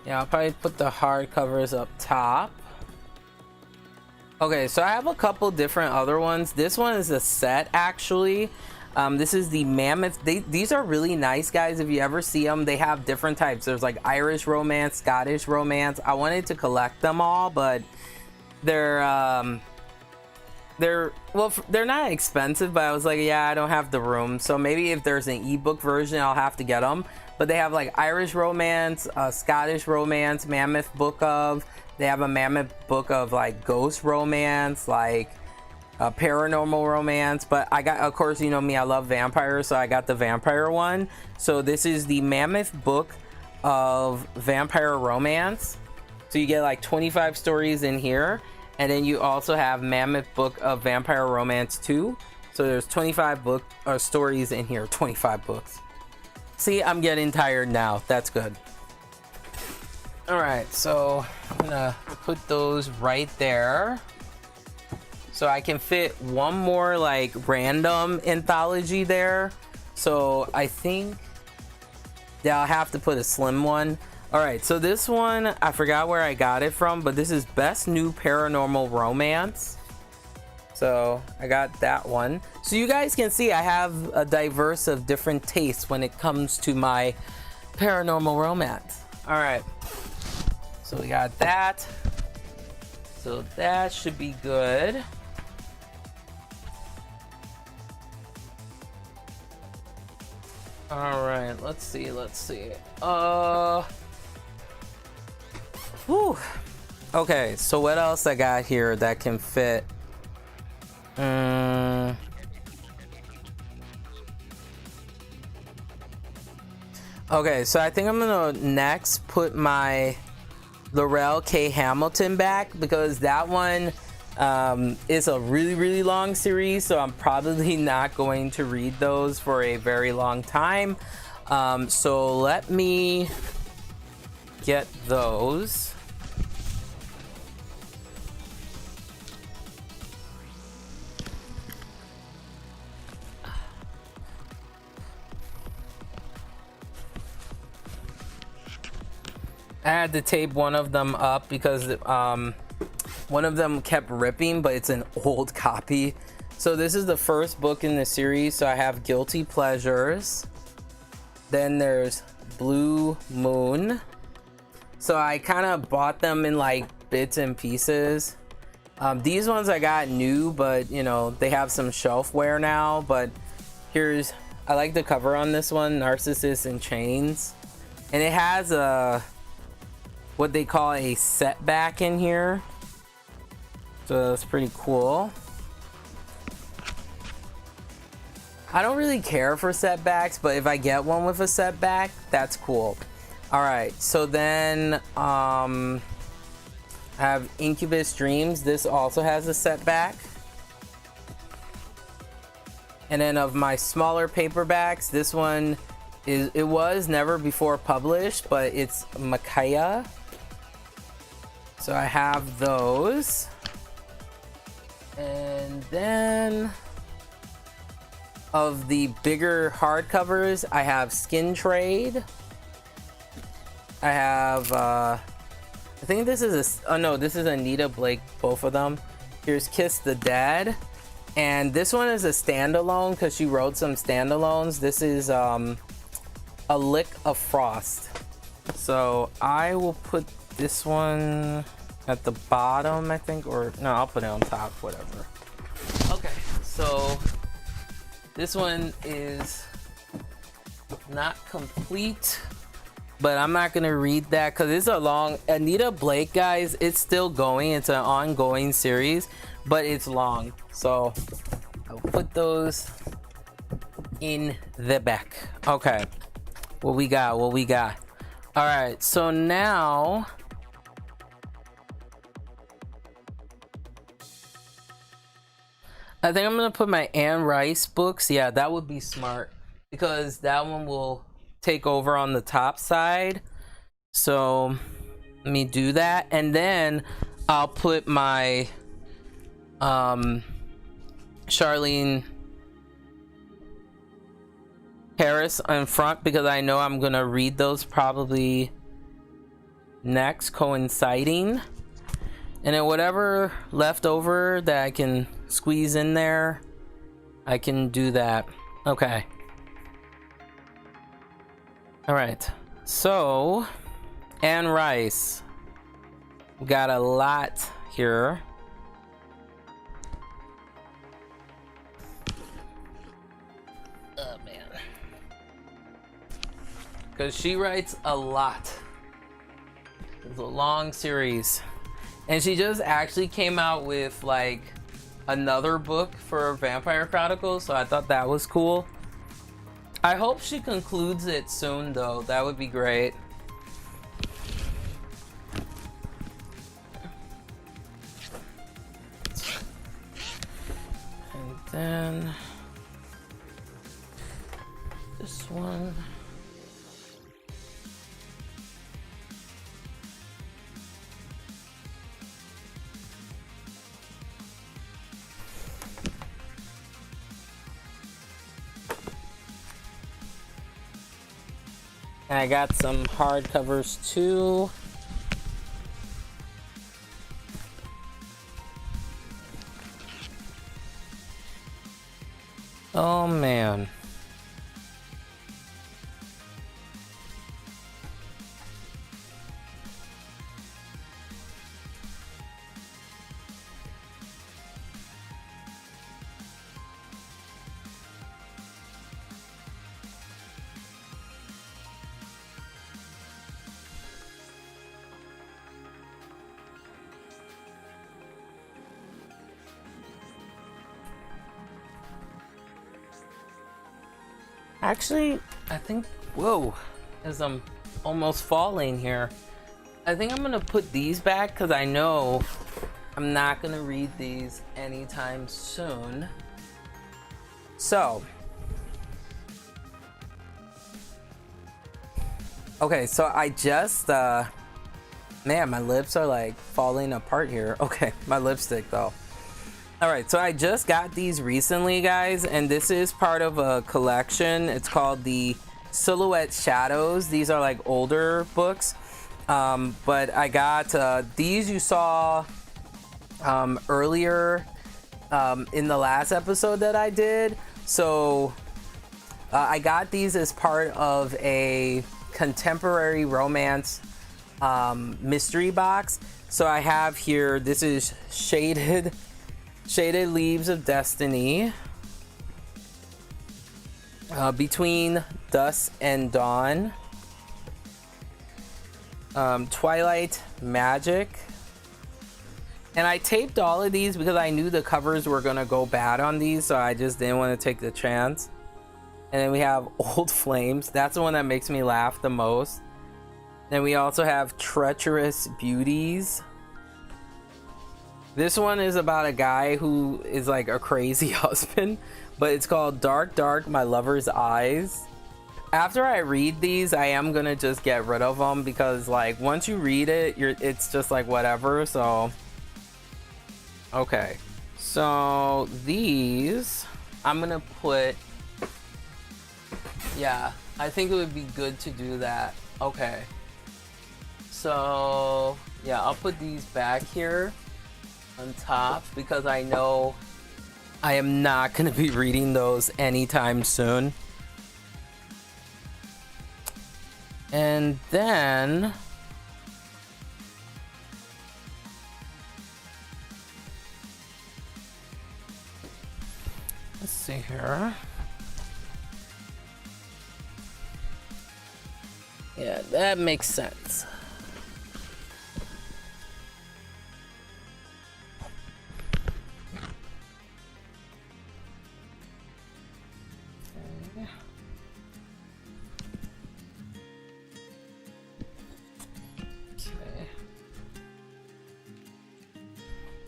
I'll probably put the hardcovers up top. Okay, so I have a couple different other ones. This one is a set, actually. This is the Mammoth. These are really nice, guys. If you ever see them, they have different types. There's like Irish romance, Scottish romance. I wanted to collect them all, but they're not expensive, but I was like, yeah, I don't have the room. So maybe if there's an ebook version, I'll have to get them. But they have like Irish romance, Scottish romance, Mammoth book of. They have a Mammoth book of like ghost romance, like paranormal romance. But I got, of course, you know me, I love vampires, so I got the vampire one. So this is the Mammoth book of vampire romance. So you get like 25 stories in here, and then you also have Mammoth book of vampire romance 2. So there's 25 stories in here. 25 books. See, I'm getting tired now. That's good. All right, so I'm gonna put those right there, so I can fit one more like random anthology there. So I think that I'll have to put a slim one. All right, so this one, I forgot where I got it from, but this is Best New Paranormal Romance. So I got that one. So you guys can see I have a diverse of different tastes when it comes to my paranormal romance. All right, so we got that. So that should be good. All right, let's see. Whew. Okay, so what else I got here that can fit? Okay, so I think I'm gonna next put my Laurel K. Hamilton back, because that one is a really long series, so I'm probably not going to read those for a very long time. So let me get those. I had to tape one of them up because one of them kept ripping, but it's an old copy. So this is the first book in the series. So I have Guilty Pleasures. Then there's Blue Moon. So I kind of bought them in like bits and pieces. These ones I got new, but you know, they have some shelf wear now. But I like the cover on this one, Narcissus in Chains. And it has what they call a setback in here. So that's pretty cool. I don't really care for setbacks, but if I get one with a setback, that's cool. All right, so then I have Incubus Dreams. This also has a setback. And then of my smaller paperbacks, this one was never before published, but it's Micaiah. So I have those. And then of the bigger hardcovers, I have Skin Trade. I have I think this is this is Anita Blake, both of them. Here's Kiss the Dead. And this one is a standalone because she wrote some standalones. This is A Lick of Frost. So I will put this one at the bottom, I think, or no, I'll put it on top, whatever. Okay, so this one is not complete, but I'm not gonna read that because it's a long Anita Blake, guys. It's still going. It's an ongoing series, but it's long. So I'll put those in the back. Okay, what we got? All right, so now I think I'm gonna put my Anne Rice books. Yeah, that would be smart because that one will take over on the top side. So let me do that, and then I'll put my Charlene Harris in front because I know I'm gonna read those probably next, coinciding. And then whatever left over that I can squeeze in there, I can do that. Okay. All right. So, Anne Rice. We got a lot here. Oh, man. Because she writes a lot. It's a long series. And she just actually came out with like another book for Vampire Chronicles, so I thought that was cool. I hope she concludes it soon though. That would be great. And then this one. And I got some hardcovers too. Oh man. Actually, I think, whoa, as I'm almost falling here, I think I'm gonna put these back because I know I'm not gonna read these anytime soon. So, okay, so I just, man, my lips are like falling apart here. Okay, my lipstick though. All right, so I just got these recently, guys, and this is part of a collection. It's called the Silhouette Shadows. These are like older books, but I got these you saw earlier in the last episode that I did. So I got these as part of a contemporary romance mystery box. So I have here, this is Shaded Leaves of Destiny, Between Dusk and Dawn, Twilight Magic. And I taped all of these because I knew the covers were gonna go bad on these, so I just didn't want to take the chance. And then we have Old Flames. That's the one that makes me laugh the most. Then we also have Treacherous Beauties. This one is about a guy who is like a crazy husband, but it's called Dark Dark My Lover's Eyes. After I read these, I am gonna just get rid of them because like once you read it, it's just like whatever. So okay, so these I'm gonna put, yeah, I think it would be good to do that. Okay, so yeah, I'll put these back here on top because I know I am not gonna be reading those anytime soon. And then let's see here. Yeah, that makes sense.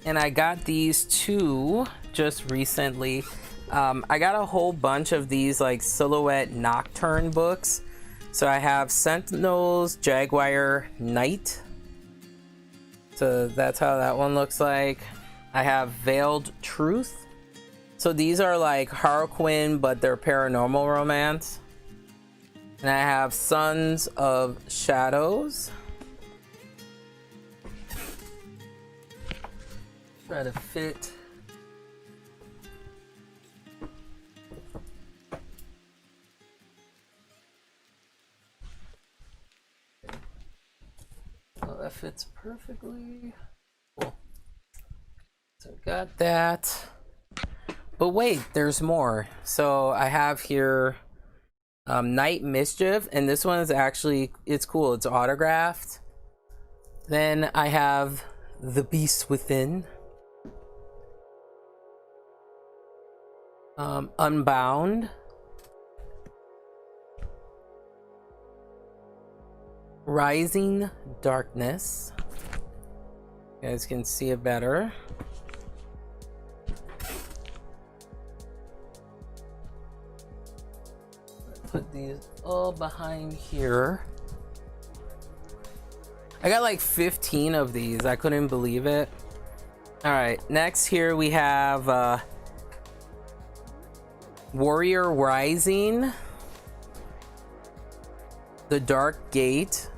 And I got these two just recently. I got a whole bunch of these like silhouette nocturne books. So I have Sentinels, Jaguar, Night. So that's how that one looks like. I have Veiled Truth. So these are like Harlequin, but they're paranormal romance. And I have Sons of Shadows. Try to fit. Oh, that fits perfectly. Cool. So got that. But wait, there's more. So I have here Night Mischief, and this one is actually, it's cool. It's autographed. Then I have The Beast Within. Unbound. Rising Darkness. You guys can see it better. Put these all behind here. I got like 15 of these. I couldn't believe it. All right, next here we have Warrior Rising, The Dark Gate.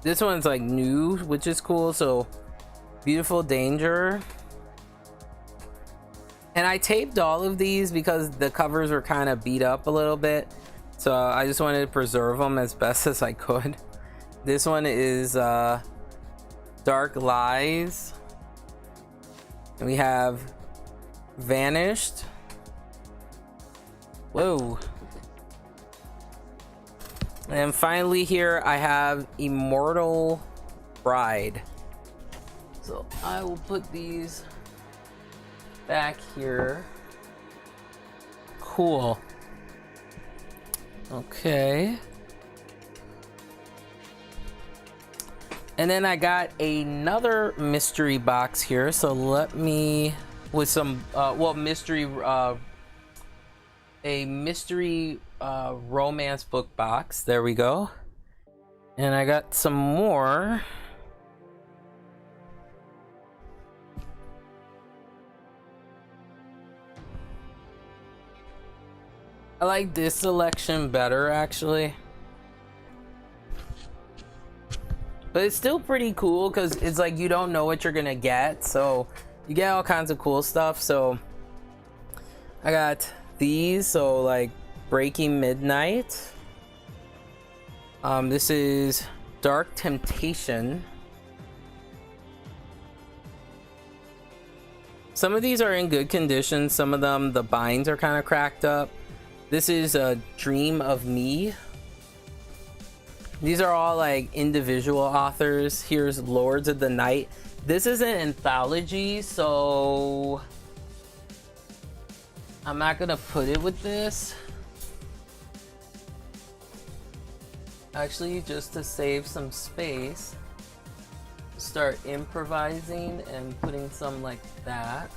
This one's like new, which is cool. So Beautiful Danger. And I taped all of these because the covers were kind of beat up a little bit. So I just wanted to preserve them as best as I could. This one is Dark Lies. And we have Vanished. Whoa. And finally here I have Immortal Bride. So I will put these back here. Cool. Okay. And then I got another mystery box here. So let me, with some mystery, a mystery romance book box. There we go. And I got some more. I like this selection better, actually. But it's still pretty cool because it's like you don't know what you're gonna get, so you get all kinds of cool stuff. So I got these, so like Breaking Midnight. This is Dark Temptation. Some of these are in good condition. Some of them, the binds are kind of cracked up. This is a Dream of Me. These are all like individual authors. Here's Lords of the Night. This is an anthology, so I'm not gonna put it with this. Actually, just to save some space, start improvising and putting some like that.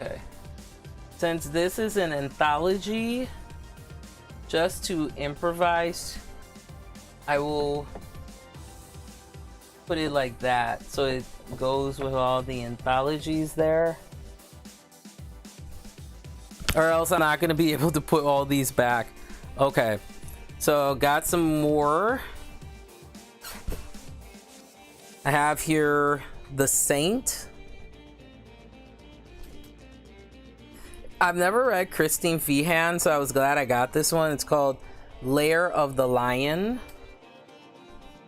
Okay. Since this is an anthology, just to improvise, I will put it like that so it goes with all the anthologies there. Or else I'm not going to be able to put all these back. Okay. So got some more. I have here The Saint. I've never read Christine Feehan, so I was glad I got this one. It's called Lair of the Lion.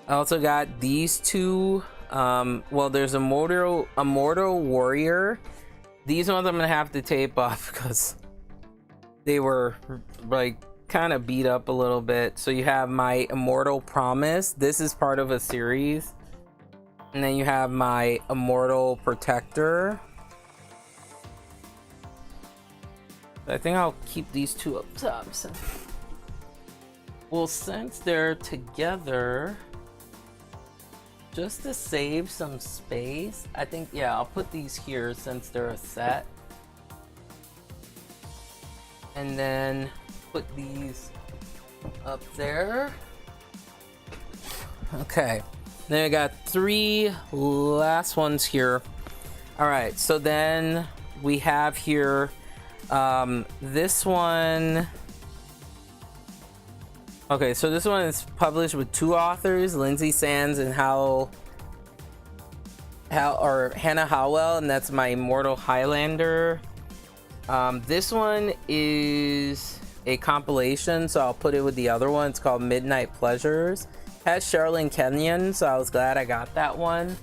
I also got these two. Well, there's a Mortal Warrior. These ones I'm gonna have to tape off because they were like kind of beat up a little bit. So you have my Immortal Promise. This is part of a series. And then you have my Immortal Protector. I think I'll keep these two up top. So. Well, since they're together, just to save some space, I think, yeah, I'll put these here since they're a set. And then put these up there. Okay. Then I got 3 last ones here. All right, so then we have here this one. Okay, so this one is published with 2 authors, Lindsay Sands and Hannah Howell, and that's my Immortal Highlander. This one is a compilation, so I'll put it with the other one. It's called Midnight Pleasures. Has Sherilyn Kenyon, so I was glad I got that one.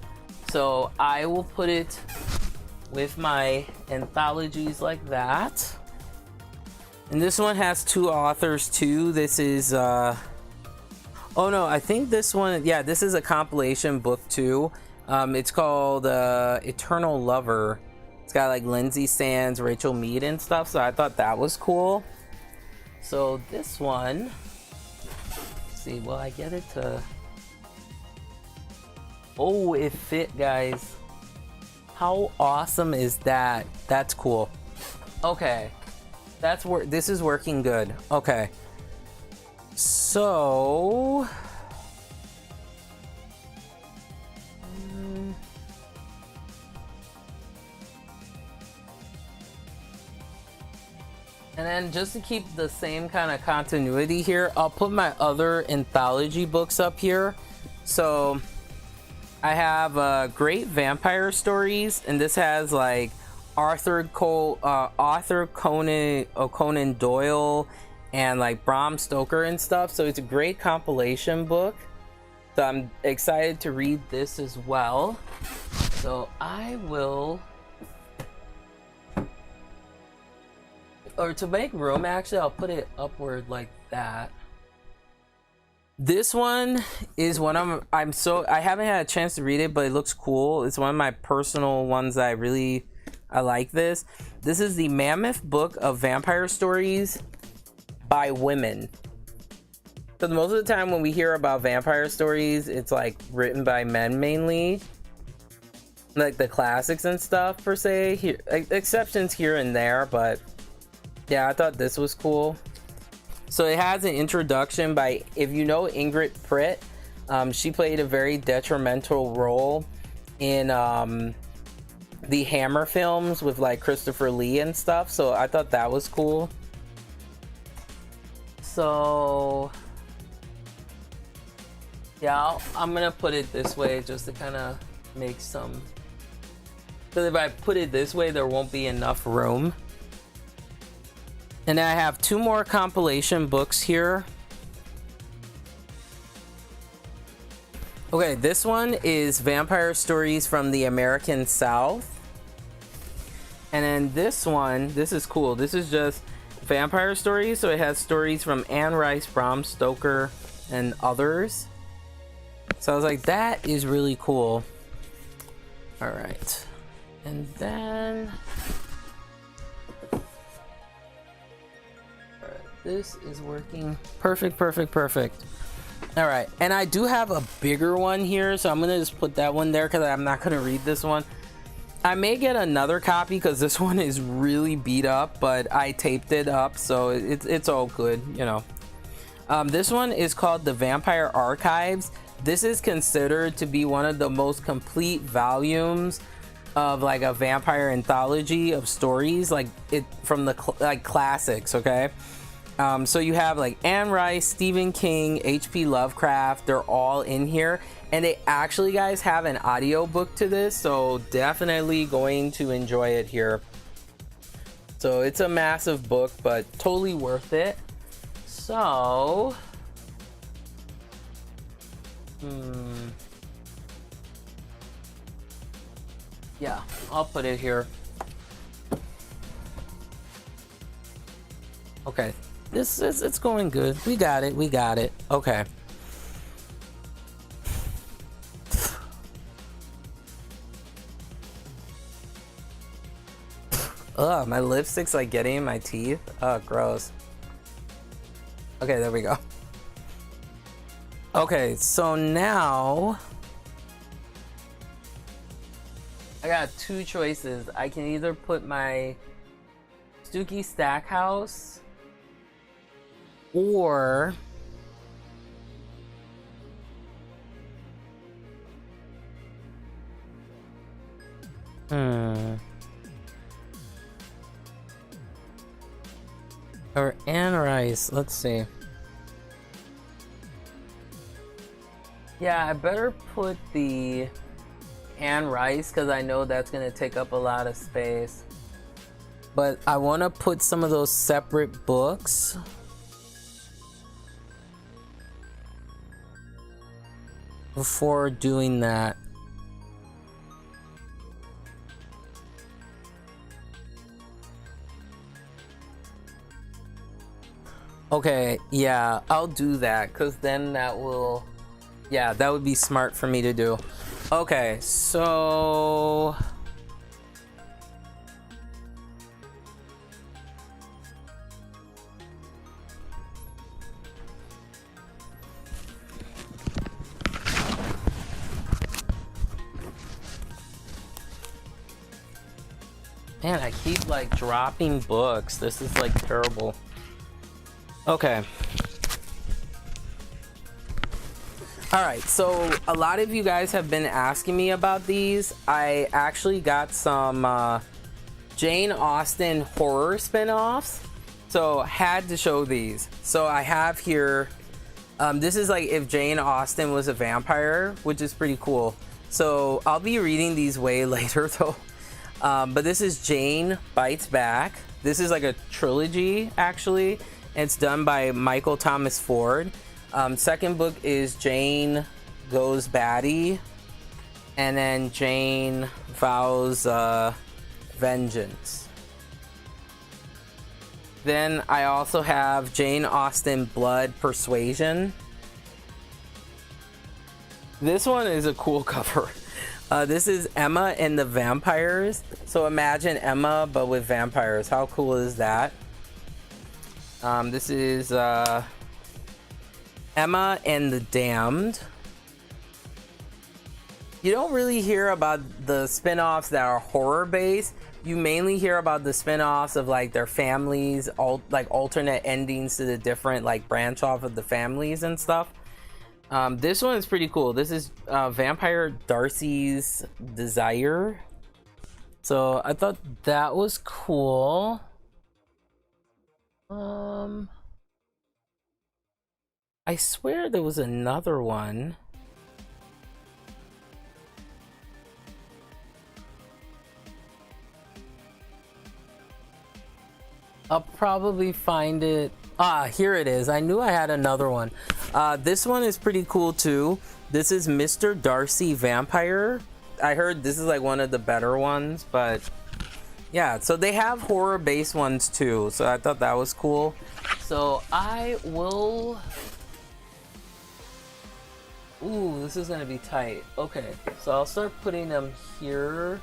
So I will put it with my anthologies like that. And this one has 2 authors too. This is oh no, I think this one, yeah, this is a compilation book too. It's called Eternal Lover. It's got like Lindsay Sands, Rachel Mead and stuff, so I thought that was cool. So this one, let's see, will I get it to, oh, it fit, guys. How awesome is that? That's cool. Okay, that's where this is working good. Okay, so and then just to keep the same kind of continuity here, I'll put my other anthology books up here. So I have Great Vampire Stories, and this has like Arthur Conan Doyle and like Bram Stoker and stuff. So it's a great compilation book. So I'm excited to read this as well. So I will, or to make room, actually, I'll put it upward like that. This one is one I haven't had a chance to read it, but it looks cool. It's one of my personal ones that I like this. This is the Mammoth Book of Vampire Stories by Women. So most of the time when we hear about vampire stories, it's like written by men mainly. Like the classics and stuff per se. Here, exceptions here and there, but yeah, I thought this was cool. So it has an introduction by, if you know Ingrid Pritt, she played a very detrimental role in the Hammer films with like Christopher Lee and stuff. So I thought that was cool. So yeah, I'm gonna put it this way just to kind of make some, because if I put it this way, there won't be enough room. And I have 2 more compilation books here. Okay, this one is Vampire Stories from the American South. And then this one, this is cool. This is just Vampire Stories. So it has stories from Anne Rice, Bram Stoker, and others. So I was like, that is really cool. All right. And then this is working perfect. All right, and I do have a bigger one here, so I'm gonna just put that one there because I'm not gonna read this one. I may get another copy because this one is really beat up, but I taped it up, so it's all good, you know. This one is called The Vampire Archives. This is considered to be one of the most complete volumes of like a vampire anthology of stories, like it from the classics. Okay. So you have like Anne Rice, Stephen King, H.P. Lovecraft, they're all in here. And they actually, guys, have an audio book to this, so definitely going to enjoy it here. So it's a massive book, but totally worth it. So, yeah, I'll put it here. Okay. It's going good. We got it. Okay. Ugh, my lipstick's like getting in my teeth. Oh, gross. Okay, there we go. Okay, so now I got two choices. I can either put my Stooky Stackhouse or or Anne Rice. Let's see. Yeah, I better put the Anne Rice because I know that's gonna take up a lot of space. But I want to put some of those separate books. Before doing that. Okay, yeah, I'll do that because then that will, yeah, that would be smart for me to do. Okay, so man, I keep like dropping books. This is like terrible. Okay. All right, so a lot of you guys have been asking me about these. I actually got some Jane Austen horror spin-offs, so had to show these. So I have here, this is like if Jane Austen was a vampire, which is pretty cool. So I'll be reading these way later though. But this is Jane Bites Back. This is like a trilogy actually. It's done by Michael Thomas Ford. Second book is Jane Goes Batty, and then Jane Vows Vengeance. Then I also have Jane Austen Blood Persuasion. This one is a cool cover. This is Emma and the Vampires. So imagine Emma but with vampires. How cool is that? This is Emma and the Damned. You don't really hear about the spin-offs that are horror based. You mainly hear about the spin-offs of like their families, like alternate endings to the different like branch off of the families and stuff. This one is pretty cool. This is Vampire Darcy's Desire. So I thought that was cool. I swear there was another one. I'll probably find it. Ah, here it is. I knew I had another one. This one is pretty cool too. This is Mr. Darcy Vampire. I heard this is like one of the better ones, but yeah, so they have horror based ones too. So I thought that was cool. So I will. Ooh, this is gonna be tight. Okay, so I'll start putting them here.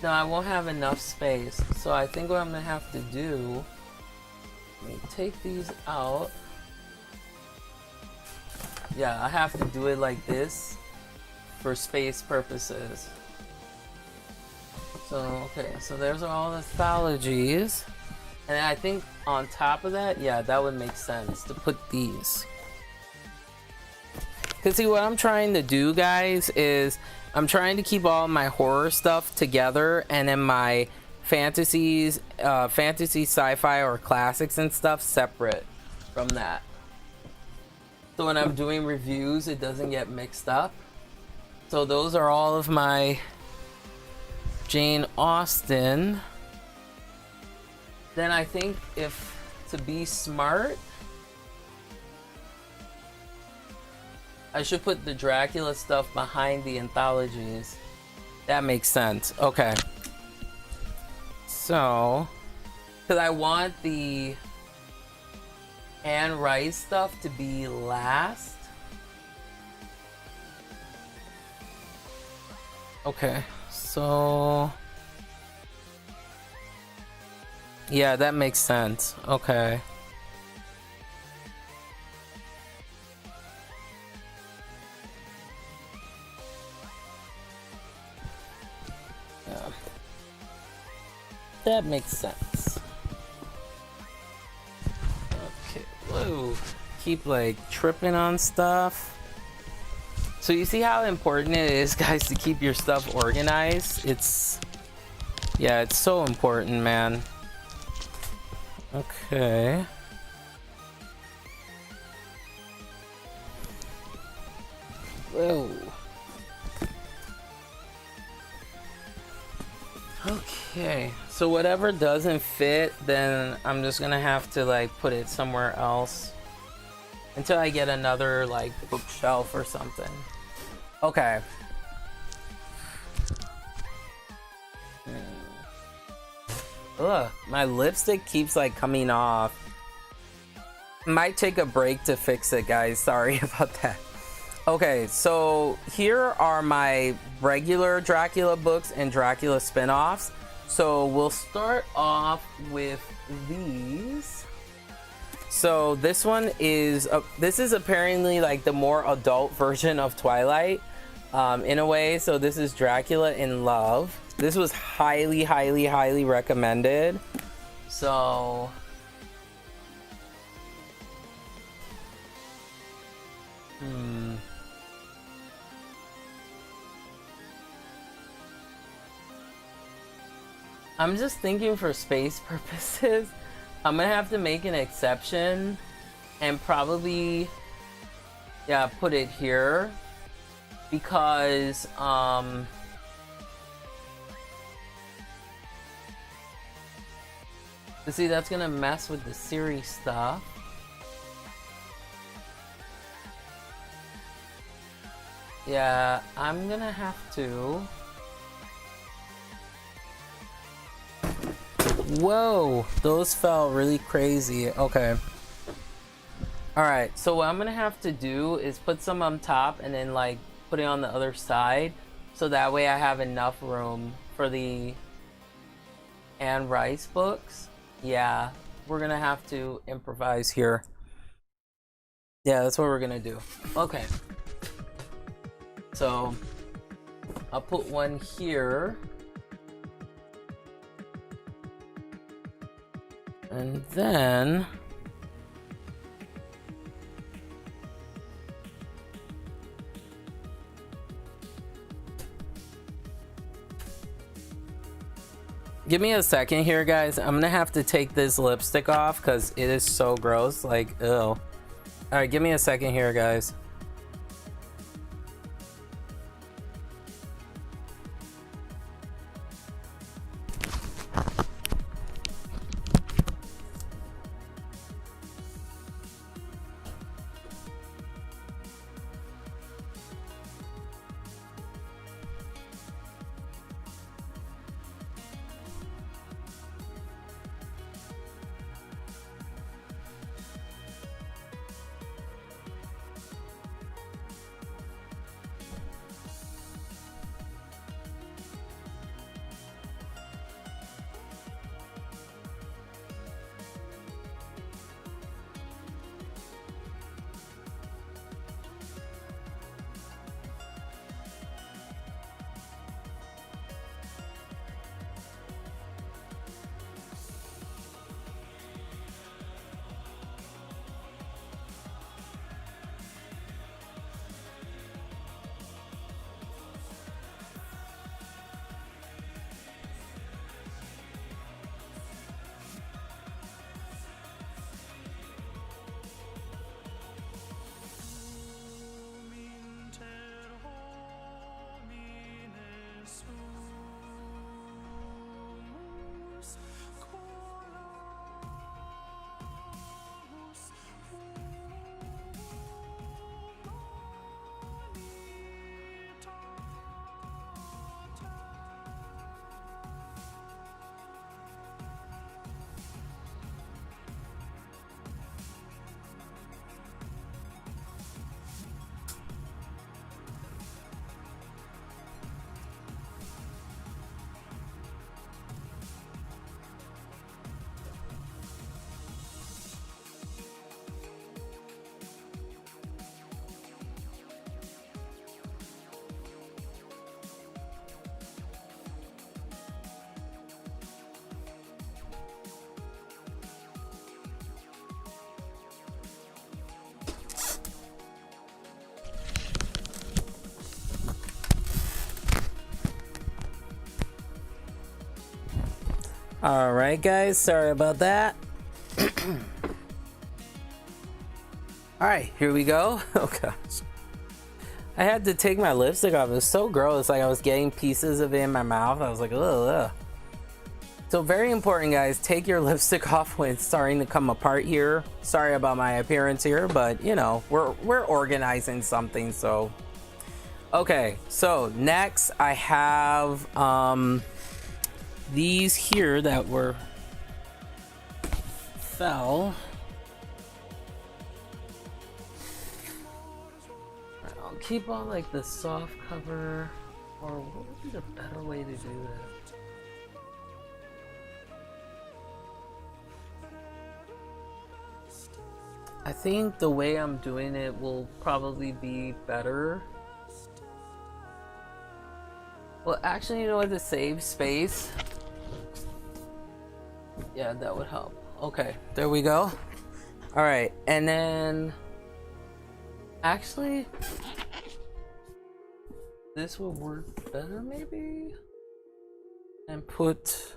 No, I won't have enough space. So I think what I'm gonna have to do, let me take these out. Yeah, I have to do it like this for space purposes. So, okay, so there's all the anthologies. And I think on top of that, yeah, that would make sense to put these. Because see, what I'm trying to do, guys, is I'm trying to keep all my horror stuff together, and then my fantasies, fantasy, sci-fi, or classics and stuff separate from that. So when I'm doing reviews, it doesn't get mixed up. So those are all of my Jane Austen. Then I think if to be smart, I should put the Dracula stuff behind the anthologies. That makes sense. Okay. So, because I want the Anne Rice stuff to be last. Okay. So, yeah, that makes sense. Okay. Yeah. That makes sense. Okay. Whoa. Keep like tripping on stuff. So you see how important it is, guys, to keep your stuff organized? Yeah, it's so important, man. Okay. Whoa. Okay, so whatever doesn't fit, then I'm just gonna have to like put it somewhere else until I get another like bookshelf or something. Okay. Ugh, my lipstick keeps like coming off. Might take a break to fix it, guys. Sorry about that. Okay, so here are my regular Dracula books and Dracula spin-offs. So we'll start off with these. So this one is this is apparently like the more adult version of Twilight, in a way. So this is Dracula in Love. This was highly, highly, highly recommended. So I'm just thinking for space purposes, I'm gonna have to make an exception and probably, yeah, put it here because see, that's gonna mess with the series stuff. Yeah, I'm gonna have to. Whoa, those felt really crazy. Okay. Alright, so what I'm gonna have to do is put some on top and then like put it on the other side, so that way I have enough room for the Anne Rice books. Yeah, we're gonna have to improvise here. Yeah, that's what we're gonna do. Okay. So I'll put one here. And then give me a second here, guys. I'm gonna have to take this lipstick off because it is so gross. Like, ew. All right, give me a second here, guys. All right, guys, sorry about that. All right, here we go. Oh gosh, I had to take my lipstick off. It was so gross. Like I was getting pieces of it in my mouth. I was like, ugh. So very important, guys, take your lipstick off when it's starting to come apart here. Sorry about my appearance here, but you know, we're organizing something. So okay, so next I have these here that were fell. I'll keep on like the soft cover, or what would be the better way to do that? I think the way I'm doing it will probably be better. Well, actually, you know what, to save space, yeah, that would help. Okay, there we go. All right, and then actually this will work better maybe, and put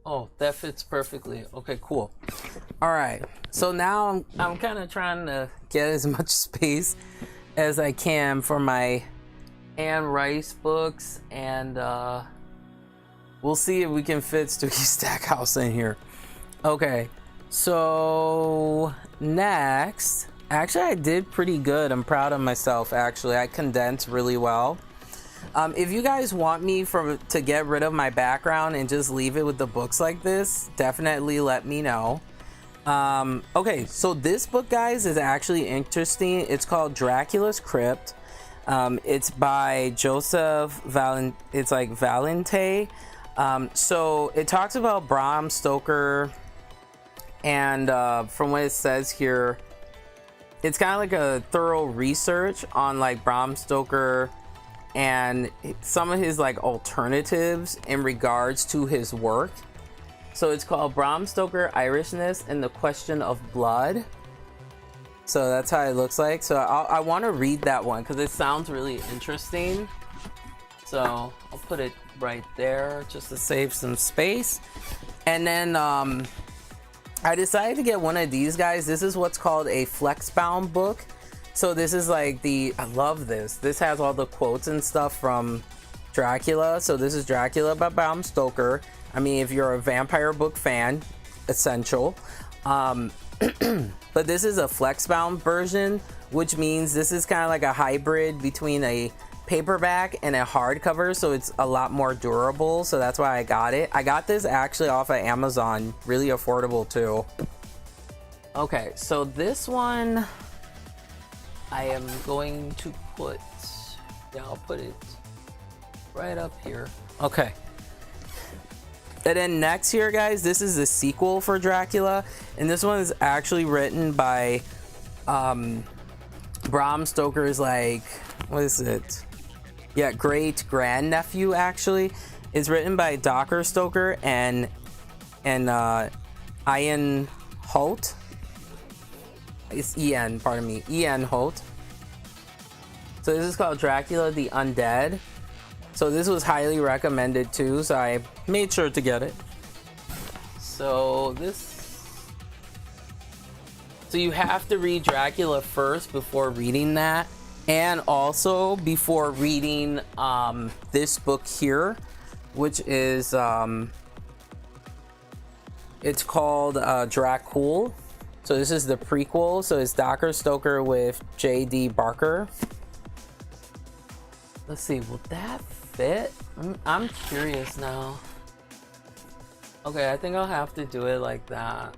oh, that fits perfectly. Okay, cool. All right, so now I'm kind of trying to get as much space as I can for my Anne Rice books, and we'll see if we can fit Stooky Stackhouse in here. Okay, so next, actually I did pretty good. I'm proud of myself. Actually, I condensed really well. If you guys want me to get rid of my background and just leave it with the books like this, definitely let me know. Okay, so this book, guys, is actually interesting. It's called Dracula's Crypt. It's by Joseph Valente. So it talks about Bram Stoker, and from what it says here, it's kind of like a thorough research on like Bram Stoker and some of his like alternatives in regards to his work. So it's called Bram Stoker, Irishness and the Question of Blood. So that's how it looks like. So I want to read that one because it sounds really interesting. So I'll put it right there just to save some space. And then I decided to get one of these, guys. This is what's called a flexbound book. So this is like I love this. This has all the quotes and stuff from Dracula. So this is Dracula by Bram Stoker. I mean, if you're a vampire book fan, essential. But this is a flexbound version, which means this is kind of like a hybrid between a paperback and a hardcover, so it's a lot more durable. So that's why I got it. I got this actually off of Amazon, really affordable too. Okay, so this one I am going to put, yeah, I'll put it right up here. Okay. And then next here, guys, this is the sequel for Dracula, and this one is actually written by Bram Stoker's, like, what is it? Yeah, great grandnephew. Actually, it's written by Dr. Stoker and Ian Holt. It's Ian, pardon me, Ian Holt. So this is called Dracula the Undead. So this was highly recommended too, so I made sure to get it. So you have to read Dracula first before reading that, and also before reading this book here, which is it's called Dracul. So this is the prequel. So it's Dr. Stoker with J.D. Barker. Let's see, will that fit? I'm curious now. Okay, I think I'll have to do it like that.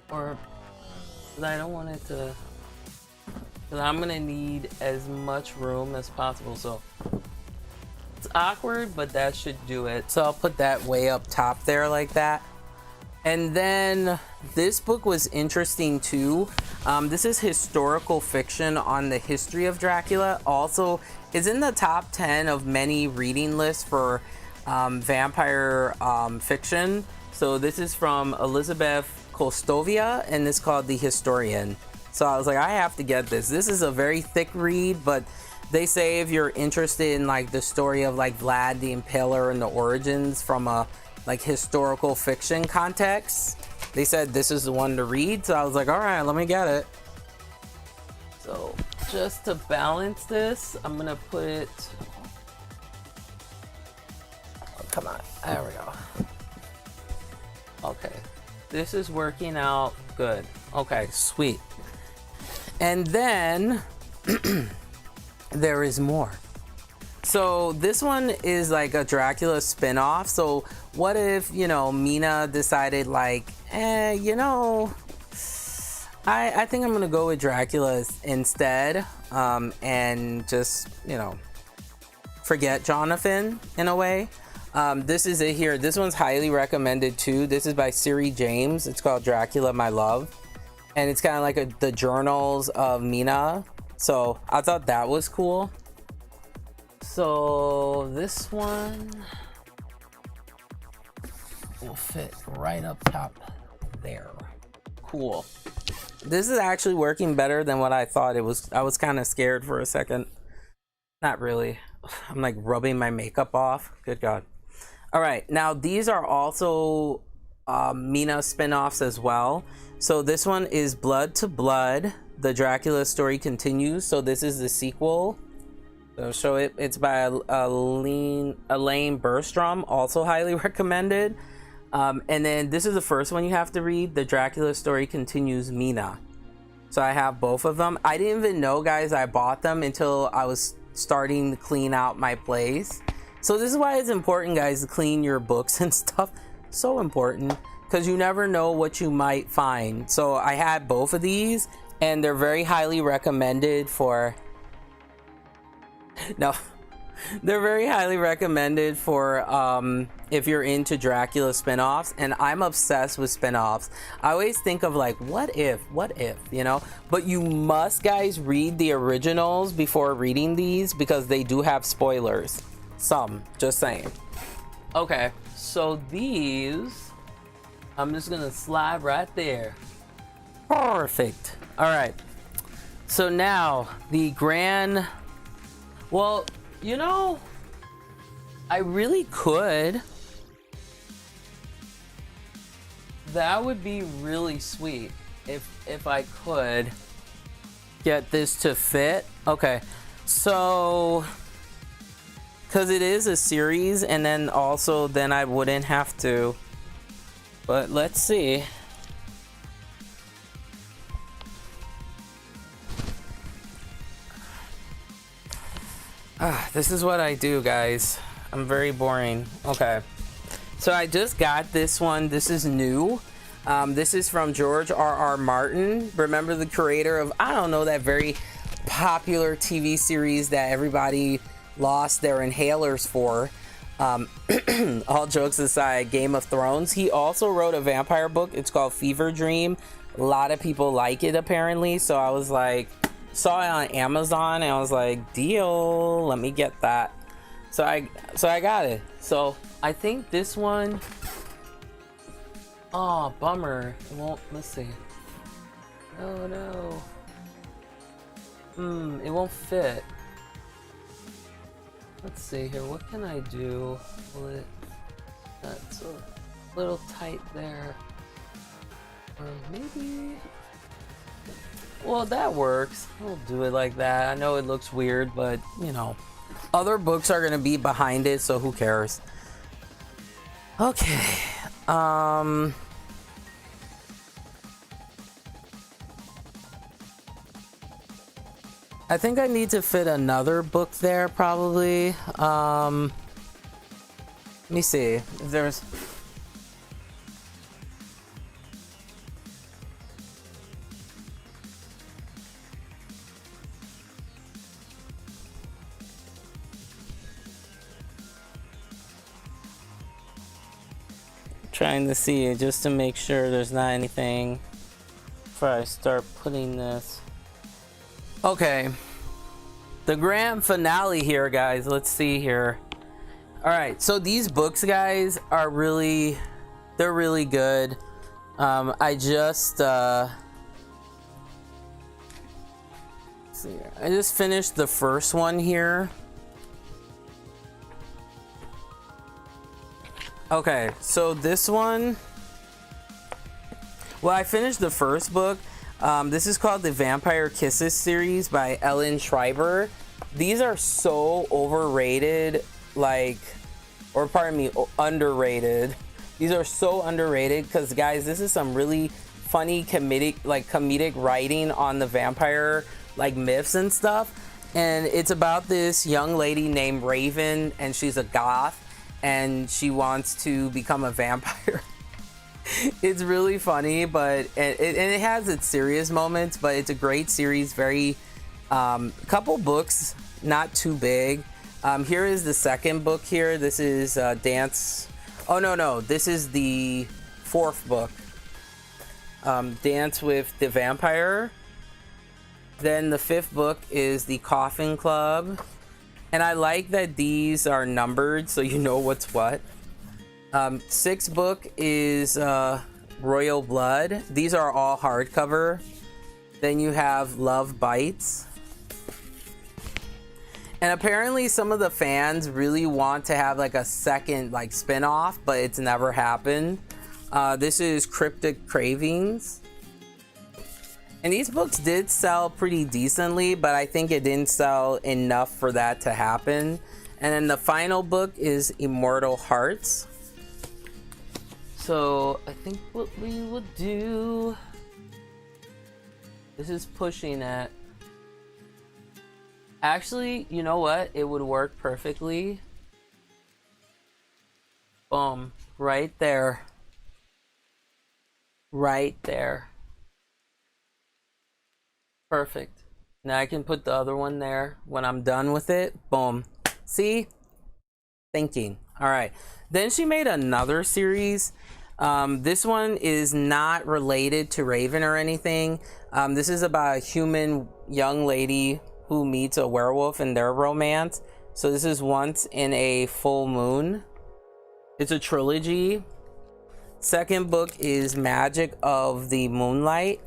Or, I don't want it to, because I'm gonna need as much room as possible. So it's awkward, but that should do it. So I'll put that way up top there like that. And then this book was interesting too. This is historical fiction on the history of Dracula. Also, it's in the top 10 of many reading lists for vampire fiction. So this is from Elizabeth Kostovia, and it's called The Historian. So I was like, I have to get this. This is a very thick read, but they say if you're interested in like the story of like Vlad the Impaler and the origins from a like historical fiction context, they said this is the one to read. So I was like, all right, let me get it. So just to balance this, I'm gonna put it, oh, come on, there we go. Okay, this is working out good. Okay, sweet. And then there is more. So this one is like a Dracula spin-off. So what if, you know, Mina decided like, you know, I think I'm gonna go with Dracula instead, and just, you know, forget Jonathan in a way. This is it here. This one's highly recommended too. This is by Siri James. It's called Dracula My Love, and it's kind of like the journals of Mina. So I thought that was cool. So this one will fit right up top there. Cool. This is actually working better than what I thought it was. I was kind of scared for a second. Not really. I'm like rubbing my makeup off. Good God. All right. Now these are also Mina spin-offs as well. So this one is Blood to Blood. The Dracula story continues. So this is the sequel. So it's by Elaine Berstrom, also highly recommended. And then this is the first one you have to read. The Dracula story continues, Mina. So I have both of them. I didn't even know, guys, I bought them until I was starting to clean out my place. So this is why it's important, guys, to clean your books and stuff. So important, because you never know what you might find. So I had both of these, and they're very highly recommended for... No, they're very highly recommended for if you're into Dracula spin-offs, and I'm obsessed with spin-offs. I always think of like, what if, you know? But you must, guys, read the originals before reading these, because they do have spoilers. Some, just saying. Okay, so these, I'm just gonna slide right there. Perfect. All right. So now the grand... Well, you know, I really could. That would be really sweet if I could get this to fit. Okay, so because it is a series, and then also then I wouldn't have to. But let's see. This is what I do, guys. I'm very boring. Okay. So I just got this one. This is new. This is from George R.R. Martin. Remember the creator of, I don't know, that very popular TV series that everybody lost their inhalers for. All jokes aside, Game of Thrones. He also wrote a vampire book. It's called Fever Dream. A lot of people like it, apparently. So I was like... saw it on Amazon, and I was like, deal, let me get that. So I got it. So I think this one, oh, bummer, it won't, let's see. Oh no. It won't fit. Let's see here, what can I do? That's a little tight there. Or maybe... Well, that works. We'll do it like that. I know it looks weird, but, you know, other books are going to be behind it, so who cares? Okay. I think I need to fit another book there, probably. Let me see if there's... Trying to see it just to make sure there's not anything before I start putting this. Okay, the grand finale here, guys. Let's see here. All right, so these books, guys, are really, they're really good. I just see, I just finished the first one here. Okay, so this one, well, I finished the first book. This is called the Vampire Kisses series by Ellen Schreiber. These are so overrated, like, or pardon me, underrated. These are so underrated because, guys, this is some really funny comedic writing on the vampire like myths and stuff. And it's about this young lady named Raven, and she's a goth, and she wants to become a vampire. It's really funny, but it has its serious moments, but it's a great series. Very couple books, not too big. Here is the second book here. This is Dance. Oh no, this is the fourth book. Dance with the Vampire. Then the fifth book is the Coffin Club. And I like that these are numbered so you know what's what. Sixth book is Royal Blood. These are all hardcover. Then you have Love Bites. And apparently some of the fans really want to have like a second like spin-off, but it's never happened. This is Cryptic Cravings. And these books did sell pretty decently, but I think it didn't sell enough for that to happen. And then the final book is Immortal Hearts. So I think what we will do, this is pushing it. Actually, you know what? It would work perfectly. Boom. Right there. Right there. Perfect. Now I can put the other one there when I'm done with it. Boom. See? Thinking. All right. Then she made another series. This one is not related to Raven or anything. This is about a human young lady who meets a werewolf in their romance. So this is Once in a Full Moon. It's a trilogy. Second book is Magic of the Moonlight.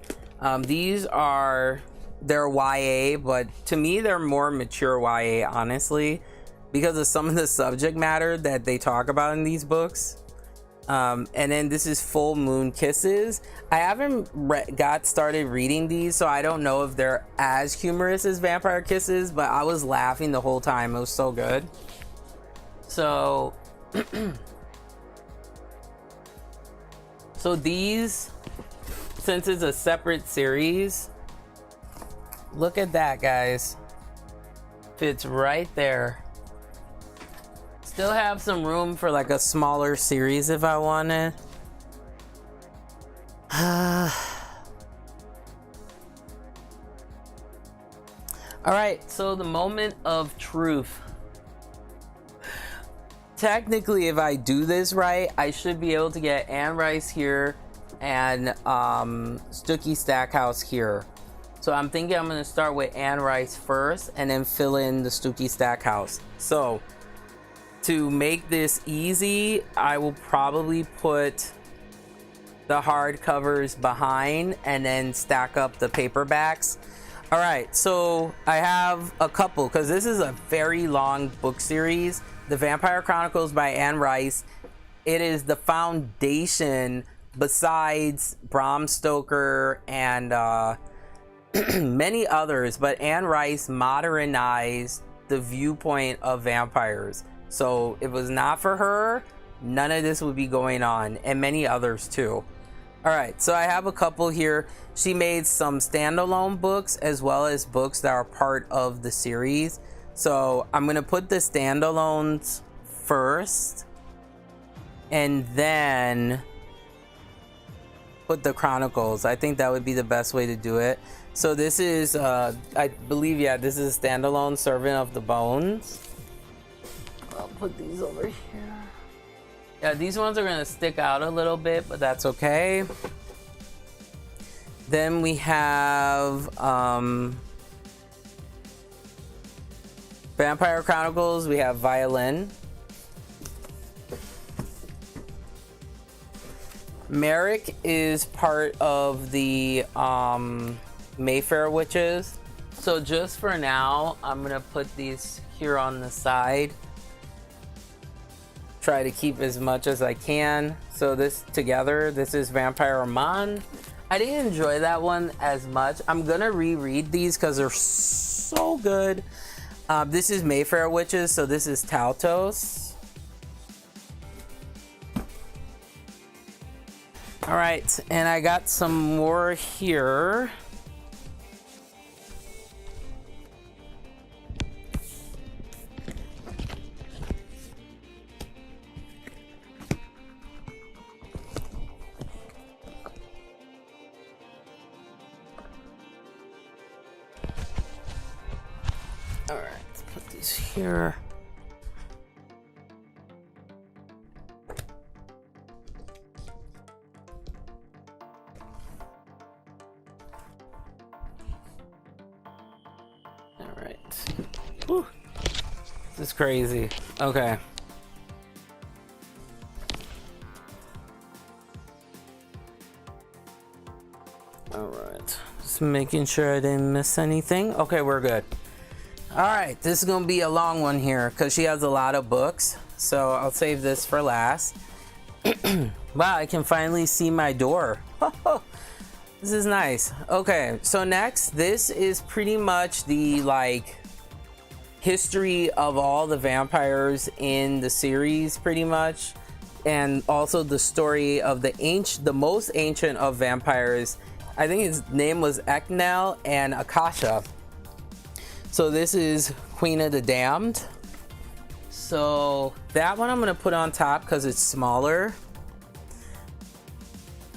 These are, they're YA, but to me they're more mature YA, honestly, because of some of the subject matter that they talk about in these books. And then this is Full Moon Kisses. I haven't got started reading these, so I don't know if they're as humorous as Vampire Kisses, but I was laughing the whole time. It was so good. So so these, since it's a separate series, look at that, guys. Fits right there. Still have some room for like a smaller series if I wanted. All right, so the moment of truth. Technically, if I do this right, I should be able to get Anne Rice here and Stooky Stackhouse here. So I'm thinking I'm gonna start with Anne Rice first and then fill in the Stooky Stackhouse. So to make this easy, I will probably put the hardcovers behind and then stack up the paperbacks. All right, so I have a couple, because this is a very long book series. The Vampire Chronicles by Anne Rice. It is the foundation, besides Bram Stoker and many others, but Anne Rice modernized the viewpoint of vampires. So if it was not for her, none of this would be going on, and many others too. All right, so I have a couple here. She made some standalone books as well as books that are part of the series. So I'm gonna put the standalones first and then put the chronicles. I think that would be the best way to do it. So this is, I believe, yeah, this is standalone, Servant of the Bones. I'll put these over here. Yeah, these ones are gonna stick out a little bit, but that's okay. Then we have Vampire Chronicles. We have Violin. Merrick is part of the Mayfair Witches. So just for now, I'm gonna put these here on the side. Try to keep as much as I can. So this together, this is Paranormal. I didn't enjoy that one as much. I'm gonna reread these because they're so good. This is Mayfair Witches, so this is Taltos. All right, and I got some more here. All right, let's put these here. All right. Whew. This is crazy. Okay. All right. Just making sure I didn't miss anything. Okay, we're good. All right, this is gonna be a long one here because she has a lot of books, so I'll save this for last. Wow, I can finally see my door. This is nice. Okay, so next, this is pretty much the like history of all the vampires in the series, pretty much, and also the story of the most ancient of vampires. I think his name was Eknel and Akasha. So this is Queen of the Damned. So that one I'm gonna put on top because it's smaller.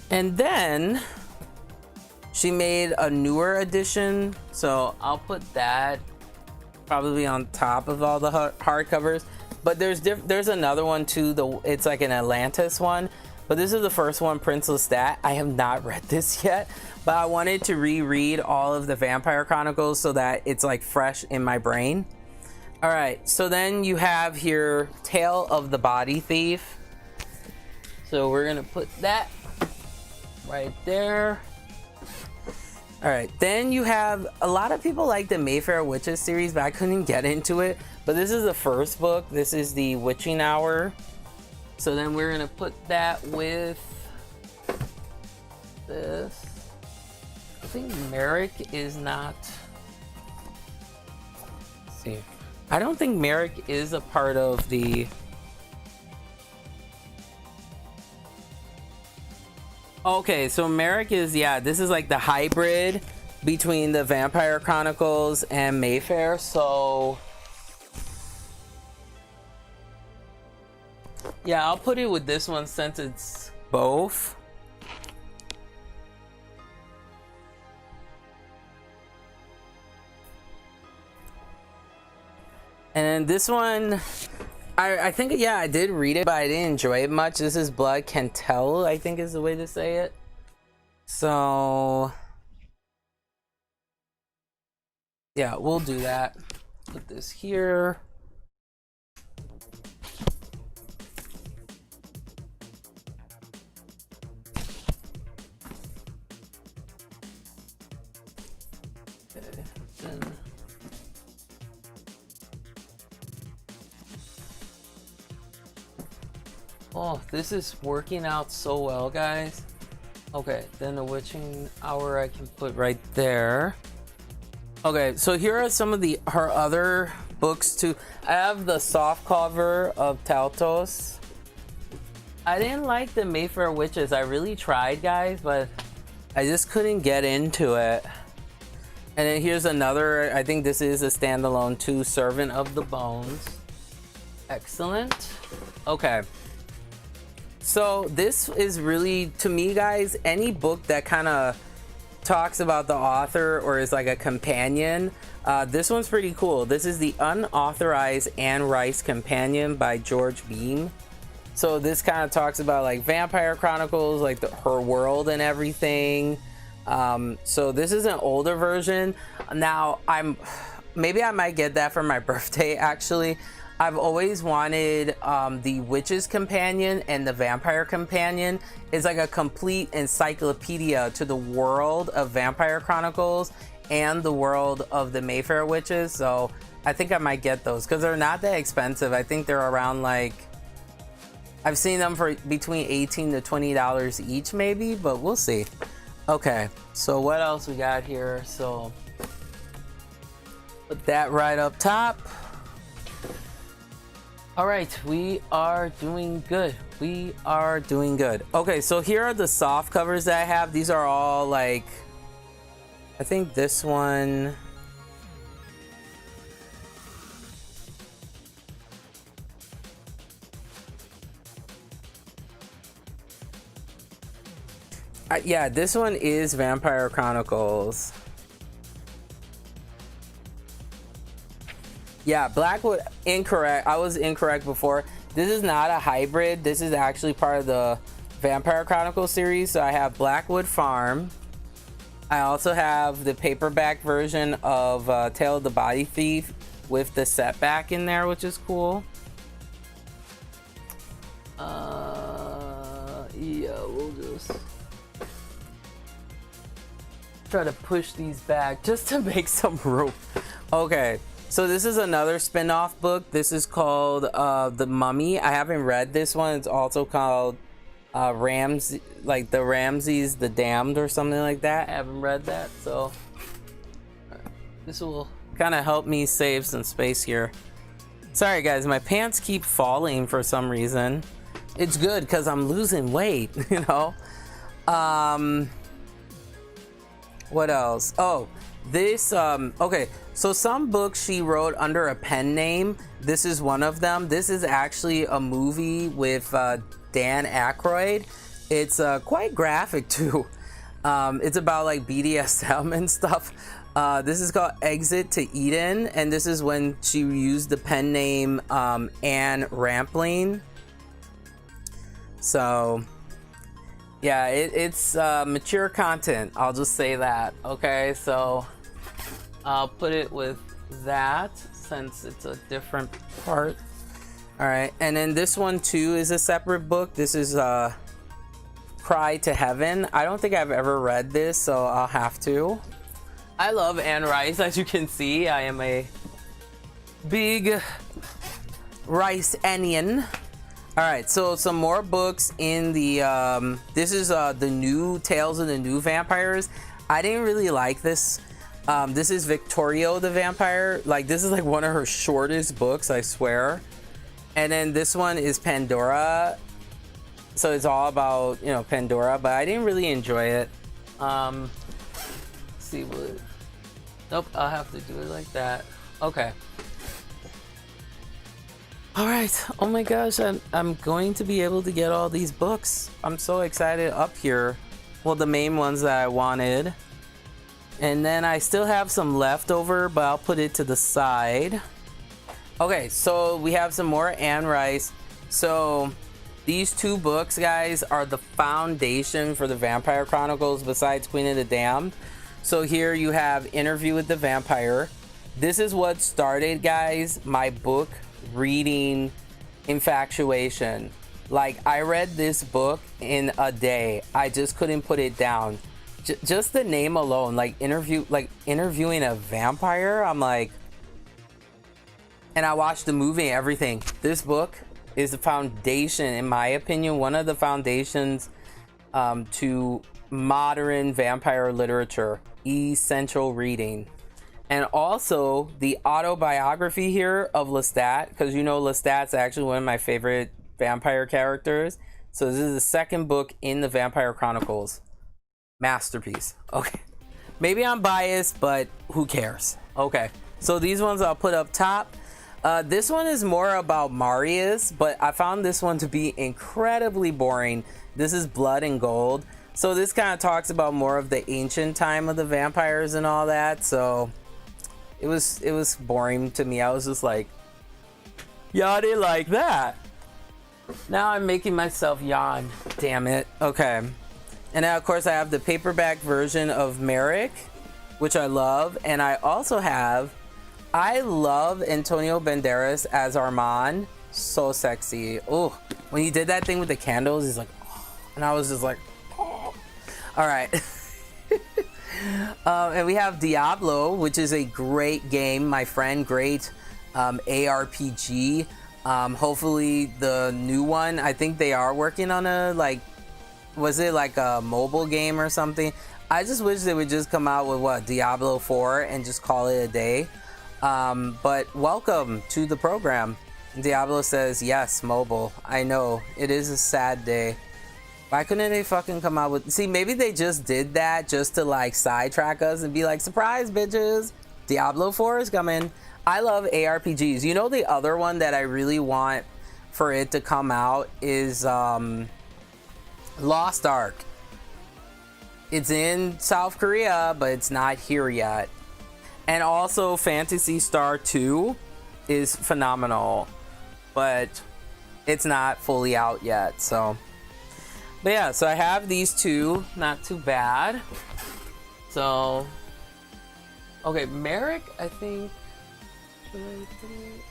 And then she made a newer edition, so I'll put that probably on top of all the hardcovers. But there's another one too. It's like an Atlantis one. But this is the first one, Prince Lestat. I have not read this yet, but I wanted to reread all of the Vampire Chronicles so that it's like fresh in my brain. All right, so then you have here Tale of the Body Thief. So we're gonna put that right there. All right, then you have, a lot of people like the Mayfair Witches series, but I couldn't get into it. But this is the first book. This is the Witching Hour. So then we're gonna put that with this. I think Merrick is not. Let's see. I don't think Merrick is a part of the. Okay, so Merrick is, yeah, this is like the hybrid between the Vampire Chronicles and Mayfair. So yeah, I'll put it with this one since it's both. And this one, I think, yeah, I did read it, but I didn't enjoy it much. This is Blood Can Tell, I think is the way to say it. So yeah, we'll do that. Put this here. Oh, this is working out so well, guys. Okay, then the Witching Hour I can put right there. Okay, so here are some of her other books too. I have the soft cover of Taltos. I didn't like the Mayfair Witches. I really tried, guys, but I just couldn't get into it. And then here's another, I think this is a standalone too, Servant of the Bones. Excellent. Okay. So this is really, to me, guys, any book that kind of talks about the author or is like a companion, this one's pretty cool. This is the Unauthorized Anne Rice Companion by George Beam. So this kind of talks about like Vampire Chronicles, like her world and everything. So this is an older version. Now maybe I might get that for my birthday, actually. I've always wanted the Witch's Companion and the Vampire Companion. It's like a complete encyclopedia to the world of Vampire Chronicles and the World of the Mayfair Witches. So I think I might get those because they're not that expensive. I think they're around, like, I've seen them for between $18 to $20 each maybe, but we'll see. Okay, so what else we got here? So put that right up top. All right, we are doing good. We are doing good. Okay, so here are the soft covers that I have. These are all, like, I think this one, yeah, this one is Vampire Chronicles. Yeah, Blackwood, incorrect. I was incorrect before. This is not a hybrid. This is actually part of the Vampire Chronicles series. So I have Blackwood Farm. I also have the paperback version of Tale of the Body Thief with the setback in there, which is cool. Yeah, we'll just try to push these back just to make some room. Okay. So this is another spin-off book. This is called The Mummy. I haven't read this one. It's also called Ramsey, like the Ramses the Damned or something like that. I haven't read that, so this will kind of help me save some space here. Sorry guys, my pants keep falling for some reason. It's good because I'm losing weight, you know. What else? Oh, this okay, so some books she wrote under a pen name. This is one of them. This is actually a movie with Dan Aykroyd. It's quite graphic too. It's about like BDSM and stuff. This is called Exit to Eden, and this is when she used the pen name Anne Rampling. So yeah, it's mature content, I'll just say that. Okay, so I'll put it with that since it's a different part. All right, and then this one too is a separate book. This is Cry to Heaven. I don't think I've ever read this, so I'll have to. I love Anne Rice, as you can see. I am a big Rice-anian. All right, so some more books in the this is the new Tales of the New Vampires. I didn't really like this. This is Victorio the Vampire. Like, this is like one of her shortest books, I swear. And then this one is Pandora. So it's all about, you know, Pandora, but I didn't really enjoy it. Let's see what. Nope, I'll have to do it like that. Okay. All right. Oh my gosh, I'm going to be able to get all these books. I'm so excited up here. Well, the main ones that I wanted. And then I still have some leftover, but I'll put it to the side. Okay, so we have some more Anne Rice. So these two books, guys, are the foundation for the Vampire Chronicles besides Queen of the Damned. So here you have Interview with the Vampire. This is what started, guys, my book reading infatuation. Like, I read this book in a day. I just couldn't put it down. Just the name alone, like interviewing a vampire, I'm like, and I watched the movie and everything. This book is the foundation, in my opinion, one of the foundations to modern vampire literature, essential reading. And also the autobiography here of Lestat, because you know Lestat's actually one of my favorite vampire characters. So this is the second book in the Vampire Chronicles. Masterpiece. Okay, maybe I'm biased, but who cares? Okay, so these ones I'll put up top. This one is more about Marius, but I found this one to be incredibly boring. This is Blood and Gold. So this kind of talks about more of the ancient time of the vampires and all that. So it was boring to me. I was just like, y'all didn't like that. Now I'm making myself yawn. Damn it. Okay. And now, of course, I have the paperback version of Merrick, which I love. And I also have, I love Antonio Banderas as Armand. So sexy. Oh, when he did that thing with the candles, he's like, oh. And I was just like, oh. All right. And we have Diablo, which is a great game, my friend. Great ARPG. Hopefully the new one, I think they are working on a, like, was it like a mobile game or something? I just wish they would just come out with what, Diablo 4 and just call it a day. But welcome to the program. Diablo says, yes, mobile. I know, it is a sad day. Why couldn't they fucking come out with... See, maybe they just did that just to, like, sidetrack us and be like, surprise, bitches! Diablo 4 is coming. I love ARPGs. You know, the other one that I really want for it to come out is Lost Ark. It's in South Korea, but it's not here yet. And also, Phantasy Star 2 is phenomenal, but it's not fully out yet, so... But yeah, so I have these two, not too bad. So, okay, Merrick, I think, should I put it?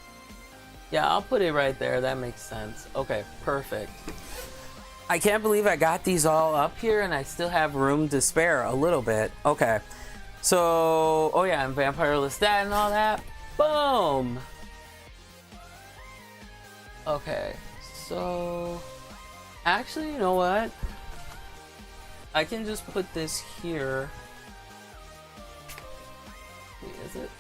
Yeah, I'll put it right there, that makes sense. Okay, perfect. I can't believe I got these all up here and I still have room to spare a little bit. Okay, so, oh yeah, and Vampire Lestat and all that, boom! Okay, so... Actually, you know what? I can just put this here. Wait, is it?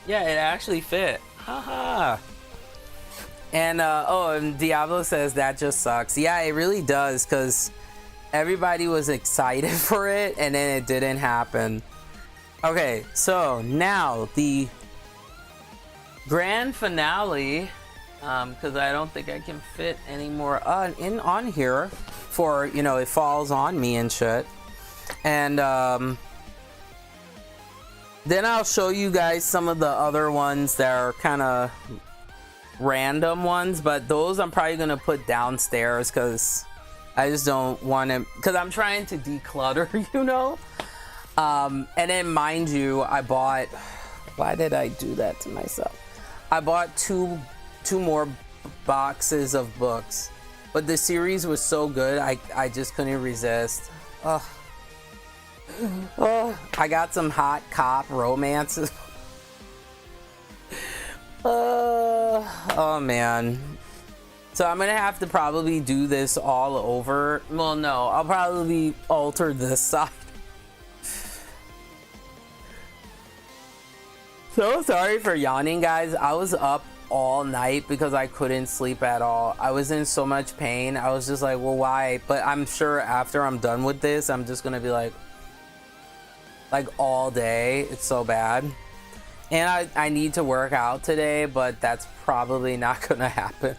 Yeah, it actually fit. Haha. And oh, and Diablo says that just sucks. Yeah, it really does, because everybody was excited for it and then it didn't happen. Okay, so now the grand finale. Because I don't think I can fit any more on here for, you know, it falls on me and shit. And then I'll show you guys some of the other ones that are kind of random ones, but those I'm probably gonna put downstairs because I just don't want to, because I'm trying to declutter, you know. And then mind you, I bought, why did I do that to myself? I bought two more boxes of books, but the series was so good I just couldn't resist. Oh, I got some hot cop romances. Oh man, so I'm gonna have to probably do this all over. Well, no, I'll probably alter this side. So sorry for yawning, guys. I was up all night because I couldn't sleep at all. I was in so much pain. I was just like, well, why? But I'm sure after I'm done with this, I'm just gonna be like all day. It's so bad. And I need to work out today, but that's probably not gonna happen.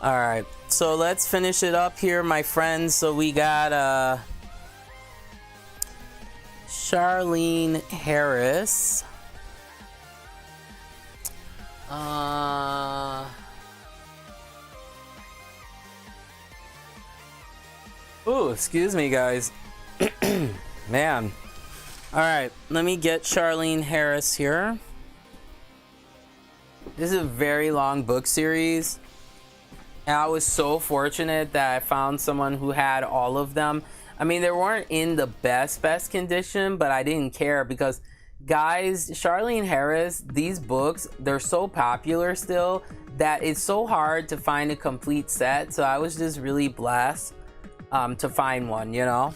All right, so let's finish it up here, my friends. So we got Charlene Harris. Oh, excuse me, guys. Man. All right, let me get Charlene Harris here. This is a very long book series, and I was so fortunate that I found someone who had all of them. I mean, they weren't in the best condition, but I didn't care because, guys, Charlene Harris, these books, they're so popular still that it's so hard to find a complete set. So I was just really blessed to find one, you know.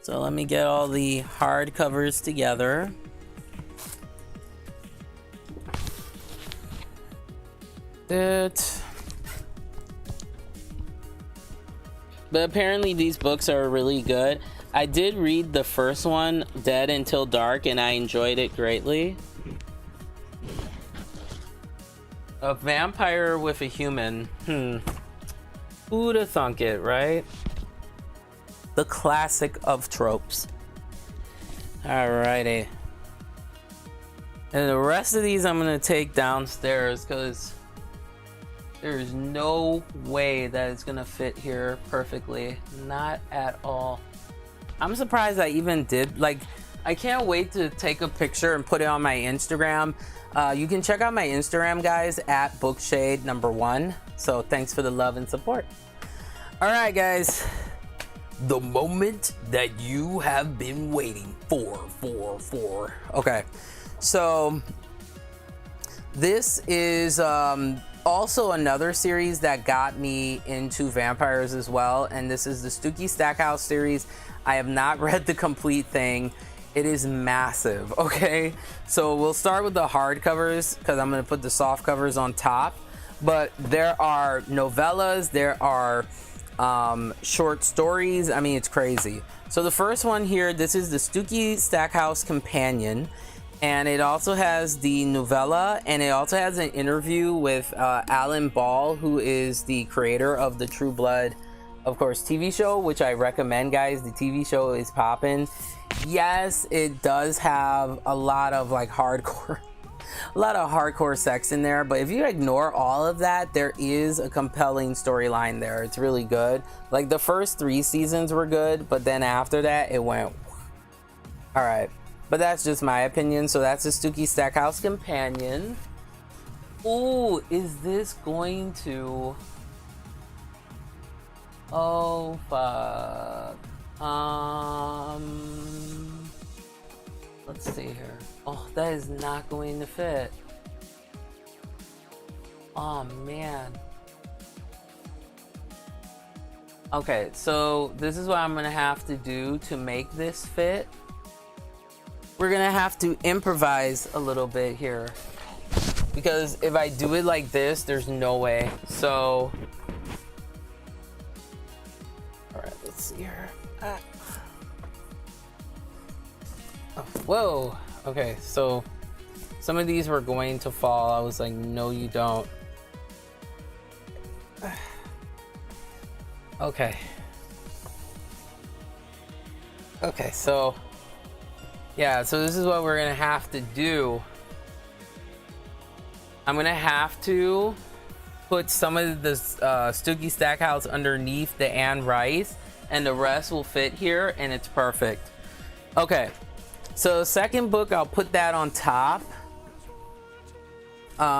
So let me get all the hardcovers together. But apparently these books are really good. I did read the first one, Dead Until Dark, and I enjoyed it greatly. A vampire with a human. Who'd have thunk it, right? The classic of tropes. Alrighty. And the rest of these I'm gonna take downstairs because there's no way that it's gonna fit here perfectly. Not at all. I'm surprised I even did. Like, I can't wait to take a picture and put it on my Instagram. You can check out my Instagram, guys, at bookshade1. So thanks for the love and support. All right, guys. the moment that you have been waiting for. Okay, so this is also another series that got me into vampires as well, and this is the Stooky Stackhouse series. I have not read the complete thing. It is massive. Okay, so we'll start with the hardcovers because I'm going to put the soft covers on top. But there are novellas, there are short stories. I mean, it's crazy. So the first one here, this is the Stooky Stackhouse Companion, and it also has the novella, and it also has an interview with Alan Ball, who is the creator of the True Blood, of course, TV show, which I recommend, guys. The TV show is popping. Yes, it does have a lot of like hardcore sex in there, but if you ignore all of that, there is a compelling storyline there. It's really good. Like the first 3 seasons were good, but then after that it went all right. But that's just my opinion. So that's the Stooky Stackhouse Companion. Ooh, is this going to, oh fuck, let's see here. Oh, that is not going to fit. Oh man. Okay, so this is what I'm gonna have to do to make this fit. We're gonna have to improvise a little bit here, because if I do it like this, there's no way. So, all right, let's see here. Oh, whoa. Okay, so some of these were going to fall. I was like, no, you don't. Okay. Okay, so yeah, so this is what we're gonna have to do. I'm gonna have to put some of the Stooky Stackhouse underneath the Anne Rice, and the rest will fit here, and it's perfect. Okay. So second book, I'll put that on top.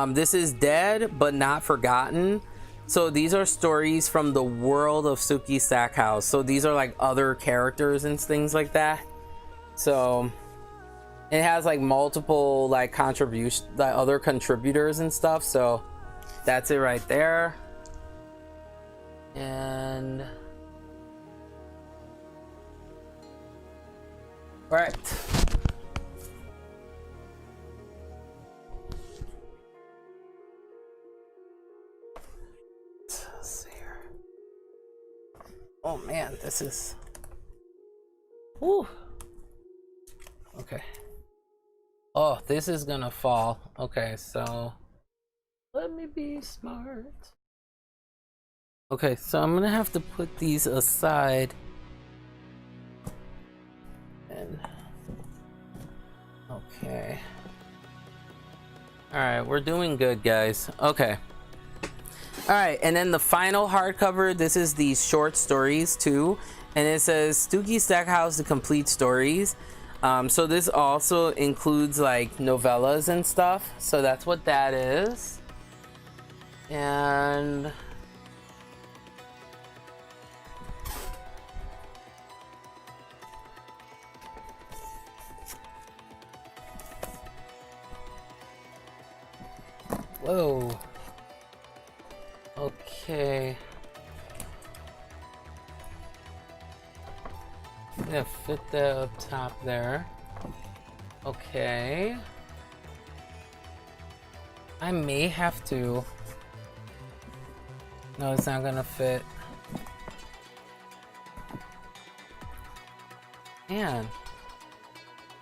This is Dead But Not Forgotten. So these are stories from the world of Stooky Stackhouse. So these are like other characters and things like that. So it has like multiple like contributions, like other contributors and stuff. So that's it right there. And all right. Oh man, this is, whew. Okay. Oh, this is gonna fall. Okay, so let me be smart. Okay, so I'm gonna have to put these aside. And okay. All right, we're doing good, guys. Okay. All right, and then the final hardcover, this is the short stories too, and it says Stooky Stackhouse: The Complete Stories. So this also includes like novellas and stuff, so that's what that is. And whoa. Okay. I'm gonna fit that up top there. Okay. I may have to. No, it's not gonna fit. Man.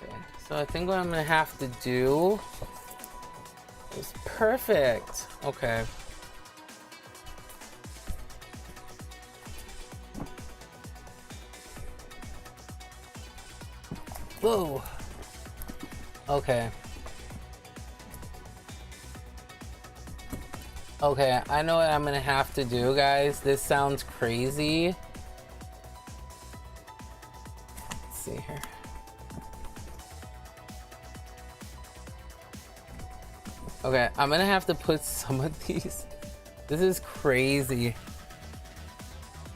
Okay, so I think what I'm gonna have to do is perfect. Okay. Whoa. Okay. Okay, I know what I'm gonna have to do, guys. This sounds crazy. Let's see here. Okay, I'm gonna have to put some of these. This is crazy.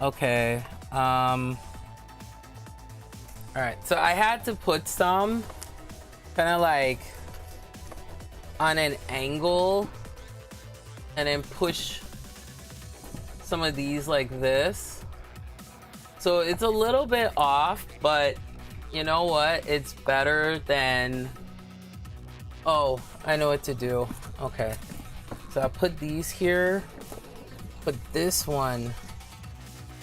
Okay, All right, so I had to put some kind of like on an angle and then push some of these like this. So it's a little bit off, but you know what? It's better than, oh, I know what to do. Okay, so I'll put these here, put this one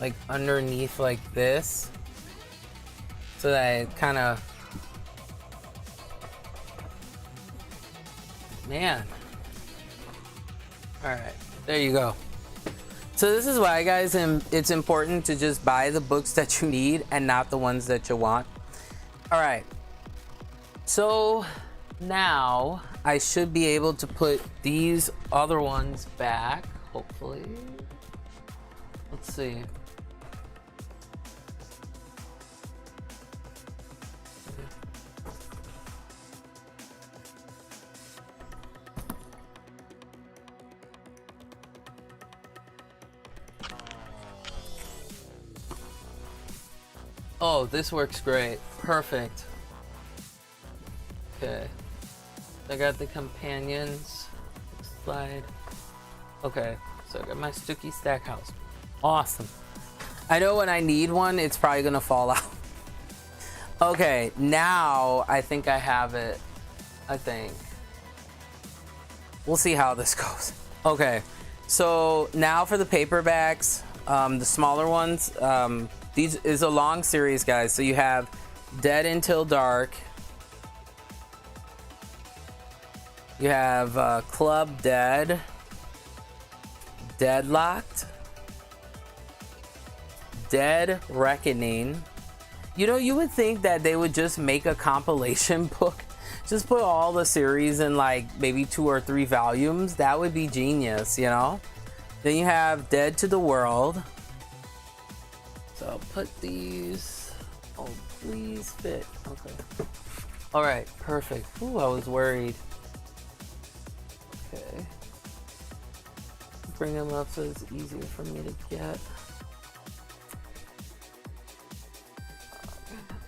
like underneath like this, so that it kind of, man. All right, there you go. So this is why, guys, it's important to just buy the books that you need and not the ones that you want. All right, so now I should be able to put these other ones back, hopefully. Let's see. Oh, this works great. Perfect. Okay. I got the companions. Slide. Okay. So I got my Stooky Stack House. Awesome. I know when I need one, it's probably gonna fall out. Okay, now I think I have it. I think. We'll see how this goes. Okay. So now for the paperbacks, the smaller ones, these is a long series, guys. So you have Dead Until Dark. You have Club Dead. Deadlocked. Dead Reckoning. You know, you would think that they would just make a compilation book. Just put all the series in like maybe 2 or 3 volumes. That would be genius, you know? Then you have Dead to the World. So I'll put these. Oh, please fit. Okay. All right, perfect. Ooh, I was worried. Okay. Bring them up so it's easier for me to get.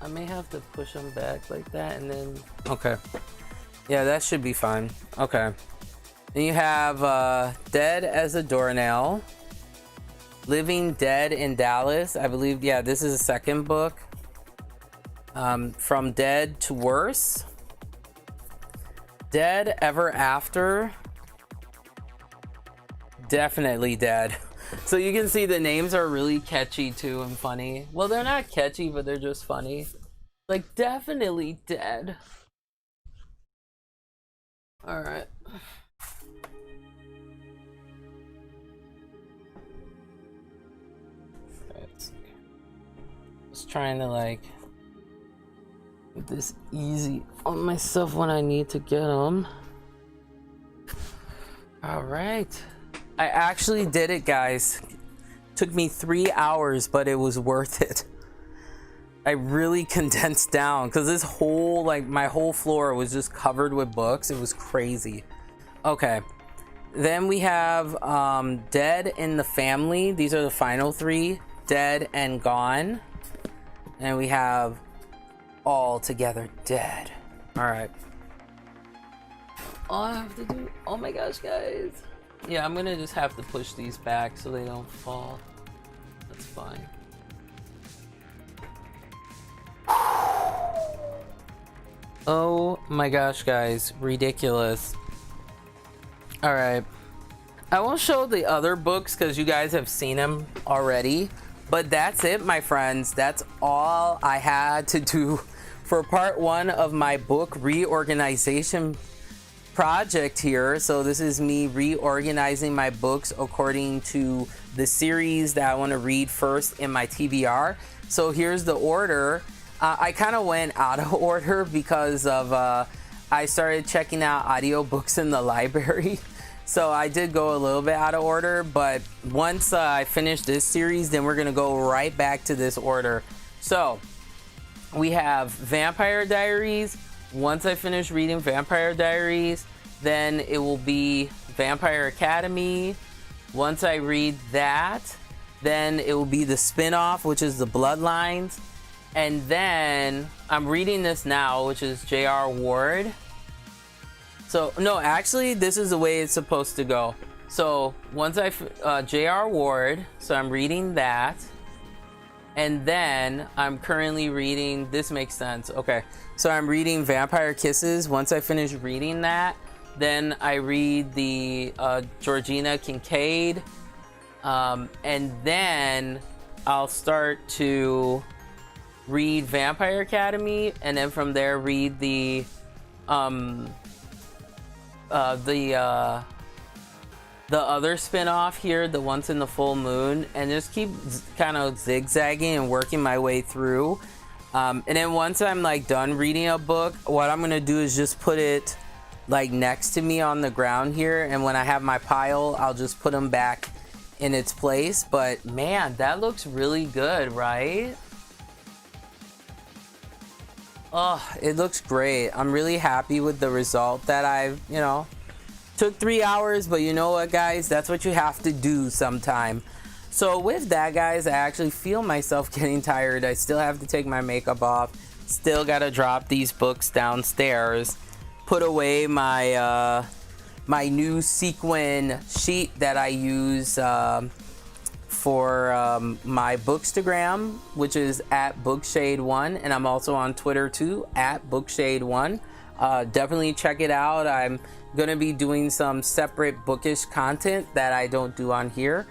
I may have to push them back like that and then. Okay. Yeah, that should be fine. Okay. Then you have Dead as a Doornail. Living Dead in Dallas. I believe, yeah, this is a second book. From Dead to Worse. Dead Ever After. Definitely Dead. So you can see the names are really catchy too and funny. Well, they're not catchy, but they're just funny. Like, Definitely Dead. All right. Just trying to like make this easy on myself when I need to get them. All right. I actually did it, guys. Took me 3 hours, but it was worth it. I really condensed down because this whole, like, my whole floor was just covered with books. It was crazy. Okay. Then we have Dead in the Family. These are the final 3. Dead and Gone. And we have All Together Dead. All right. All I have to do, oh my gosh, guys. Yeah, I'm gonna just have to push these back so they don't fall. That's fine. Oh my gosh, guys. Ridiculous. All right. I won't show the other books because you guys have seen them already. But that's it, my friends. That's all I had to do for part 1 of my book reorganization project here. So this is me reorganizing my books according to the series that I want to read first in my TBR. So here's the order. I kind of went out of order because of I started checking out audiobooks in the library. So I did go a little bit out of order, but once I finish this series, then we're gonna go right back to this order. So we have Vampire Diaries. Once I finish reading Vampire Diaries, then it will be Vampire Academy. Once I read that, then it will be the spin-off, which is the Bloodlines. And then I'm reading this now, which is J.R. Ward. So no, actually this is the way it's supposed to go. So once J.R. Ward, so I'm reading that, and then I'm currently reading, this makes sense, okay, so I'm reading Vampire Kisses. Once I finish reading that, then I read the Georgina Kincaid, and then I'll start to read Vampire Academy, and then from there read the other spin-off here, the Once in the Full Moon, and just keep kind of zigzagging and working my way through. And then once I'm like done reading a book, what I'm gonna do is just put it like next to me on the ground here, and when I have my pile, I'll just put them back in its place. But man, that looks really good, right? Oh, it looks great. I'm really happy with the result that I've, you know, took 3 hours, but you know what, guys, that's what you have to do sometime. So with that, guys, I actually feel myself getting tired. I still have to take my makeup off, still gotta drop these books downstairs, put away my my new sequin sheet that I use for my Bookstagram, which is at Bookshade1, and I'm also on Twitter too, at Bookshade1. Definitely check it out. I'm gonna be doing some separate bookish content that I don't do on here.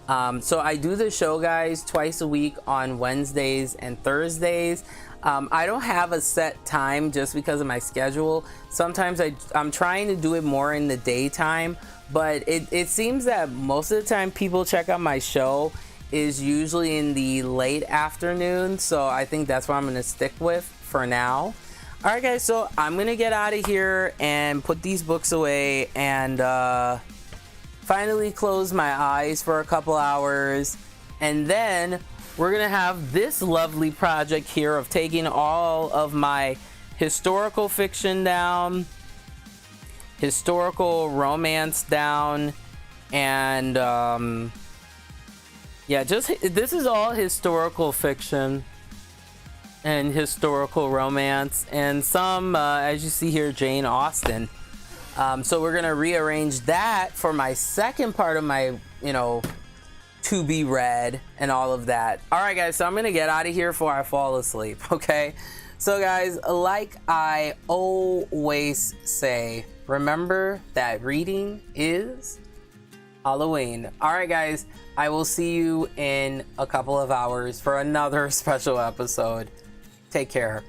So I do the show, guys, twice a week on Wednesdays and Thursdays. I don't have a set time just because of my schedule. Sometimes I'm trying to do it more in the daytime, but it seems that most of the time people check out my show is usually in the late afternoon. So I think that's what I'm gonna stick with for now. All right, guys, so I'm gonna get out of here and put these books away and finally close my eyes for a couple hours, and then we're gonna have this lovely project here of taking all of my historical fiction down, historical romance down, and yeah, just this is all historical fiction and historical romance, and some as you see here, Jane Austen. So we're gonna rearrange that for my second part of my, you know, to be read and all of that. All right, guys, so I'm gonna get out of here before I fall asleep. Okay, so guys, like I always say, remember that reading is Halloween. All right, guys, I will see you in a couple of hours for another special episode. Take care.